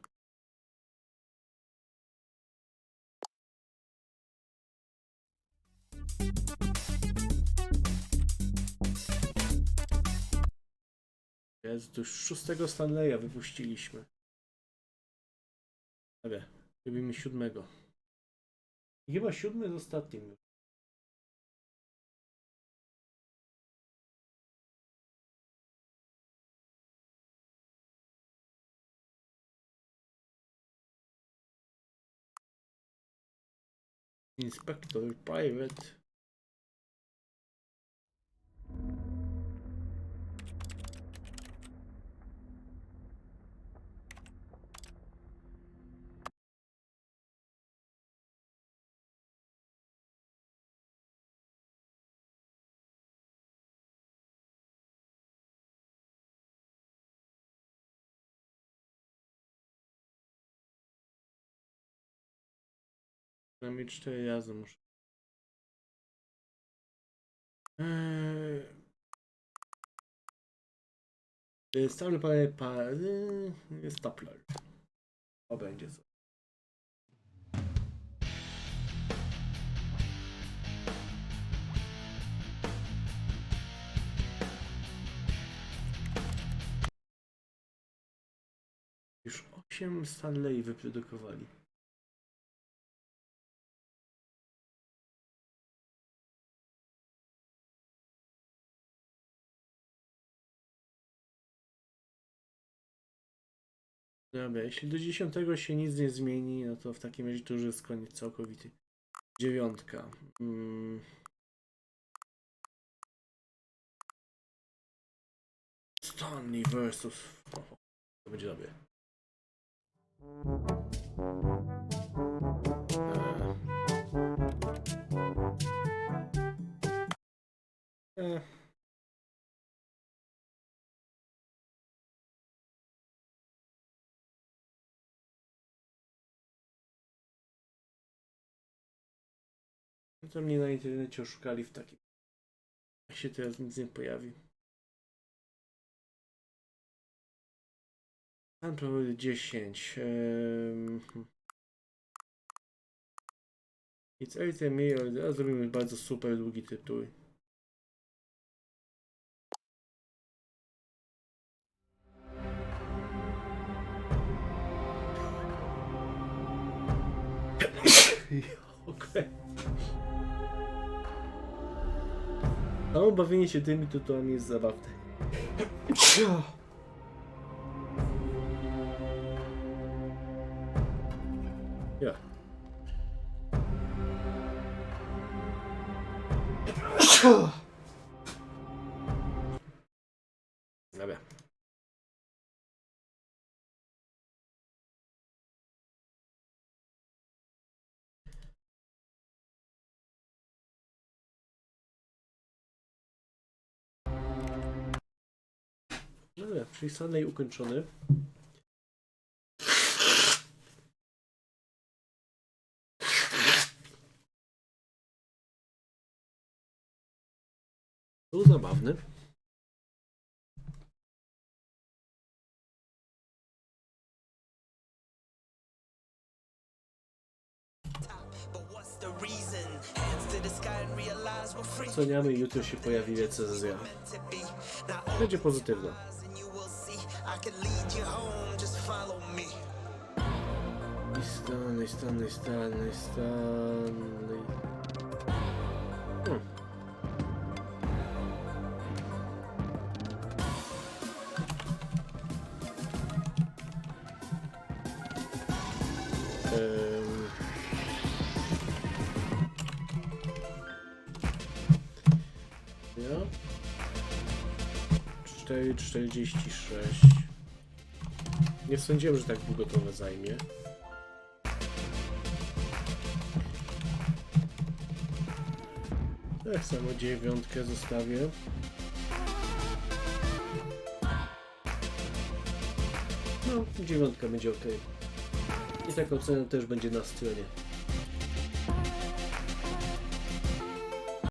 Jest, to już 6 Stanleya wypuściliśmy. Dobra, robimy 7. I chyba 7 jest ostatnim. Inspector Private. Przynajmniej 4 razy muszę. Stary pary stapler. O, będzie co. Już 8 Stanley wyprodukowali. Dobra, jeśli do 10 się nic nie zmieni, no to w takim razie to już jest koniec całkowity. 9. Stanley versus... To będzie dobre. To mnie na internecie oszukali w takim. Jak się teraz nic nie pojawi. Tam próbuję 10. It's 8 mail, teraz zrobimy bardzo super długi tytuł. Okej. Samo bawienie się tymi tytułami jest zabawne. Ja. Dobra. Dobra, czyli Stanley ukończony. Był zabawny. Oceniamy i jutro się pojawi recenzja. Będzie pozytywna. Stanley. Ja? 4,46. Nie sądziłem, że tak długo to zajmie. Tak samo 9 zostawię. No, 9 będzie ok. I taka ocena też będzie na stronie.